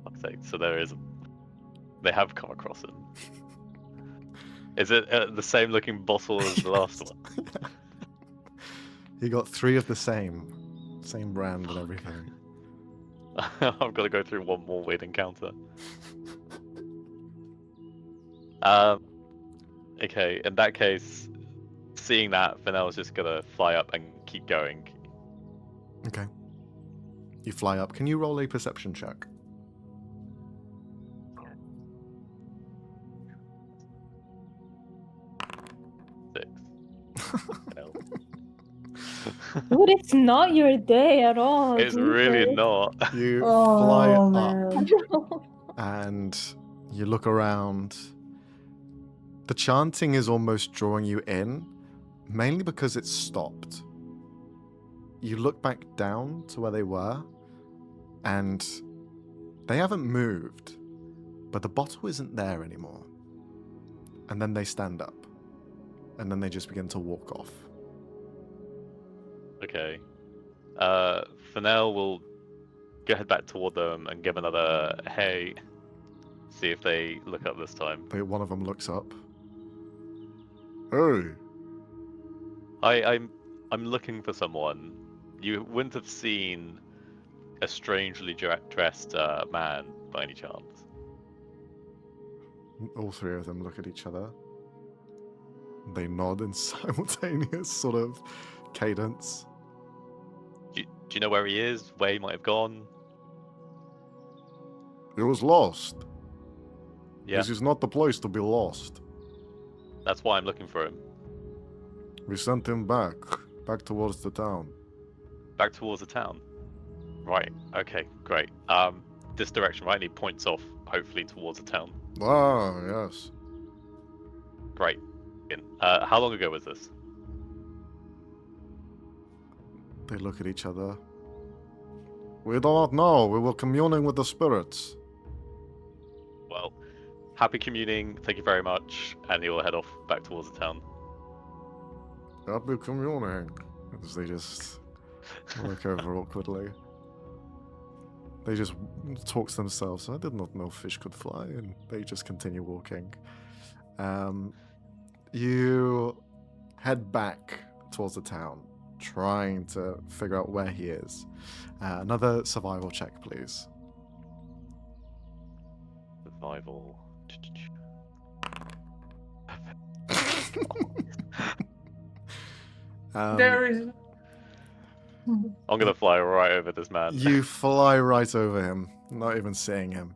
fuck's sake, so they have come across him. Is it the same looking bottle as the last one? You got 3 of the same brand and everything. I've got to go through one more weird encounter. Okay, in that case, seeing that, Fennell's just gonna fly up and keep going. Okay. You fly up. Can you roll a perception check? No. Dude, it's not your day at all. It's really Jesus. not. You fly Oh, up man. and you look around. The chanting is almost drawing you in, mainly because it's stopped. You look back down to where they were, and they haven't moved, but the bottle isn't there anymore. And then they stand up, and then they just begin to walk off. Okay. Fennell will go head back toward them and give another hey. See if they look up this time. One of them looks up. Hey. I'm looking for someone. You wouldn't have seen a strangely dressed man by any chance. All 3 of them look at each other. They nod in simultaneous sort of cadence. Do you know where he is? Where he might have gone? He was lost. Yeah, This is not the place to be lost. that's why I'm looking for him. We sent him back towards the town. Back towards the town. Right. Okay. Great. This direction, right? And he points off, hopefully towards the town. Ah, yes. Great. How long ago was this? They look at each other. We do not know. We were communing with the spirits. Well, happy communing. Thank you very much. And he'll head off back towards the town. Happy communing. As they just look over awkwardly. They just talk to themselves. I did not know fish could fly, and they just continue walking. You head back towards the town, trying to figure out where he is. Another survival check, please. Survival. There is. I'm gonna fly right over this man. You fly right over him, not even seeing him.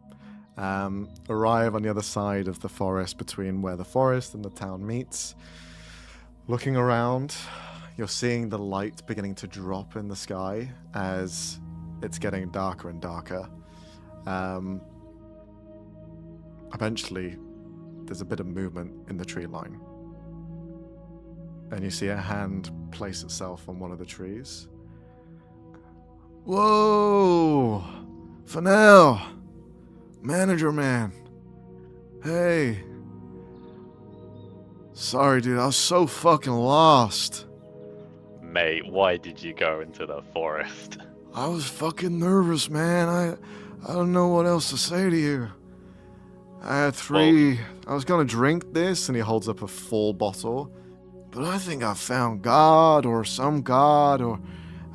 Arrive on the other side of the forest, between where the forest and the town meets. Looking around, you're seeing the light beginning to drop in the sky as it's getting darker and darker. Eventually, there's a bit of movement in the tree line. And you see a hand place itself on one of the trees. Whoa! Fennell! Manager man! Hey! Sorry, dude, I was so fucking lost. Mate, why did you go into the forest? I was fucking nervous, man. I don't know what else to say to you. I had 3. I was gonna drink this, and he holds up a full bottle. But I think I found God, or some God, or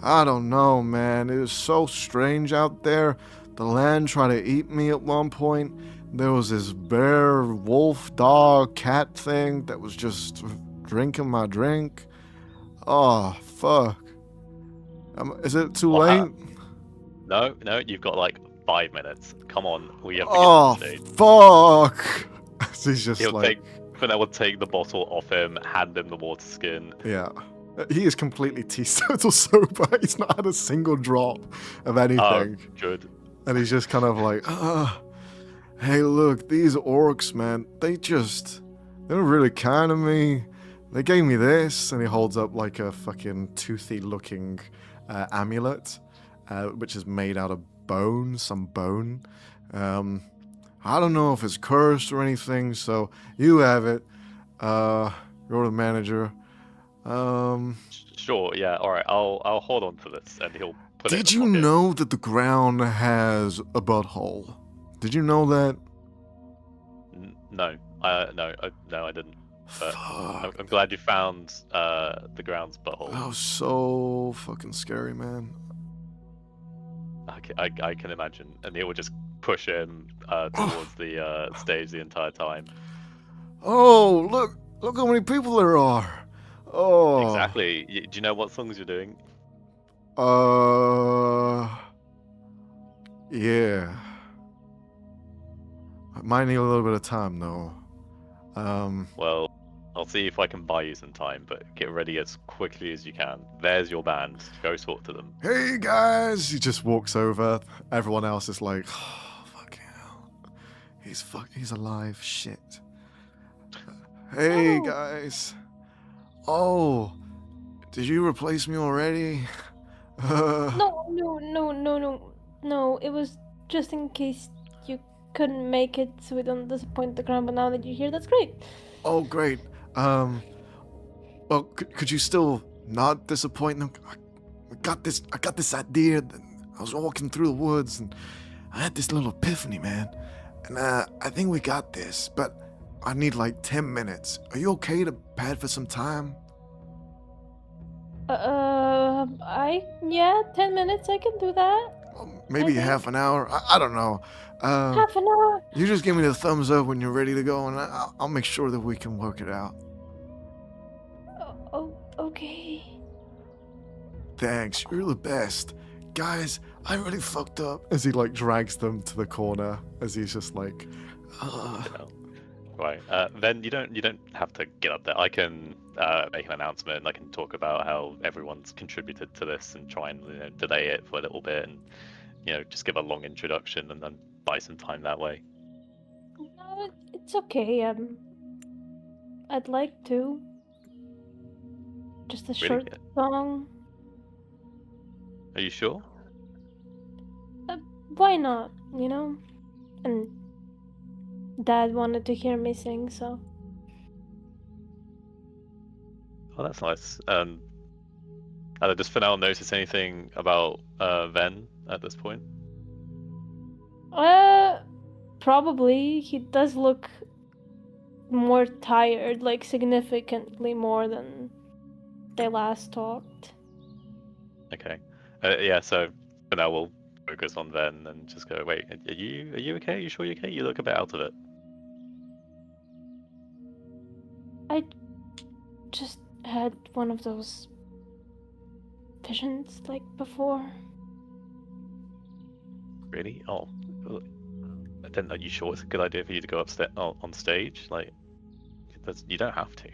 I don't know, man. It was so strange out there. The land tried to eat me at one point. There was this bear, wolf, dog, cat thing that was just drinking my drink. Oh, fuck. Is it too late? No, you've got like 5 minutes. Come on, we have to get to the stage. Fuck! He's just Fennell would take the bottle off him, hand him the water skin. Yeah. He is completely teetotal sober. He's not had a single drop of anything. Oh, good. And he's just kind of like, hey, look, these orcs, man, they were really kind to me. They gave me this. And he holds up like a fucking toothy looking amulet, which is made out of some bone. I don't know if it's cursed or anything, so you have it. You're the manager. Sure, yeah, alright, I'll hold on to this, and he'll put it in Did the you pocket. know that the ground has a butthole? Did you know that? No, no, I didn't. But Fuck. I'm glad you found the ground's butthole. That was so fucking scary, man. I can imagine, and he will just push him towards the stage the entire time. Oh, look how many people there are. Oh. Exactly. Do you know what songs you're doing? Yeah. I might need a little bit of time though. Well, I'll see if I can buy you some time, but get ready as quickly as you can. There's your band. Go talk to them. Hey guys! He just walks over. Everyone else is like, oh, fucking hell. He's alive. Shit. Hey Oh. guys. Oh, did you replace me already? No. It was just in case you couldn't make it, so we don't disappoint the ground. But now that you're here, that's great. Oh, great. Well, could you still not disappoint them? I got this idea. I was walking through the woods and I had this little epiphany, man. And I think we got this, but I need like 10 minutes. Are you okay to pad for some time? 10 minutes. I can do that. Maybe Okay. half an hour. I don't know. Half an hour. You just give me the thumbs up when you're ready to go, and I'll make sure that we can work it out. Oh, okay. Thanks, you're the best. Guys, I really fucked up. As he like drags them to the corner, as he's just like, You know. Right. Then you don't have to get up there. I can make an announcement. I can talk about how everyone's contributed to this and try and delay it for a little bit, and just give a long introduction and then buy some time that way. No, it's okay. I'd like to. Just a Really? short song. Are you sure? Why not? And Dad wanted to hear me sing, so. Oh, that's nice. Does Fennel notice anything about Ven at this point? Probably. He does look more tired, like significantly more than they last talked. Okay. Yeah. So Fennel will focus on Ven and just go. Wait, are you okay? Are you sure you're okay? You look a bit out of it. I just had one of those visions like before. Really? Oh, then are you sure it's a good idea for you to go upstairs on stage? Like, you don't have to.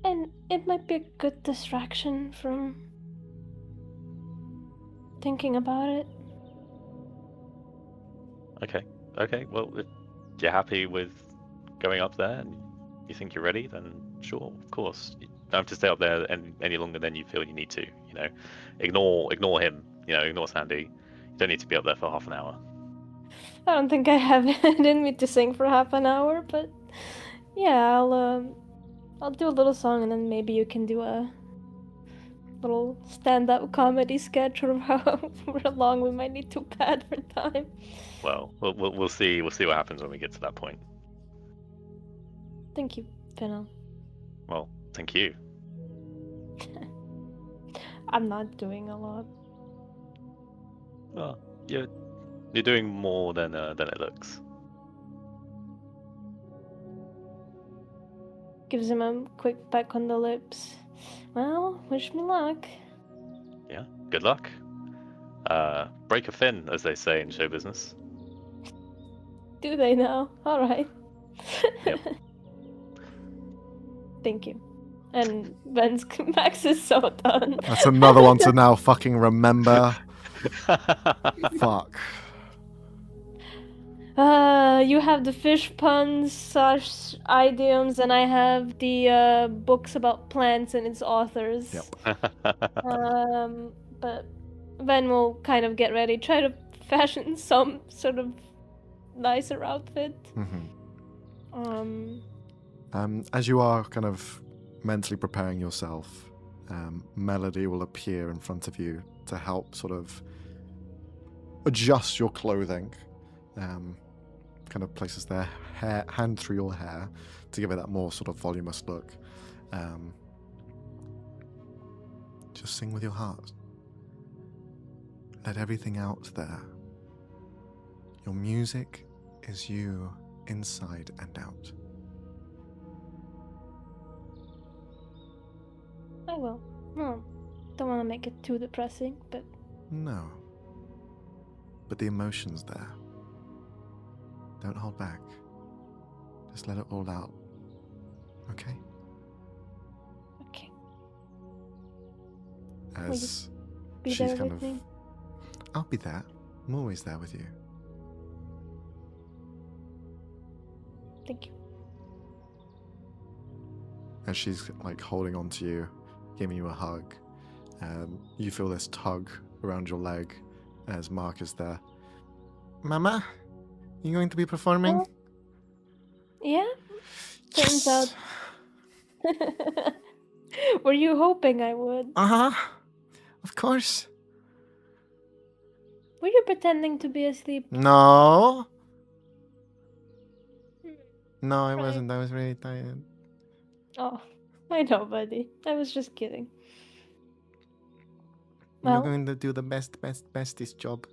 And it might be a good distraction from thinking about it. Okay. Well, if you're happy with going up there and you think you're ready, then sure, of course. You don't have to stay up there any longer than you feel you need to. Ignore him. Ignore Sandy. You don't need to be up there for half an hour. I don't think I have it in me to sing for half an hour, but yeah, I'll do a little song and then maybe you can do a little stand-up comedy sketch or how long we might need to pad for time. Well, we'll see. We'll see what happens when we get to that point. Thank you, Fennel. Well, thank you. I'm not doing a lot. Well, you're doing more than it looks. Gives him a quick peck on the lips. Well, wish me luck. Yeah. Good luck. Break a fin, as they say in show business. Do they now? Alright. Yep. Thank you. And Max is so done. that's another one to now fucking remember. Fuck. You have the fish puns / idioms, and I have the books about plants and its authors. Yep. But Ven will kind of get ready, try to fashion some sort of nicer outfit. As you are kind of mentally preparing yourself, Melody will appear in front of you to help sort of adjust your clothing. Kind of places their hand through your hair to give it that more sort of voluminous look. Just sing with your heart. Let everything out there. Your music is you inside and out. I will. No, don't want to make it too depressing, but No. But the emotion's there. Don't hold back. Just let it all out. Okay? okay. As Be she's there kind with of... me. I'll be there. I'm always there with you. Thank you. As she's like holding on to you, giving you a hug, you feel this tug around your leg as Mark is there. Mama, you going to be performing? Oh, yeah? Turns out. Were you hoping I would? Uh-huh. Of course. Were you pretending to be asleep? No. Hmm, No, I Right. wasn't. I was really tired. Oh, I know, buddy. I was just kidding. You're Well, going to do the bestest job.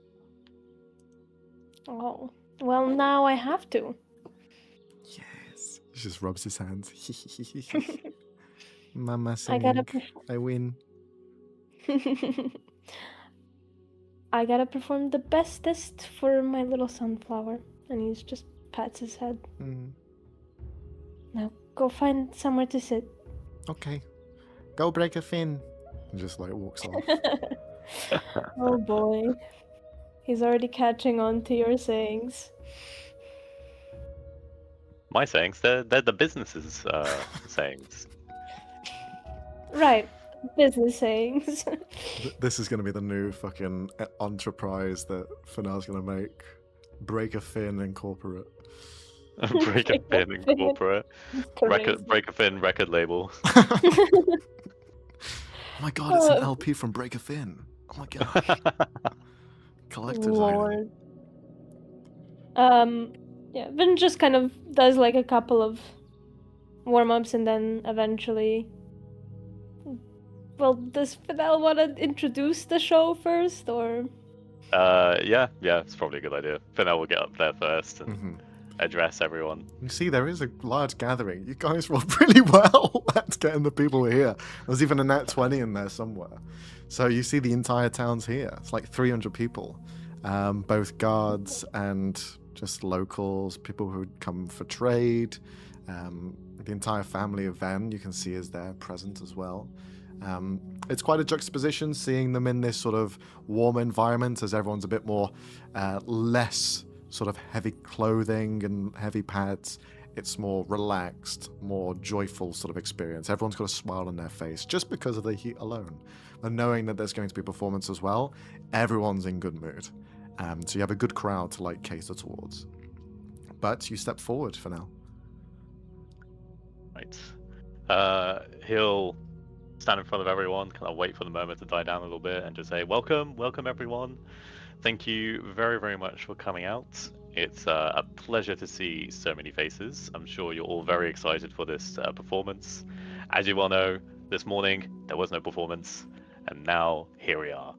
oh, well, now I have to. Yes. He just rubs his hands. Mama I singing. gotta I win. I gotta perform the bestest for my little sunflower. And he just pats his head. Mm. Now, go find somewhere to sit. Okay. Go break a fin. And just like walks off. Oh boy. He's already catching on to your sayings. My sayings, they're the business's sayings. Right. Business sayings. This is going to be the new fucking enterprise that Final's going to make. Break a fin incorporate. Break a fin in corporate. Break a fin record label. Oh my god, it's an Oh. LP from Break a Fin. Oh my god. Collector's item. Lord. Yeah, Vin just kind of does like a couple of warm-ups and then eventually... Well, does Fidel want to introduce the show first, or...? Yeah, it's probably a good idea. Finel will get up there first and address everyone. You see, there is a large gathering. You guys rolled really well at getting the people here. There's even a nat 20 in there somewhere. So you see the entire town's here. It's like 300 people. Both guards and just locals, people who come for trade. The entire family of Ven, you can see, is there present as well. It's quite a juxtaposition seeing them in this sort of warm environment as everyone's a bit more less sort of heavy clothing and heavy pads. It's more relaxed, more joyful sort of experience. Everyone's got a smile on their face just because of the heat alone. And knowing that there's going to be performance as well, everyone's in good mood. So you have a good crowd to like cater towards. But you step forward for now. Right. He'll stand in front of everyone, kind of wait for the moment to die down a little bit and just say, welcome everyone. Thank you very, very much for coming out. It's a pleasure to see so many faces. I'm sure you're all very excited for this performance. As you well know, this morning there was no performance, and now here we are.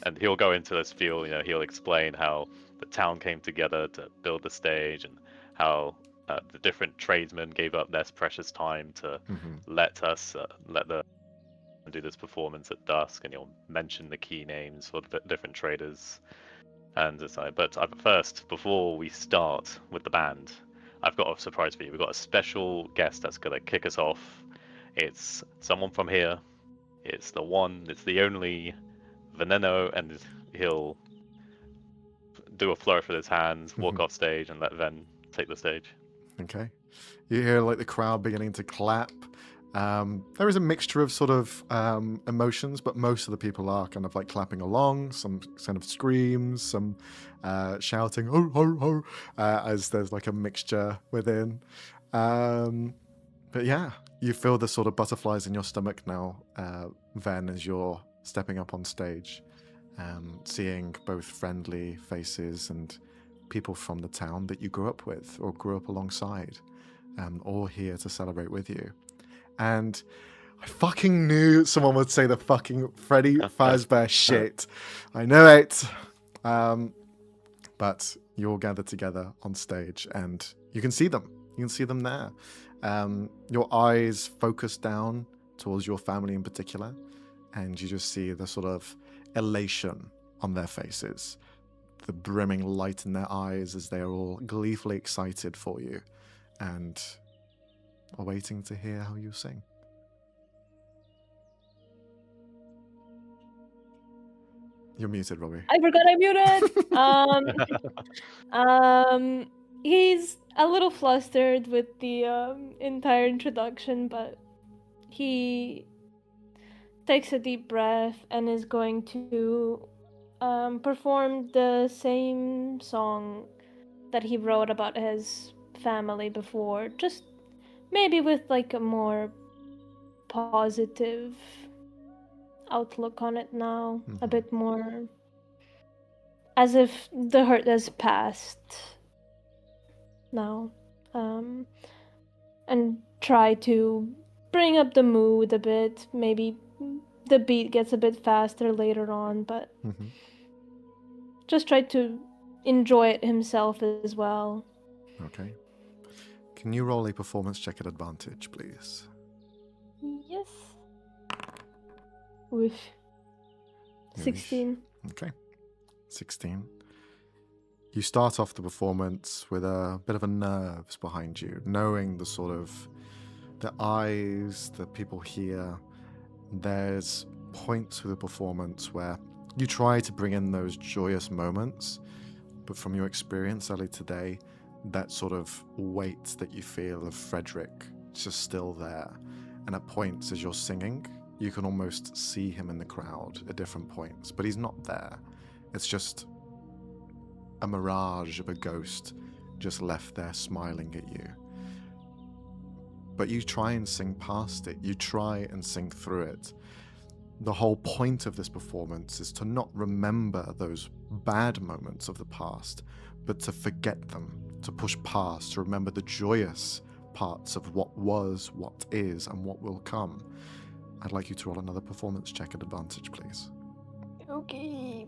And he'll go into this spiel, he'll explain how the town came together to build the stage and how the different tradesmen gave up their precious time to let the do this performance at dusk, and you'll mention the key names for the different traders. And but first, before we start with the band, I've got a surprise for you. We've got a special guest that's gonna kick us off. It's someone from here. It's the one, it's the only Veneno, and he'll do a flourish with his hands, walk off stage, and let Ven take the stage. Okay. You hear like the crowd beginning to clap. There is a mixture of sort of emotions, but most of the people are kind of like clapping along, some kind of screams, some shouting, ho, ho, ho, as there's like a mixture within. But yeah, you feel the sort of butterflies in your stomach now, Ven, as you're stepping up on stage, seeing both friendly faces and people from the town that you grew up with or grew up alongside, all here to celebrate with you. And I fucking knew someone would say the fucking Freddy Fazbear shit. I know it. But you all gather together on stage and you can see them. You can see them there. Your eyes focus down towards your family in particular, and you just see the sort of elation on their faces, the brimming light in their eyes as they are all gleefully excited for you and are waiting to hear how you sing. You're muted, Robbie. I forgot I muted. He's a little flustered with the entire introduction, but he takes a deep breath and is going to perform the same song that he wrote about his family before, just maybe with like a more positive outlook on it now, a bit more as if the hurt has passed now, and try to bring up the mood a bit. Maybe the beat gets a bit faster later on, but just try to enjoy it himself as well. Okay. Can you roll a performance check at advantage, please? Yes. Oof. 16. Okay. 16. You start off the performance with a bit of a nerves behind you, knowing the sort of the eyes, the people here. There's points through the performance where you try to bring in those joyous moments, but from your experience early today, that sort of weight that you feel of Frederick is just still there. And at points as you're singing, you can almost see him in the crowd at different points, but he's not there. It's just a mirage of a ghost just left there smiling at you. But you try and sing past it. You try and sing through it. The whole point of this performance is to not remember those bad moments of the past, but to forget them, to push past, to remember the joyous parts of what was, what is, and what will come. I'd like you to roll another performance check at advantage, please. Okay.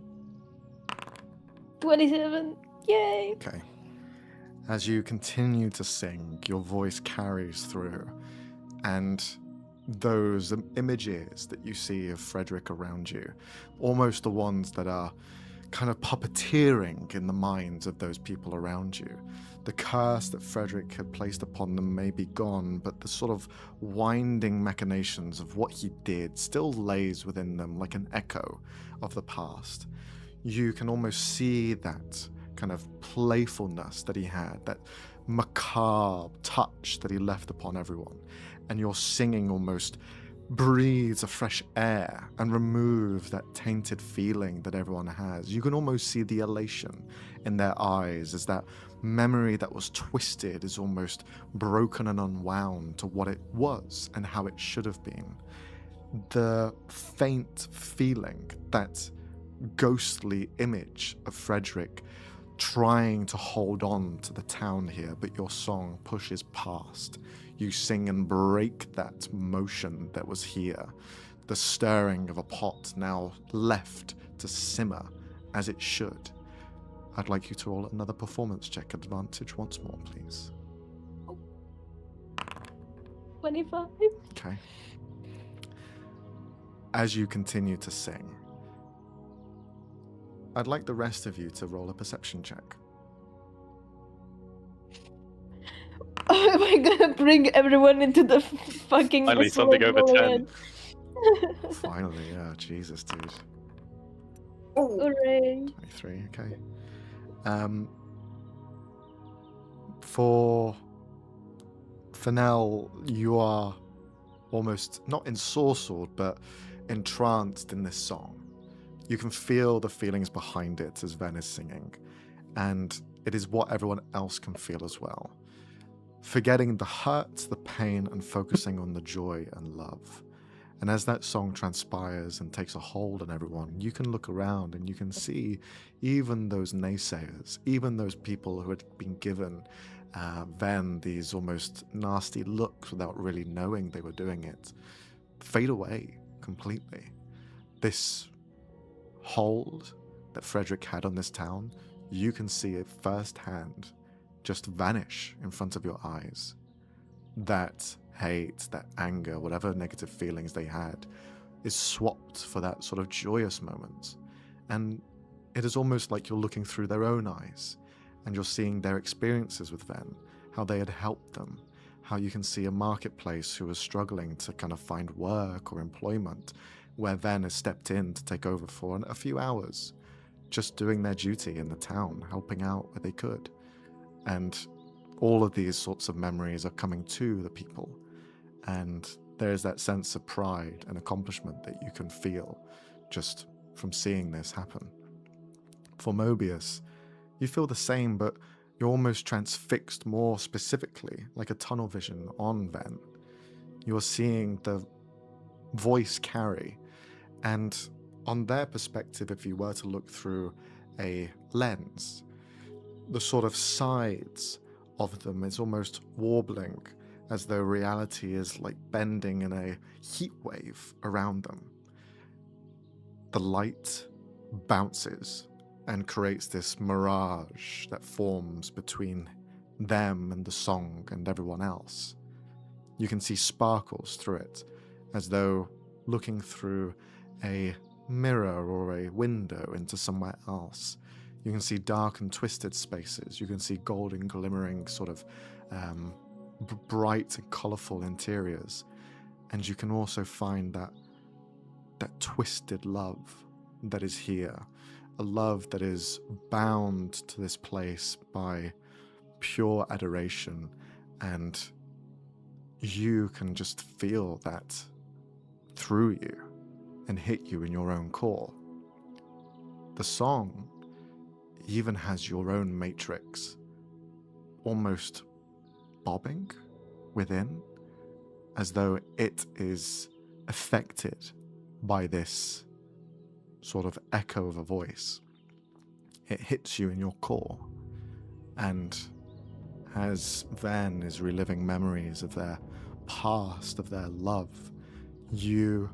27. Yay! Okay. As you continue to sing, your voice carries through, and those images that you see of Frederick around you, almost the ones that are kind of puppeteering in the minds of those people around you. The curse that Frederick had placed upon them may be gone, but the sort of winding machinations of what he did still lays within them like an echo of the past. You can almost see that kind of playfulness that he had, that macabre touch that he left upon everyone. And your singing almost breathes a fresh air and removes that tainted feeling that everyone has. You can almost see the elation in their eyes as that memory that was twisted is almost broken and unwound to what it was and how it should have been. The faint feeling, that ghostly image of Frederick trying to hold on to the town here, but your song pushes past. You sing and break that motion that was here. The stirring of a pot now left to simmer as it should. I'd like you to roll another performance check at advantage once more, please. 25. Okay. As you continue to sing, I'd like the rest of you to roll a perception check. Am I gonna bring everyone into the fucking Finally, something over 10. Finally, yeah, Jesus, dude. Oh, Hooray. 23, okay. For Fennell, you are almost not ensorcelled, but entranced in this song. You can feel the feelings behind it as Ven is singing, and it is what everyone else can feel as well. Forgetting the hurt, the pain, and focusing on the joy and love. And as that song transpires and takes a hold on everyone, you can look around and you can see even those naysayers, even those people who had been given Ven these almost nasty looks without really knowing they were doing it, fade away completely. This hold that Frederick had on this town, you can see it firsthand just vanish in front of your eyes. That hate, that anger, whatever negative feelings they had, is swapped for that sort of joyous moment. And it is almost like you're looking through their own eyes, and you're seeing their experiences with Ven, how they had helped them, how you can see a marketplace who was struggling to kind of find work or employment, where Ven has stepped in to take over for a few hours, just doing their duty in the town, helping out where they could. And all of these sorts of memories are coming to the people, and there's that sense of pride and accomplishment that you can feel just from seeing this happen. For Mobius, you feel the same, but you're almost transfixed more specifically, like a tunnel vision on Ven. You're seeing the voice carry, and on their perspective, if you were to look through a lens, the sort of sides of them is almost warbling, as though reality is like bending in a heat wave around them. The light bounces and creates this mirage that forms between them and the song and everyone else. You can see sparkles through it, as though looking through a mirror or a window into somewhere else. You can see dark and twisted spaces. You can see golden glimmering sort of bright and colourful interiors. And you can also find that twisted love that is here. A love that is bound to this place by pure adoration. And you can just feel that through you and hit you in your own core. The song even has your own matrix almost bobbing within, as though it is affected by this sort of echo of a voice. It hits you in your core, and as Ven is reliving memories of their past, of their love, you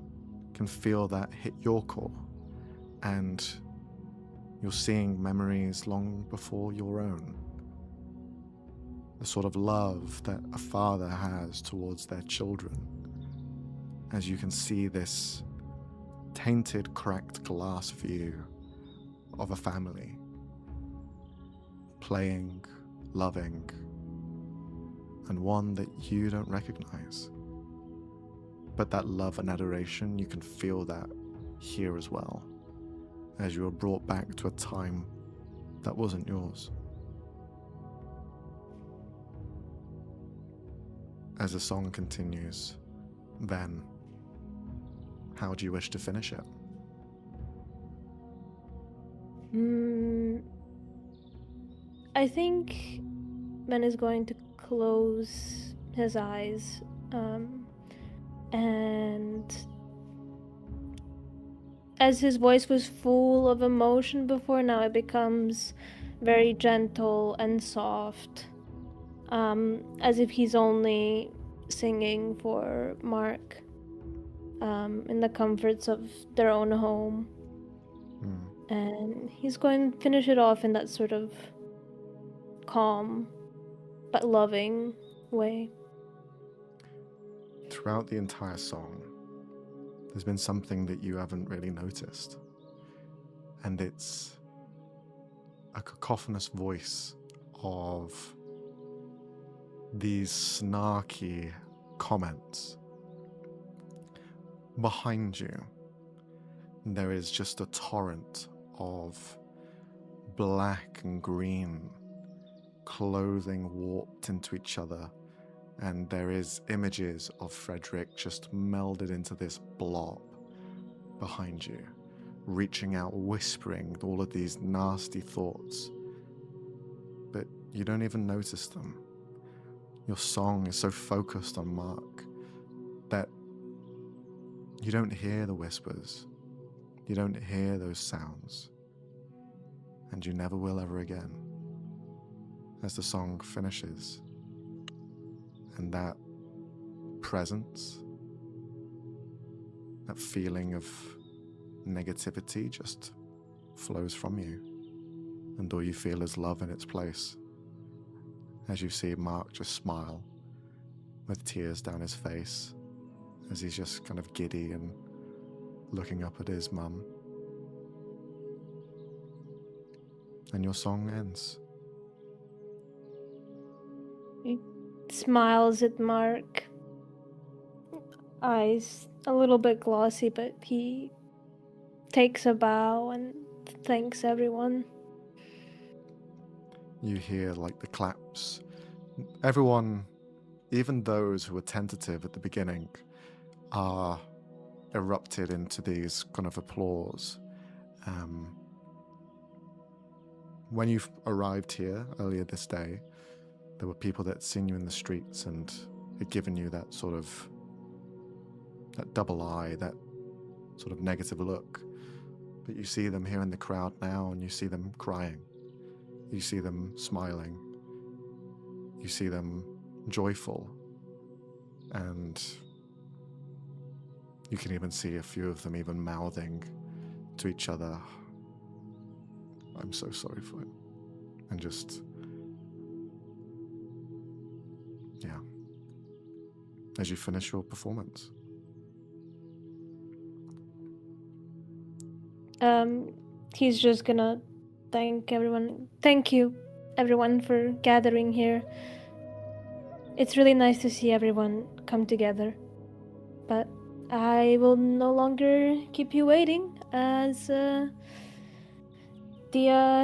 can feel that hit your core, and you're seeing memories long before your own. The sort of love that a father has towards their children, as you can see this tainted, cracked glass view of a family playing, loving, and one that you don't recognize. But that love and adoration, you can feel that here as well, as you are brought back to a time that wasn't yours. As the song continues, Ven, how do you wish to finish it? I think Ben is going to close his eyes, and as his voice was full of emotion before, now it becomes very gentle and soft, as if he's only singing for Mark, in the comforts of their own home. And he's going to finish it off in that sort of calm but loving way. Throughout the entire song, there's been something that you haven't really noticed, and it's a cacophonous voice of these snarky comments. Behind you, there is just a torrent of black and green clothing warped into each other and there is images of Frederick just melded into this blob behind you, reaching out, whispering all of these nasty thoughts, but you don't even notice them. Your song is so focused on Mark that you don't hear the whispers, you don't hear those sounds, and you never will ever again. As the song finishes, and that presence, that feeling of negativity just flows from you, and all you feel is love in its place, as you see Mark just smile with tears down his face, as he's just kind of giddy and looking up at his mum. And your song ends. He smiles at Mark. Eyes a little bit glossy, but he takes a bow and thanks everyone. You hear like the claps. Everyone, even those who were tentative at the beginning, are erupted into these kind of applause. When you arrived here earlier this day, there were people that had seen you in the streets and had given you that sort of, that double eye, that sort of negative look. But you see them here in the crowd now, and you see them crying. You see them smiling. You see them joyful. And you can even see a few of them even mouthing to each other, "I'm so sorry for him." And just, yeah. As you finish your performance. He's just gonna thank everyone. Thank you, everyone, for gathering here. It's really nice to see everyone come together. But I will no longer keep you waiting, as the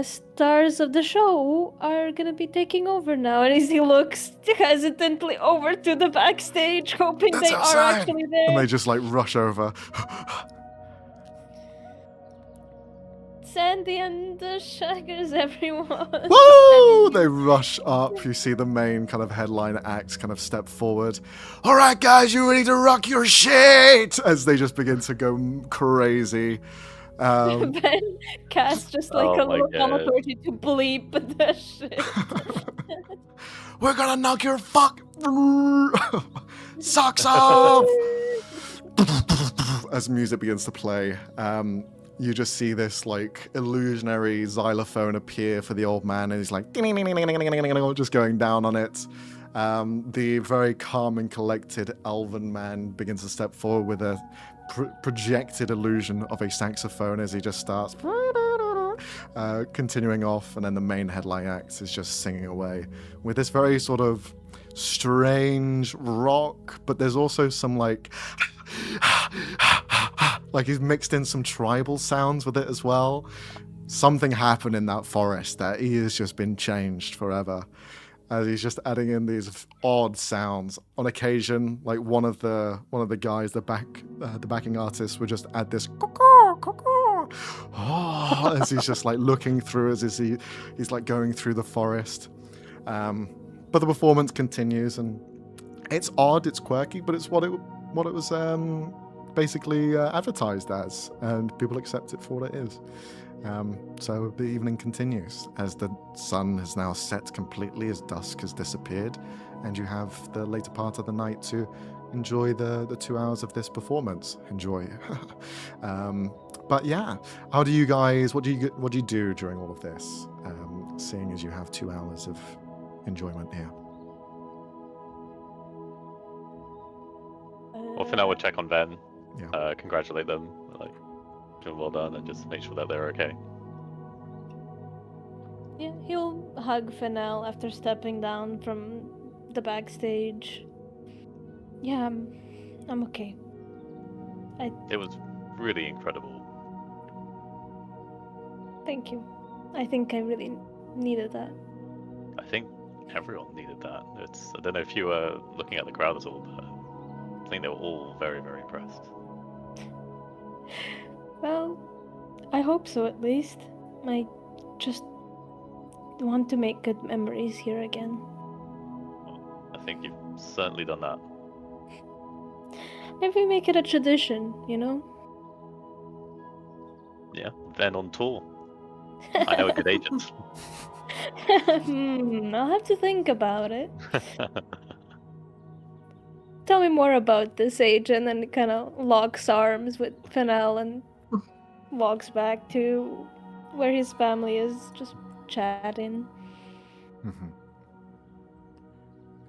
stars of the show are gonna be taking over now. And as he looks hesitantly over to the backstage, hoping That's they outside. are actually there. And they just like rush over. Sandy and the Shaggers, everyone. Woo! They rush up. You see the main kind of headline acts kind of step forward. "All right, guys, you ready to rock your shit?" As they just begin to go crazy. Ben casts just like Oh a my little God. authority to bleep the shit. "We're gonna knock your socks off!" As music begins to play, you just see this like illusionary xylophone appear for the old man, and he's like just going down on it. The very calm and collected elven man begins to step forward with a projected illusion of a saxophone as he just starts continuing off, and then the main headline act is just singing away with this very sort of strange rock, but there's also some like he's mixed in some tribal sounds with it as well. Something happened in that forest that he has just been changed forever, as he's just adding in these odd sounds. On occasion, like one of the guys, the backing artists, would just add this as he's just like looking through as he's like going through the forest. But the performance continues, and it's odd, it's quirky, but it's what it was basically advertised as, and people accept it for what it is. So the evening continues as the sun has now set completely, as dusk has disappeared, and you have the later part of the night to enjoy the 2 hours of this performance. Enjoy. But yeah, what do you do during all of this, seeing as you have 2 hours of enjoyment here? Well, for now, we'll check on Ben. Yeah. Congratulate them, like, doing well done, and just make sure that they're okay. Yeah, he'll hug Fennel after stepping down from the backstage. Yeah, I'm okay. It was really incredible. Thank you. I think I really needed that. I think everyone needed that. I don't know if you were looking at the crowd at all, but I think they were all very, very impressed. Well, I hope so at least. I just want to make good memories here again. I think you've certainly done that. Maybe make it a tradition, you know? Yeah, then on tour. I know a good agent. I'll have to think about it. Tell me more about this agent, and kind of locks arms with Fennel and walks back to where his family is, just chatting.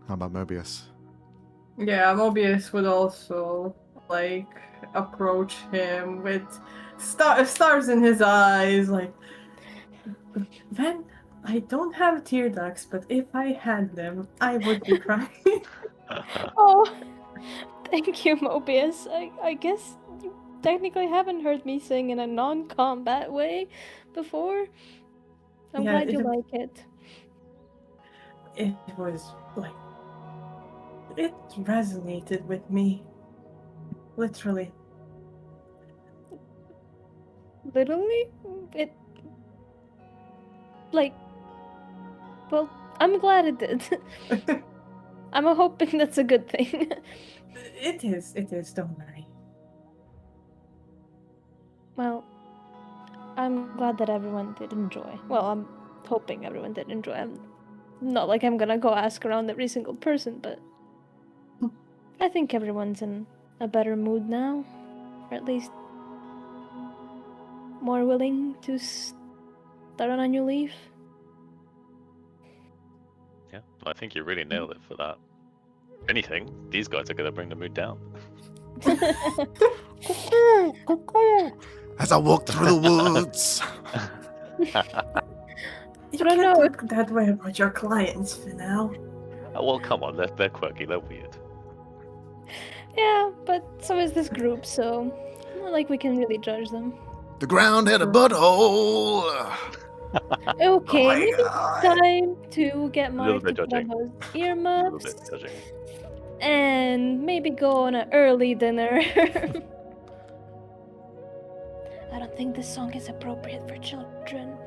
How about Mobius? Yeah, Mobius would also like approach him with stars in his eyes, like, Ven, I don't have tear ducts, but if I had them, I would be crying. Oh, thank you, Mobius. I guess you technically haven't heard me sing in a non-combat way before. I'm Yeah, glad you like it. It was like, it resonated with me. Literally. Literally? It... Like... Well, I'm glad it did. I'm hoping that's a good thing. It is, don't worry. Well, I'm glad that everyone did enjoy. Well, I'm hoping everyone did enjoy. I'm not like I'm gonna go ask around every single person, but I think everyone's in a better mood now. Or at least more willing to start on annual leave. Yeah, I think you really nailed it for that. If anything, these guys are going to bring the mood down. As I walk through the woods. You I don't can't know. talk that way about your clients for now. Well, come on, they're quirky, they're weird. Yeah, but so is this group, so not like we can really judge them. The ground had a butthole. Okay, Oh my maybe God. it's time to get little Mark bit to put on judging. those A little earmuffs bit judging. and maybe go on an early dinner. I don't think this song is appropriate for children.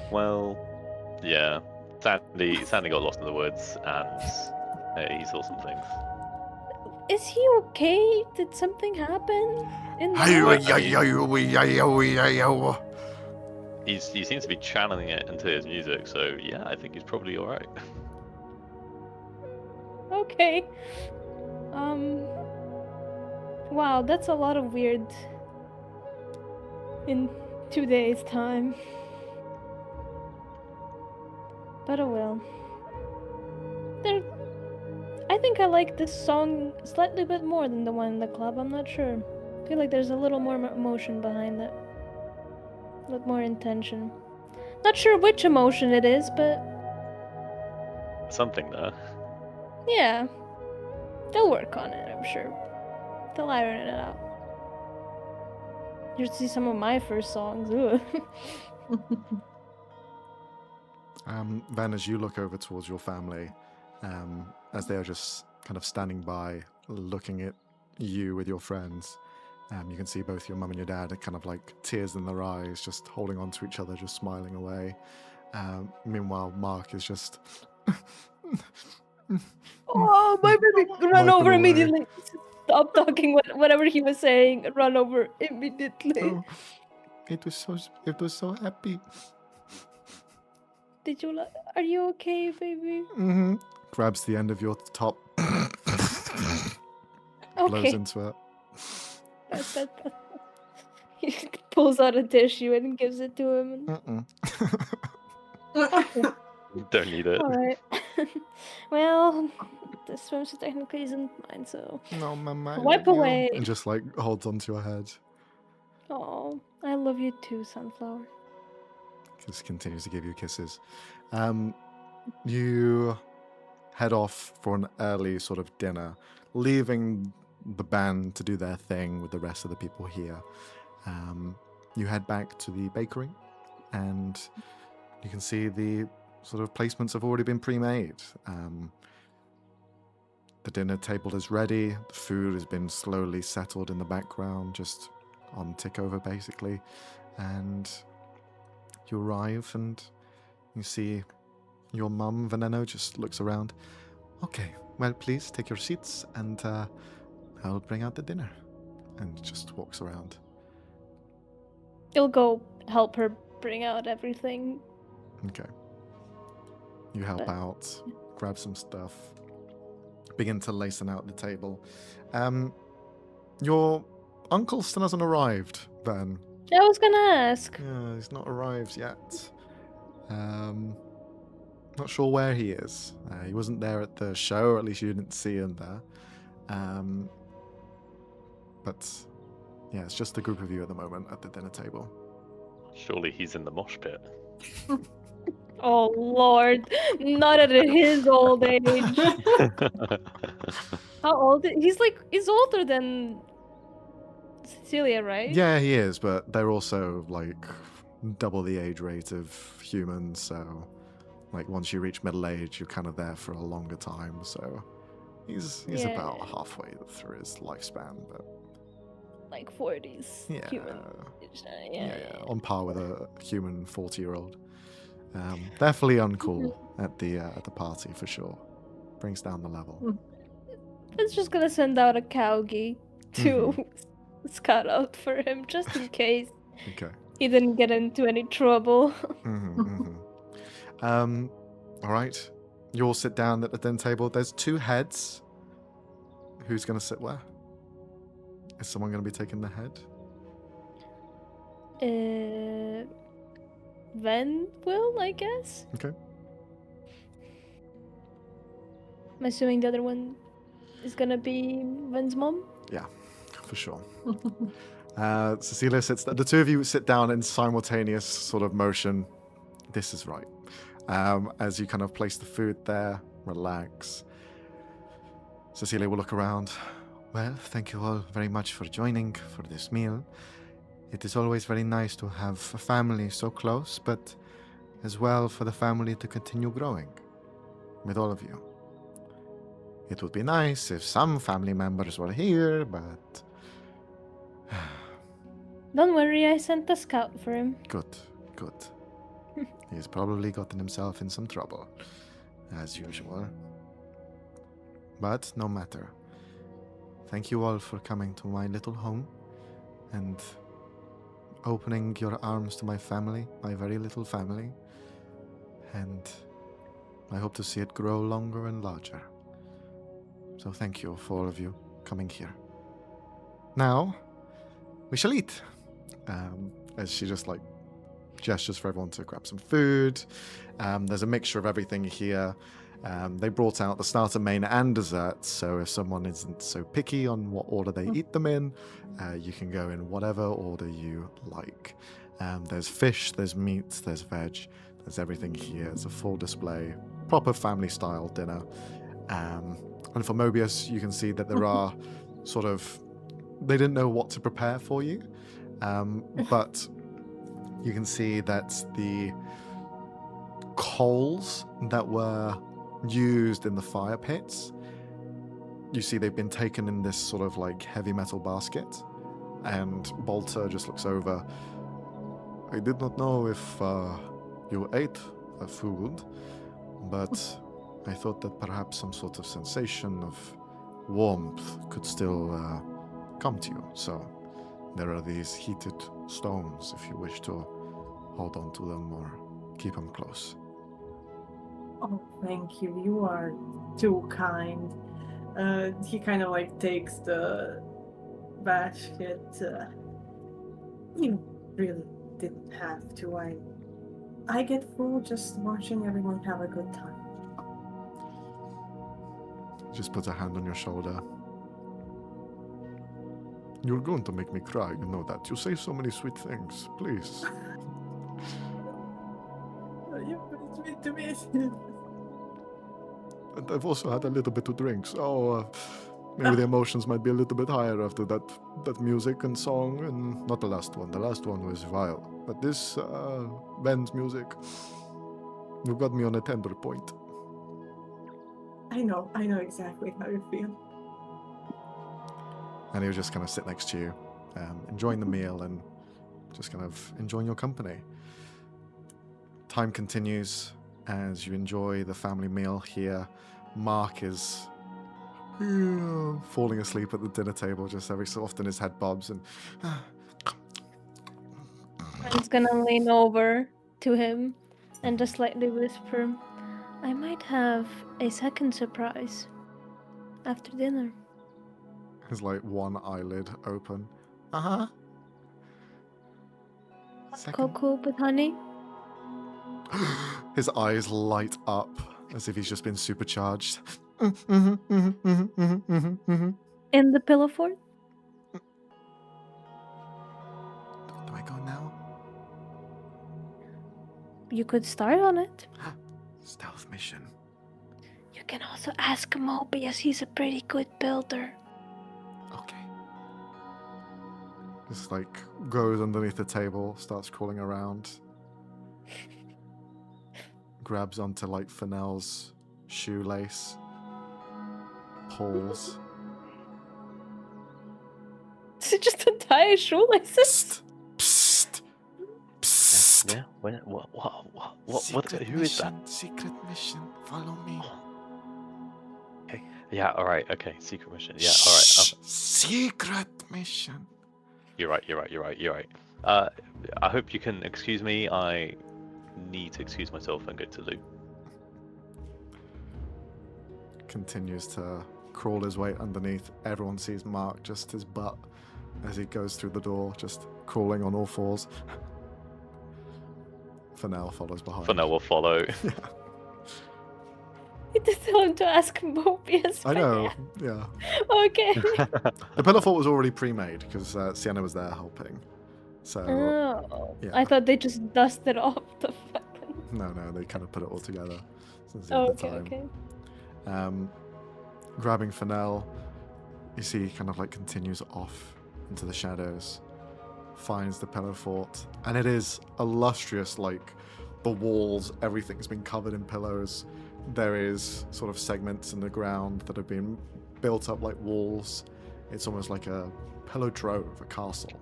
Well, yeah. Sandy got lost in the woods and he saw some things. Is he okay? Did something happen? In the He seems to be channeling it into his music, so yeah, I think he's probably alright. Okay. Wow, that's a lot of weird in 2 days' time. But oh well. I think I like this song slightly bit more than the one in the club, I'm not sure. I feel like there's a little more emotion behind it. A little more intention. Not sure which emotion it is, but Something there. yeah. They'll work on it, I'm sure. They'll iron it out. You should see some of my first songs. Ugh. Van, as you look over towards your family, as they are just kind of standing by, looking at you with your friends, you can see both your mum and your dad are kind of like tears in their eyes, just holding on to each other, just smiling away. Meanwhile, Mark is just... Oh, my baby! Run Wiping over away. immediately! Stop talking whatever he was saying. Run over immediately. Oh, it was so happy. Did you are you okay, baby? Mm-hmm. Grabs the end of your top, blows Okay. into it. He pulls out a tissue and gives it to him. Mm-mm. Okay. Don't need it. Alright. Well, this swimsuit technically isn't mine, so... No, mama. I Wipe love you. away. And just like holds onto her head. Oh, I love you too, Sunflower. Just continues to give you kisses. You head off for an early sort of dinner, leaving the band to do their thing with the rest of the people here. You head back to the bakery, and you can see the sort of placements have already been pre-made. The dinner table is ready. The food has been slowly settled in the background, just on tick over basically. And you arrive and you see your mum, Veneno, just looks around. Okay, well, please take your seats and I'll bring out the dinner. And just walks around. You'll go help her bring out everything. Okay. You help out, grab some stuff, begin to lacing out the table. Your uncle still hasn't arrived, Van. I was gonna ask. Yeah, he's not arrived yet. Not sure where he is. He wasn't there at the show, or at least you didn't see him there. But yeah, it's just a group of you at the moment at the dinner table. Surely he's in the mosh pit. Oh Lord, not at his old age. How old? He's older than Cecilia, right? Yeah, he is, but they're also like double the age rate of humans, so like once you reach middle age, you're kind of there for a longer time. So he's about halfway through his lifespan, but like 40s. yeah, Human. yeah, on par with a human 40-year-old. Definitely uncool at the party for sure. Brings down the level. It's just gonna send out a Cowgie to scout out for him just in case Okay. he didn't get into any trouble. All right. You all sit down at the dinner table. There's 2 heads. Who's going to sit where? Is someone going to be taking the head? Ven will, I guess. Okay. I'm assuming the other one is gonna be Ven's mom. Yeah, for sure. Cecilia sits. The 2 of you sit down in simultaneous sort of motion. This is right. As you kind of place the food there, relax. Cecilia will look around. Well, thank you all very much for joining for this meal. It is always very nice to have a family so close, but as well for the family to continue growing with all of you. It would be nice if some family members were here, but... Don't worry, I sent a scout for him. Good. He's probably gotten himself in some trouble, as usual. But no matter. Thank you all for coming to my little home and opening your arms to my family, my very little family. And I hope to see it grow longer and larger. So thank you for all of you coming here. Now, we shall eat. As she just like gestures for everyone to grab some food. There's a mixture of everything here. They brought out the starter, main, and dessert, so if someone isn't so picky on what order they eat them in, you can go in whatever order you like. There's fish, there's meat, there's veg, there's everything here. It's a full display, proper family-style dinner. And for Mobius, you can see that there are sort of... They didn't know what to prepare for you, but you can see that the coals that were used in the fire pits, you see they've been taken in this sort of like heavy metal basket, and Bolter just looks over. I did not know if you ate the food, but I thought that perhaps some sort of sensation of warmth could still come to you. So there are these heated stones if you wish to hold on to them or keep them close. Oh, thank you. You are too kind. He kind of like takes the basket. You really didn't have to. I get full just watching everyone have a good time. Just puts a hand on your shoulder. You're going to make me cry, you know that. You say so many sweet things. Please. You're very sweet to me. And I've also had a little bit to drink, so maybe the emotions might be a little bit higher after that music and song, and not the last one. The last one was vile. But this, Ben's music, You've got me on a tender point. I know exactly how you feel. And he'll just kind of sit next to you, enjoying the meal and just kind of enjoying your company. Time continues as you enjoy the family meal here. Mark is falling asleep at the dinner table, just every so often his head bobs and Friend's gonna lean over to him and just slightly whisper, I might have a second surprise after dinner. his like one eyelid open. Uh-huh. Second. Cocoa with honey? His eyes light up as if he's just been supercharged. In the pillow fort? Do I go now? You could start on it. Stealth mission. You can also ask Mobius, he's a pretty good builder. Okay. Just like goes underneath the table, starts crawling around. Grabs onto like Fennell's shoelace. Pulls. Is it just to tie his shoelaces? Psst. Psst. Yeah. What? Secret Who is that? mission, secret mission. Follow me. Okay. Yeah. All right. Okay. Secret mission. Yeah. All right. Shh. Secret mission. You're right. I hope you can excuse me. I need to excuse myself and go to loo. Continues to crawl his way underneath. Everyone sees Mark, just his butt, as he goes through the door, just crawling on all fours. Fennell follows behind. Fennell will follow. You did tell him to ask Mobius. I know, yeah. Okay. The pillow fort was already pre-made because Sienna was there helping. So, Oh. yeah. I thought they just dusted off the fucking... no, they kind of put it all together since the Oh, other okay, time. okay. Grabbing Fennell, you see he kind of like continues off into the shadows, finds the pillow fort, and it is illustrious. Like the walls, everything's been covered in pillows. There is sort of segments in the ground that have been built up like walls. It's almost like a pillow trove, a castle.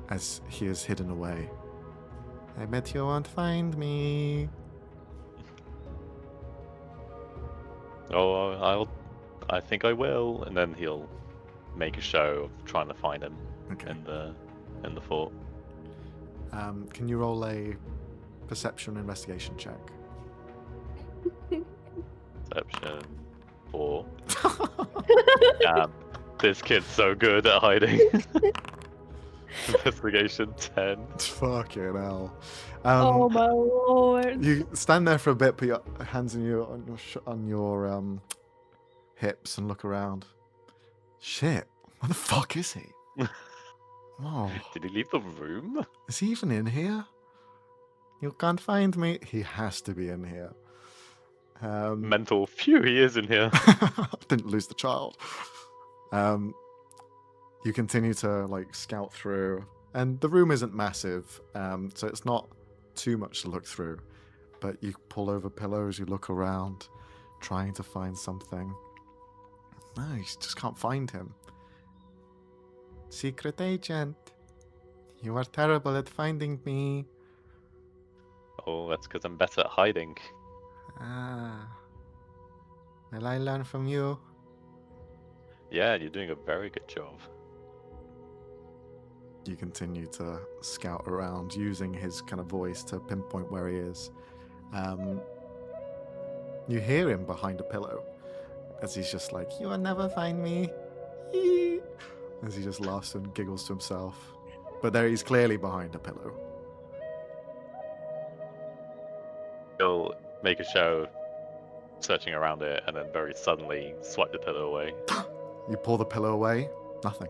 As he is hidden away. I bet you won't find me. Oh, I think I will, and then he'll make a show of trying to find him Okay. in the fort. Can you roll a perception investigation check? Perception 4. Damn, this kid's so good at hiding. Investigation 10. Fucking hell. Oh my lord. You stand there for a bit, put your hands on your hips and look around. Shit, where the fuck is he? Oh, Did he leave the room? is he even in here? You can't find me. He has to be in here. Mental. Phew, he is in here. Didn't lose the child. You continue to like scout through, and the room isn't massive, so it's not too much to look through. But you pull over pillows, you look around, trying to find something. No, you just can't find him. Secret agent, you are terrible at finding me. Oh, that's because I'm better at hiding. Ah, will I learn from you? Yeah, you're doing a very good job. You continue to scout around using his kind of voice to pinpoint where he is. You hear him behind a pillow as he's just like, "You will never find me." As he just laughs and giggles to himself. But there he's clearly behind a pillow. He'll make a show searching around it and then very suddenly swipe the pillow away. You pull the pillow away, nothing.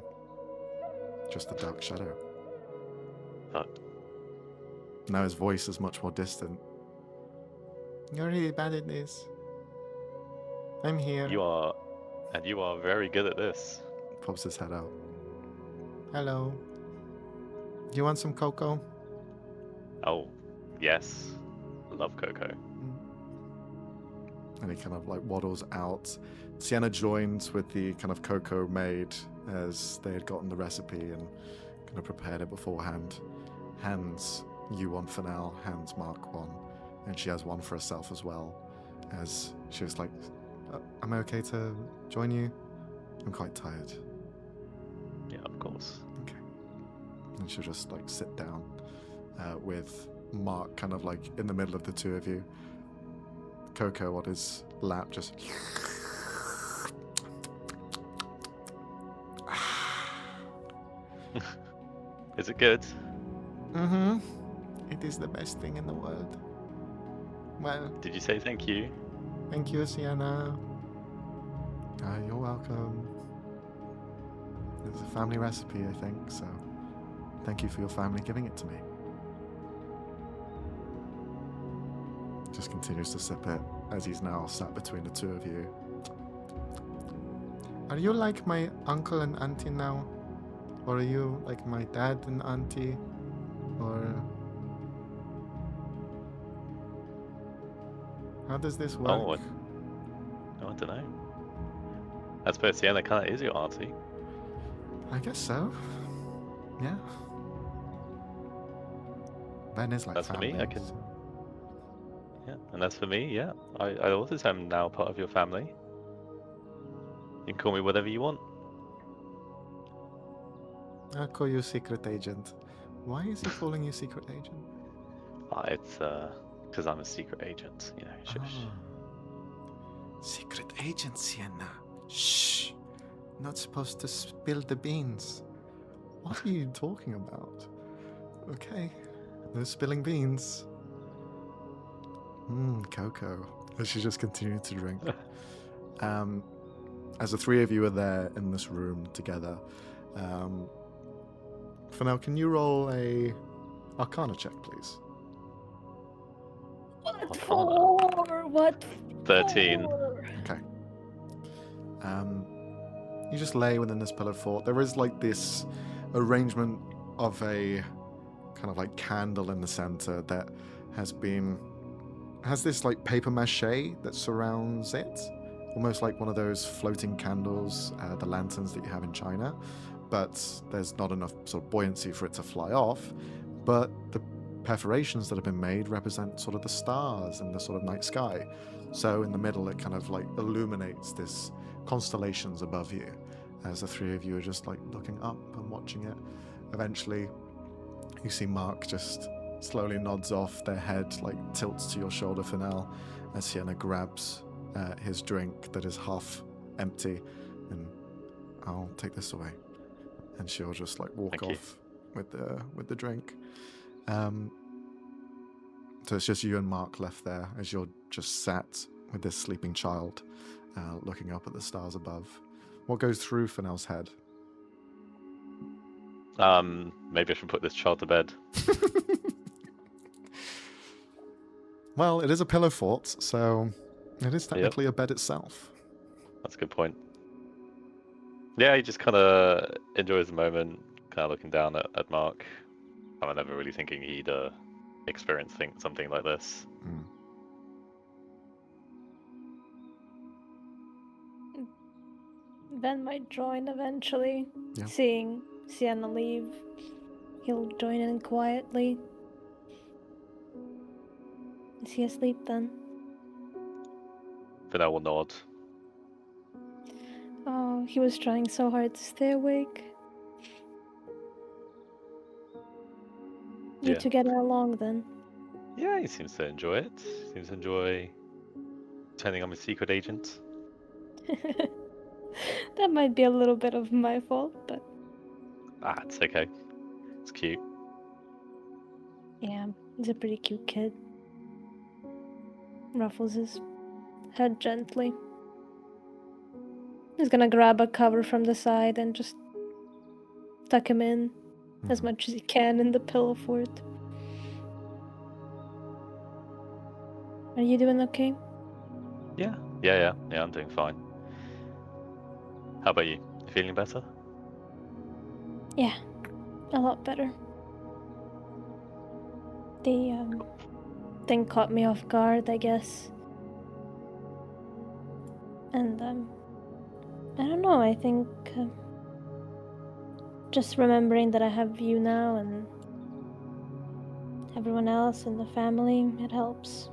Just a dark shadow. Fuck. Now his voice is much more distant. You're really bad at this. I'm here. You are very good at this. Pops his head out. Hello. You want some cocoa? Oh, Yes. Love Coco. And he kind of like waddles out. Sienna joins with the kind of cocoa maid as they had gotten the recipe and kind of prepared it beforehand. Hands you one for now, hands Mark one, and she has one for herself as well. As she was like, "Am I okay to join you? I'm quite tired." Yeah, of course. Okay. And she'll just like sit down with Mark kind of like in the middle of the two of you. Coco on his lap just. Is it good? Mm-hmm. It is the best thing in the world. Well, Did you say thank you? thank you, Sienna. You're welcome. It's a family recipe, I think, so thank you for your family giving it to me. Just continues to sip it as he's now sat between the two of you. Are you like my uncle and auntie now? Or are you like my dad and auntie? Or how does this work? Oh, I don't know. I suppose Sienna kind of is your auntie. I guess so. Yeah. Ben is like That's for me, family. I can- so- Yeah, and as for me, yeah, I also am now part of your family. You can call me whatever you want. I'll call you secret agent. Why is he calling you secret agent? It's because I'm a secret agent, you know. Shush. Secret agent, Sienna. Shh. Not supposed to spill the beans. What are you talking about? Okay. No spilling beans. Coco. As she just continued to drink. As the three of you are there in this room together, for now, can you roll a Arcana check, please? What Arcana. for? What 13. for? Okay. You just lay within this pillared fort. There is like this arrangement of a kind of like candle in the center that has this like paper mache that surrounds it, almost like one of those floating candles, the lanterns that you have in China. But there's not enough sort of buoyancy for it to fly off. But the perforations that have been made represent sort of the stars in the sort of night sky. So in the middle, it kind of like illuminates this constellations above you as the three of you are just like looking up and watching it. Eventually, you see Mark just slowly nods off, their head like tilts to your shoulder for now as Sienna grabs his drink that is half empty, and I'll take this away. And she'll just like walk Thank you. off with the drink. So it's just you and Mark left there as you're just sat with this sleeping child, looking up at the stars above. What goes through Fennell's head? Maybe I should put this child to bed. Well, it is a pillow fort, so it is technically a bed itself. That's a good point. Yeah, he just kind of enjoys the moment, kind of looking down at Mark. I'm never really thinking he'd experience something like this. Ben might join eventually. Yeah. Seeing Sienna leave, he'll join in quietly. Is he asleep then? Vanilla will nod. Oh, he was trying so hard to stay awake. You Yeah. two get along then. Yeah, he seems to enjoy it. Seems to enjoy turning on my secret agent. That might be a little bit of my fault, but It's okay. It's cute. yeah, he's a pretty cute kid. Ruffles his head gently. He's gonna grab a cover from the side and just tuck him in as much as he can in the pillow fort. Are you doing okay? Yeah, I'm doing fine. How about you? You feeling better? Yeah, a lot better. They thing caught me off guard, I guess. And I don't know. I think just remembering that I have you now and everyone else in the family, it helps.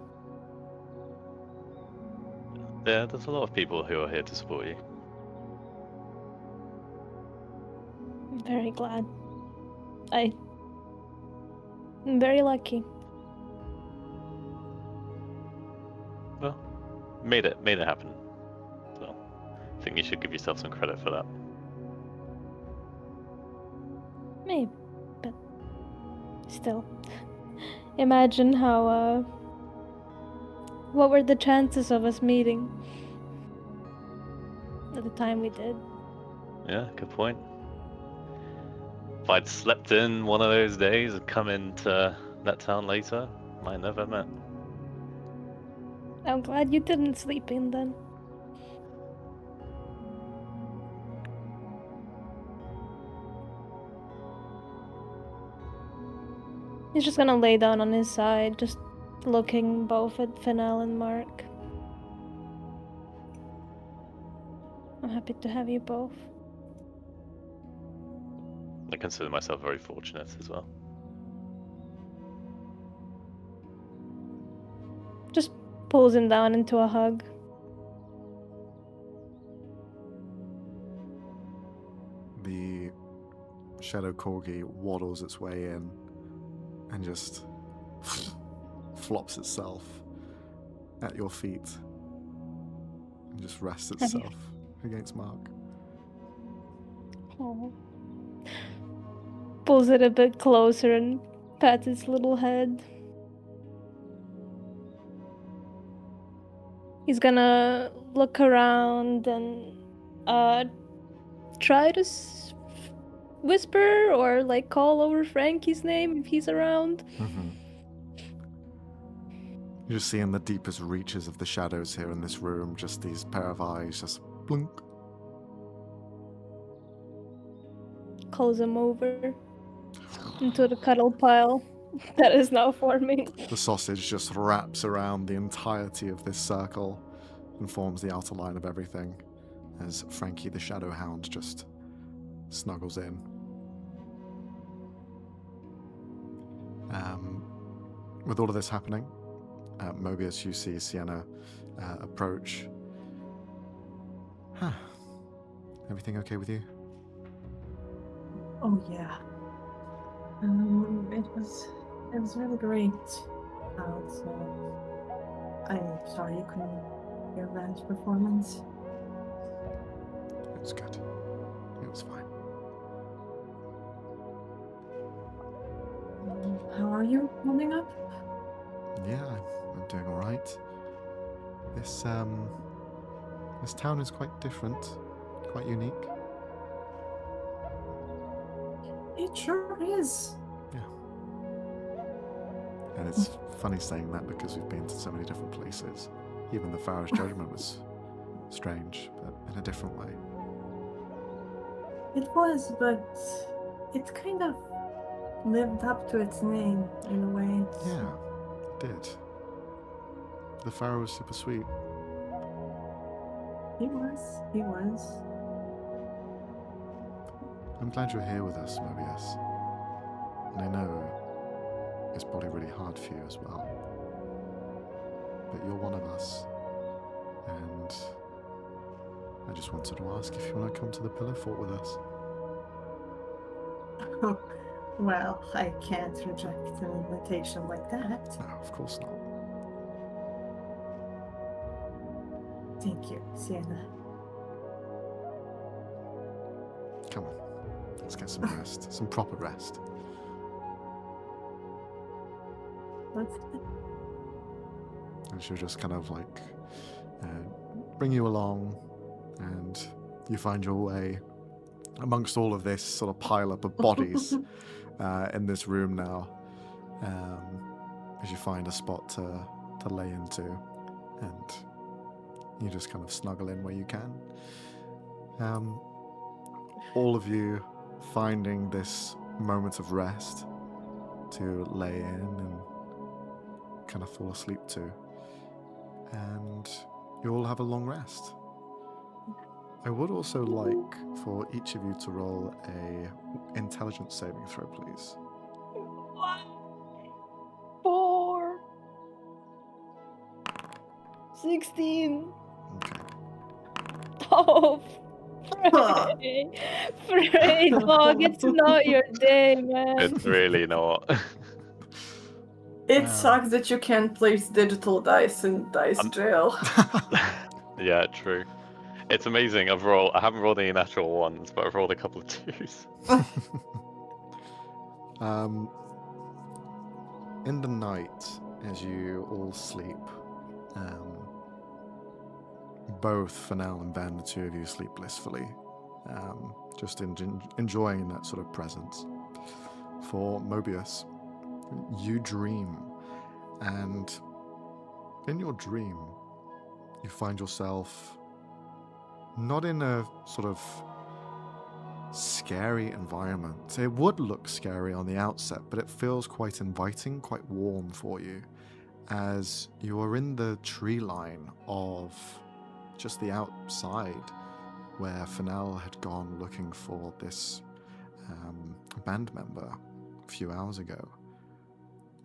Yeah, there's a lot of people who are here to support you. I'm very glad. I'm very lucky. Well, made it happen. So, I think you should give yourself some credit for that. Maybe, but still. Imagine how, what were the chances of us meeting at the time we did? Yeah, good point. If I'd slept in one of those days and come into that town later, might never have met. I'm glad you didn't sleep in then. He's just gonna lay down on his side, just looking both at Fennel and Mark. I'm happy to have you both. I consider myself very fortunate as well. Just pulls him down into a hug. The shadow corgi waddles its way in and just flops itself at your feet and just rests itself against Mark. Oh. Pulls it a bit closer and pats its little head. He's gonna look around and try to whisper or like call over Frankie's name if he's around. You just see in the deepest reaches of the shadows here in this room, just these pair of eyes just blink. Calls him over into the cuddle pile that is now forming. The sausage just wraps around the entirety of this circle and forms the outer line of everything as Frankie the Shadow Hound just snuggles in. With all of this happening, Mobius, you see Sienna approach. Everything okay with you? Oh yeah. It was really great. I'm sorry you couldn't hear Van's performance. It was good. It was fine. How are you holding up? Yeah, I'm doing all right. This town is quite different, quite unique. It sure is. Yeah. And it's funny saying that because we've been to so many different places. Even the Pharaoh's Judgment was strange, but in a different way. It was, but it kind of lived up to its name in a way. Yeah, it did. The Pharaoh was super sweet. He was. I'm glad you're here with us, Mobius. And I know it's probably really hard for you as well. But you're one of us. And I just wanted to ask if you want to come to the Pillar Fort with us. Well, I can't reject an invitation like that. No, of course not. Thank you, Sienna. Come on. Let's get some rest. Some proper rest. Let's And she'll just kind of like bring you along, and you find your way amongst all of this sort of pile up of bodies in this room now, as you find a spot to lay into, and you just kind of snuggle in where you can. All of you finding this moment of rest to lay in and kind of fall asleep to. And you all have a long rest. I would also like for each of you to roll a intelligence saving throw, please. 4. 16. Okay. Oh, Frey, dog, it's not your day, man. It's really not. It sucks that you can't place digital dice in dice jail. Yeah, true. It's amazing. I haven't rolled any natural ones, but I've rolled a couple of 2s. In the night, as you all sleep, both Fennel and Ben, the two of you, sleep blissfully, just enjoying that sort of presence. For Mobius, you dream, and in your dream, you find yourself not in a sort of scary environment. It would look scary on the outset, but it feels quite inviting, quite warm for you, as you are in the tree line of just the outside where Fennel had gone looking for this band member a few hours ago.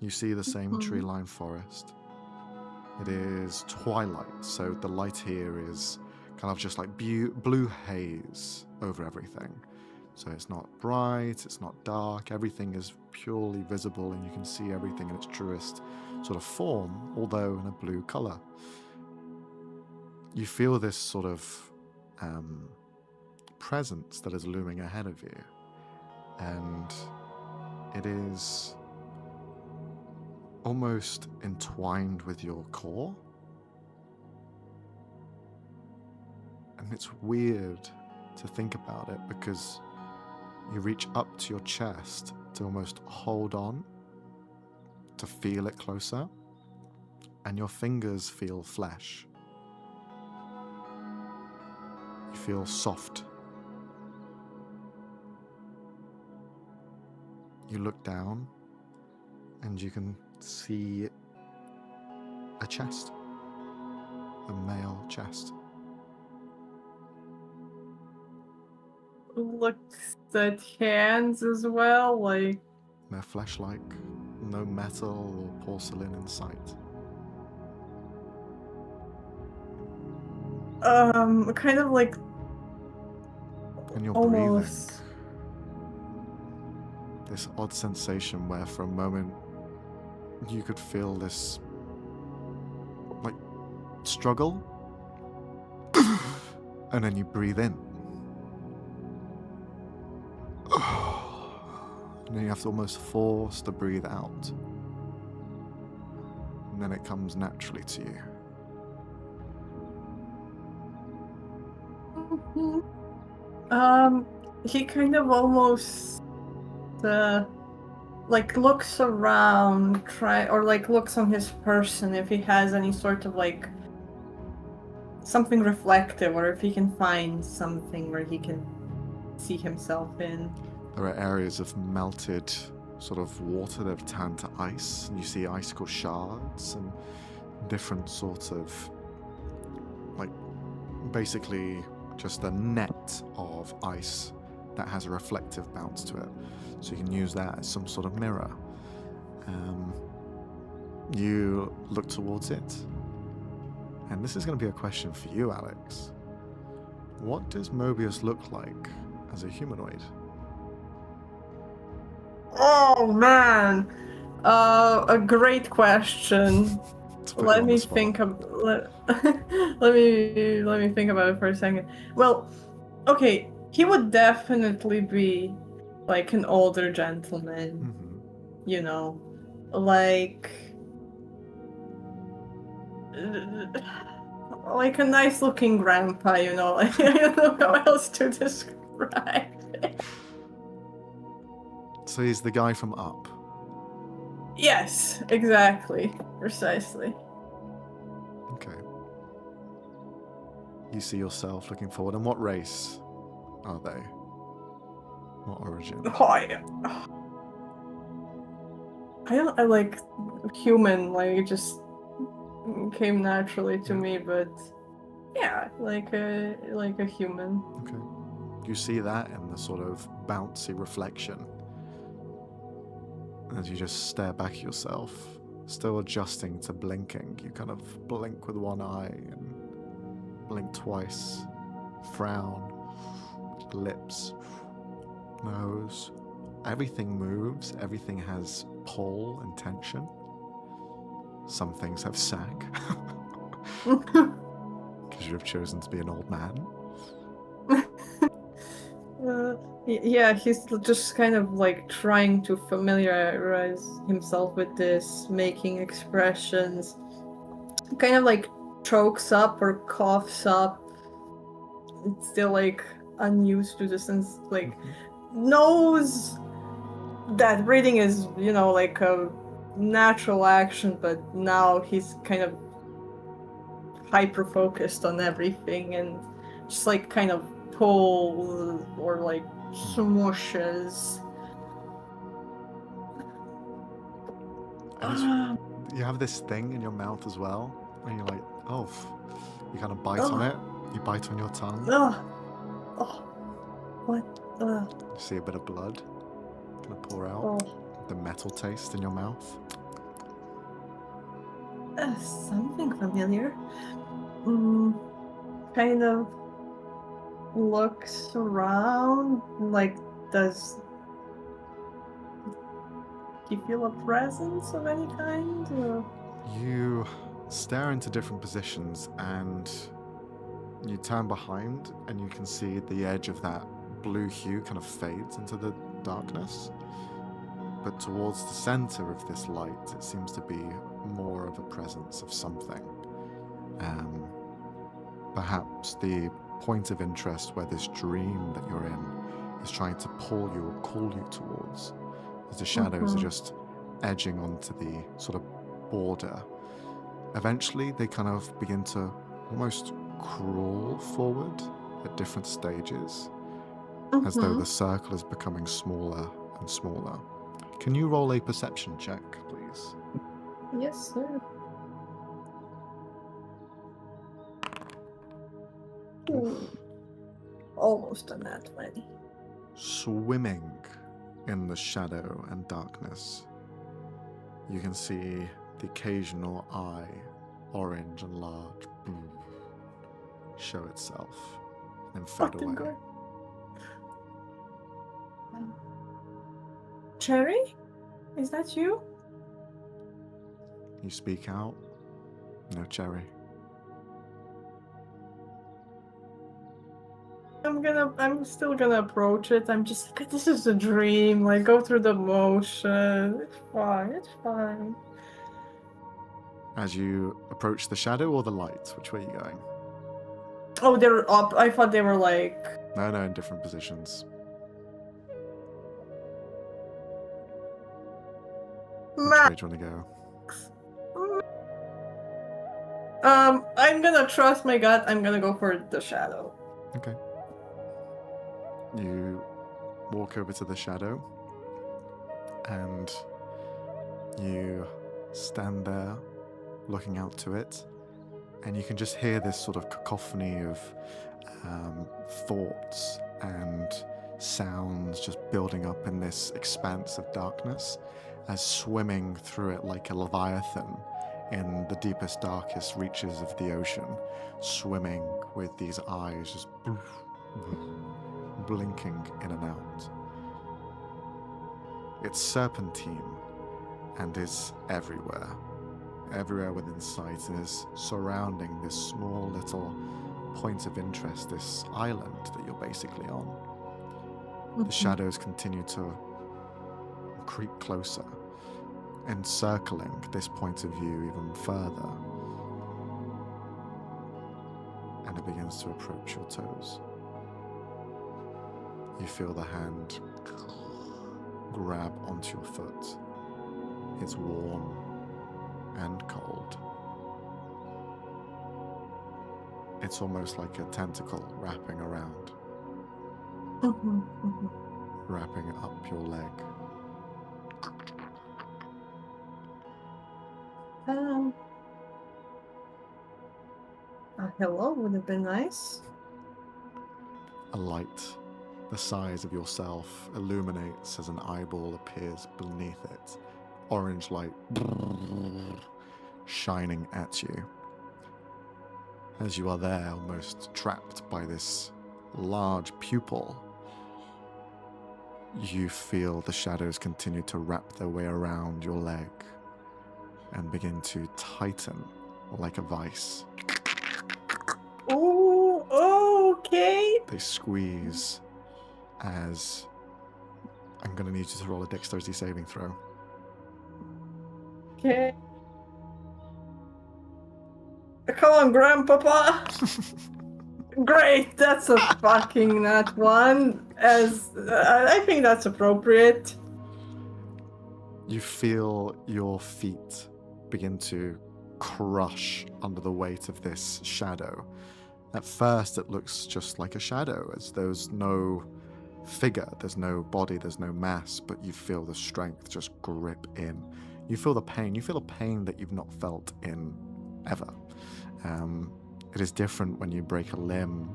You see the same tree line forest. It is twilight, so the light here is kind of just like blue haze over everything. So it's not bright, it's not dark, everything is purely visible and you can see everything in its truest sort of form, although in a blue color. You feel this sort of presence that is looming ahead of you, and it is almost entwined with your core. And it's weird to think about it because you reach up to your chest to almost hold on, to feel it closer, and your fingers feel flesh. You feel soft. You look down and you can see a chest, a male chest. Looks at hands as well, like They're flesh-like, no metal or porcelain in sight. kind of like And you're almost breathing. This odd sensation where for a moment you could feel this like struggle and then you breathe in. And then you have to almost force to breathe out. And then it comes naturally to you. he kind of almost like looks around, looks on his person if he has any sort of like something reflective, or if he can find something where he can see himself in. There are areas of melted sort of water that have turned to ice, and you see icicle shards and different sorts of like basically just a net of ice that has a reflective bounce to it. So you can use that as some sort of mirror. You look towards it. And this is going to be a question for you, Alex. What does Mobius look like as a humanoid? Oh man, a great question. To put you Let on me the spot. think let me think about it for a second. Well, okay, he would definitely be like an older gentleman, you know, like a nice looking grandpa, you know. Like, I don't know how else to describe it. So he's the guy from Up. Yes, exactly, precisely. Okay. You see yourself looking forward. And what race are they? What origin? Oh, yeah. I like human, like it just came naturally to me, but yeah, like a human. Okay. You see that in the sort of bouncy reflection as you just stare back at yourself, still adjusting to blinking. You kind of blink with one eye and blink twice, frown, lips, nose. Everything moves, everything has pull and tension. Some things have sag. Because you have chosen to be an old man. Yeah, he's just kind of like trying to familiarize himself with this, making expressions. Kind of like chokes up or coughs up. It's still like unused to the sense, like knows that breathing is, like a natural action, but now he's kind of hyper focused on everything and just like kind of pulls or like smushes. You have this thing in your mouth as well, and you're like, oh, you kind of bite on it. You bite on your tongue. What? You see a bit of blood kind of pour out. The metal taste in your mouth. Something familiar. Kind of looks around, like, does you feel a presence of any kind? Or? You stare into different positions and you turn behind and you can see the edge of that blue hue kind of fades into the darkness. But towards the center of this light, it seems to be more of a presence of something. Perhaps the point of interest where this dream that you're in is trying to pull you or call you towards, as the shadows are just edging onto the sort of border. Eventually, they kind of begin to almost crawl forward at different stages, as though the circle is becoming smaller and smaller. Can you roll a perception check, please? Yes, sir. Almost a nat 20. Swimming in the shadow and darkness, you can see the occasional eye, orange and large, show itself and fade away. Good. Cherry? Is that you? You speak out. No Cherry. I'm still gonna approach it. I'm just like, this is a dream. Like, go through the motion. It's fine. As you approach the shadow or the light, which way are you going? Oh, they're up. I thought they were like... No, in different positions. Which way do you want to go? I'm gonna trust my gut. I'm gonna go for the shadow. Okay. You walk over to the shadow and you stand there looking out to it, and you can just hear this sort of cacophony of thoughts and sounds just building up in this expanse of darkness, as swimming through it like a leviathan in the deepest, darkest reaches of the ocean, swimming with these eyes just blinking in and out. It's serpentine and is everywhere within sight, and is surrounding this small little point of interest, this island that you're basically on. The shadows continue to creep closer, encircling this point of view even further, and it begins to approach your toes. You feel the hand grab onto your foot. It's warm and cold. It's almost like a tentacle wrapping around, wrapping up your leg. Um, hello would have been nice. A light the size of yourself illuminates as an eyeball appears beneath it. Orange light shining at you. As you are there, almost trapped by this large pupil, you feel the shadows continue to wrap their way around your leg and begin to tighten like a vice. Oh, okay. They squeeze as I'm going to need you to roll a dexterity saving throw. Okay. Come on, Grandpapa. Great, that's a fucking nat one. I think that's appropriate. You feel your feet begin to crush under the weight of this shadow. At first, it looks just like a shadow, as there's no figure, there's no body, there's no mass, but you feel the strength just grip in. You feel the pain. You feel a pain that you've not felt in ever. It is different when you break a limb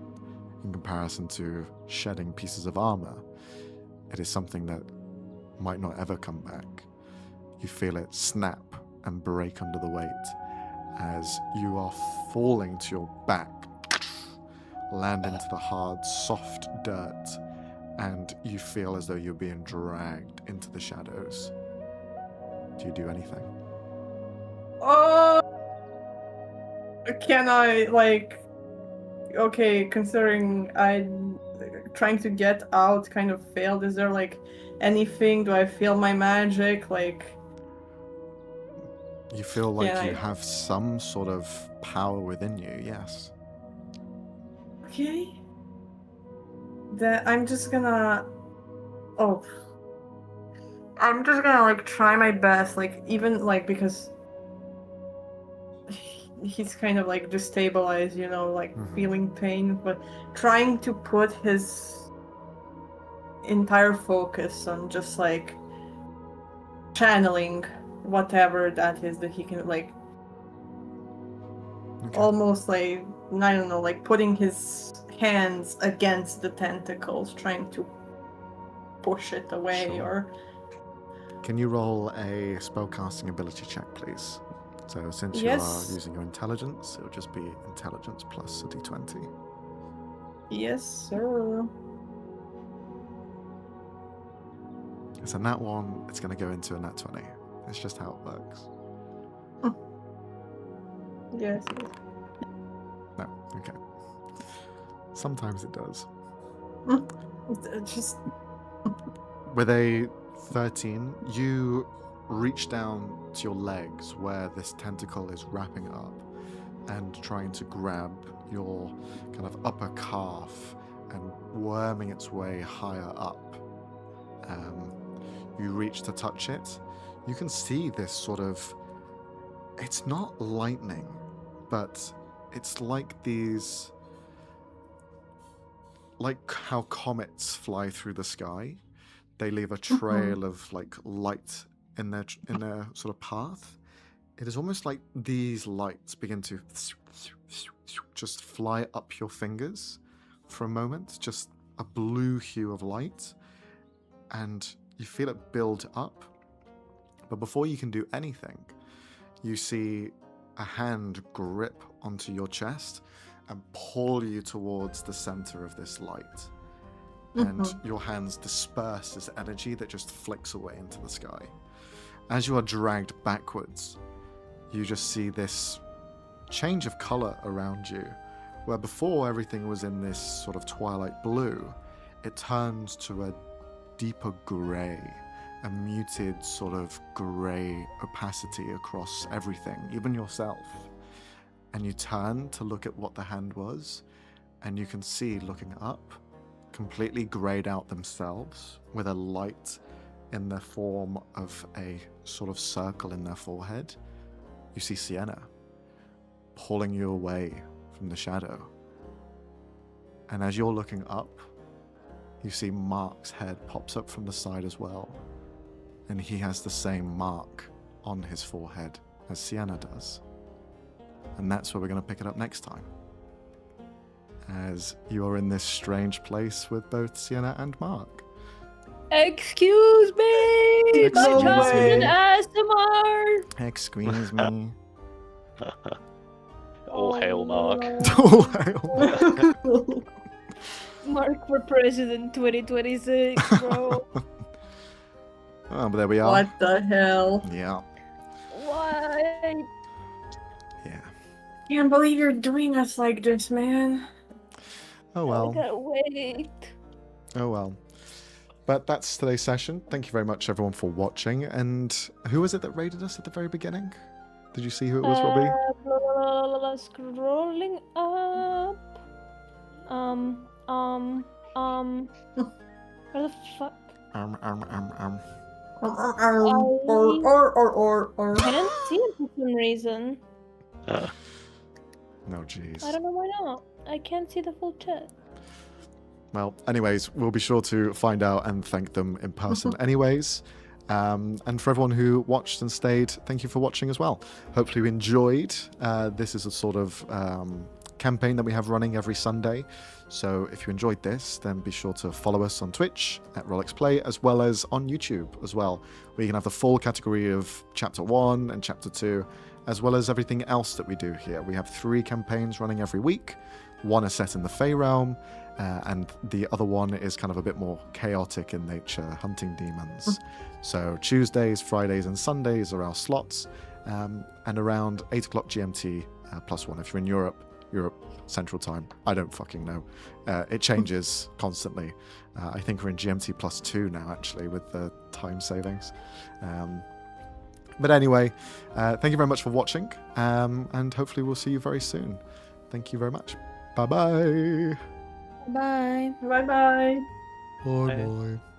in comparison to shedding pieces of armor. It is something that might not ever come back. You feel it snap and break under the weight as you are falling to your back, land into the hard, soft dirt, and you feel as though you're being dragged into the shadows. Do you do anything? Can I, okay, considering I trying to get out kind of failed, is there, anything? Do I feel my magic? You feel like you have some sort of power within you, yes. Okay. I'm just gonna... I'm just gonna, try my best, even, because... He's kind of, destabilized, feeling pain, but trying to put his entire focus on just, channeling whatever that is that he can, Okay. almost, I don't know, putting his hands against the tentacles, trying to push it away, Sure. or... Can you roll a spellcasting ability check, please? So since you are using your intelligence, it'll just be intelligence plus a d20. Yes, sir. It's a nat 1, it's going to go into a nat 20. It's just how it works. Yes. No, okay. Sometimes it does. Just... With a 13, you reach down to your legs where this tentacle is wrapping up and trying to grab your kind of upper calf and worming its way higher up. You reach to touch it. You can see this sort of... It's not lightning, but it's like these... Like how comets fly through the sky. They leave a trail of light in their sort of path. It is almost like these lights begin to just fly up your fingers for a moment, just a blue hue of light, and you feel it build up. But before you can do anything, you see a hand grip onto your chest and pull you towards the center of this light. And your hands disperse this energy that just flicks away into the sky. As you are dragged backwards, you just see this change of color around you, where before everything was in this sort of twilight blue, it turns to a deeper gray, a muted sort of gray opacity across everything, even yourself. And you turn to look at what the hand was, and you can see, looking up, completely grayed out themselves, with a light in the form of a sort of circle in their forehead. You see Sienna pulling you away from the shadow. And as you're looking up, you see Mark's head pops up from the side as well. And he has the same mark on his forehead as Sienna does. And that's where we're going to pick it up next time. As you are in this strange place with both Sienna and Mark. Excuse me! Excuse My child is in me. ASMR! Excuse me. All hail Mark. Oh, hell. Mark for president 2026, bro. Oh, but there we are. What the hell? Yeah. Why? Yeah. Can't believe you're doing us like this, man. Oh I well. gotta wait. Oh well. But that's today's session. Thank you very much, everyone, for watching. And who was it that raided us at the very beginning? Did you see who it was, Robbie? Blah, blah, blah, blah, scrolling up. Where the fuck? Or. I didn't see it for some reason. No, jeez. I don't know why not. I can't see the full chat. Well, anyways, we'll be sure to find out and thank them in person anyways. And for everyone who watched and stayed, thank you for watching as well. Hopefully you enjoyed. This is a sort of campaign that we have running every Sunday. So if you enjoyed this, then be sure to follow us on Twitch at rollxplay, as well as on YouTube as well, where you can have the full category of Chapter 1 and Chapter 2, as well as everything else that we do here. We have 3 campaigns running every week. One is set in the Fey realm, and the other one is kind of a bit more chaotic in nature, hunting demons. So Tuesdays, Fridays, and Sundays are our slots, and around 8 o'clock GMT +1 if you're in Europe Central Time. I don't fucking know. It changes constantly. I think we're in GMT +2 now, actually, with the time savings. But anyway, thank you very much for watching, and hopefully we'll see you very soon. Thank you very much. Bye-bye. Bye. Bye bye. Bye-bye.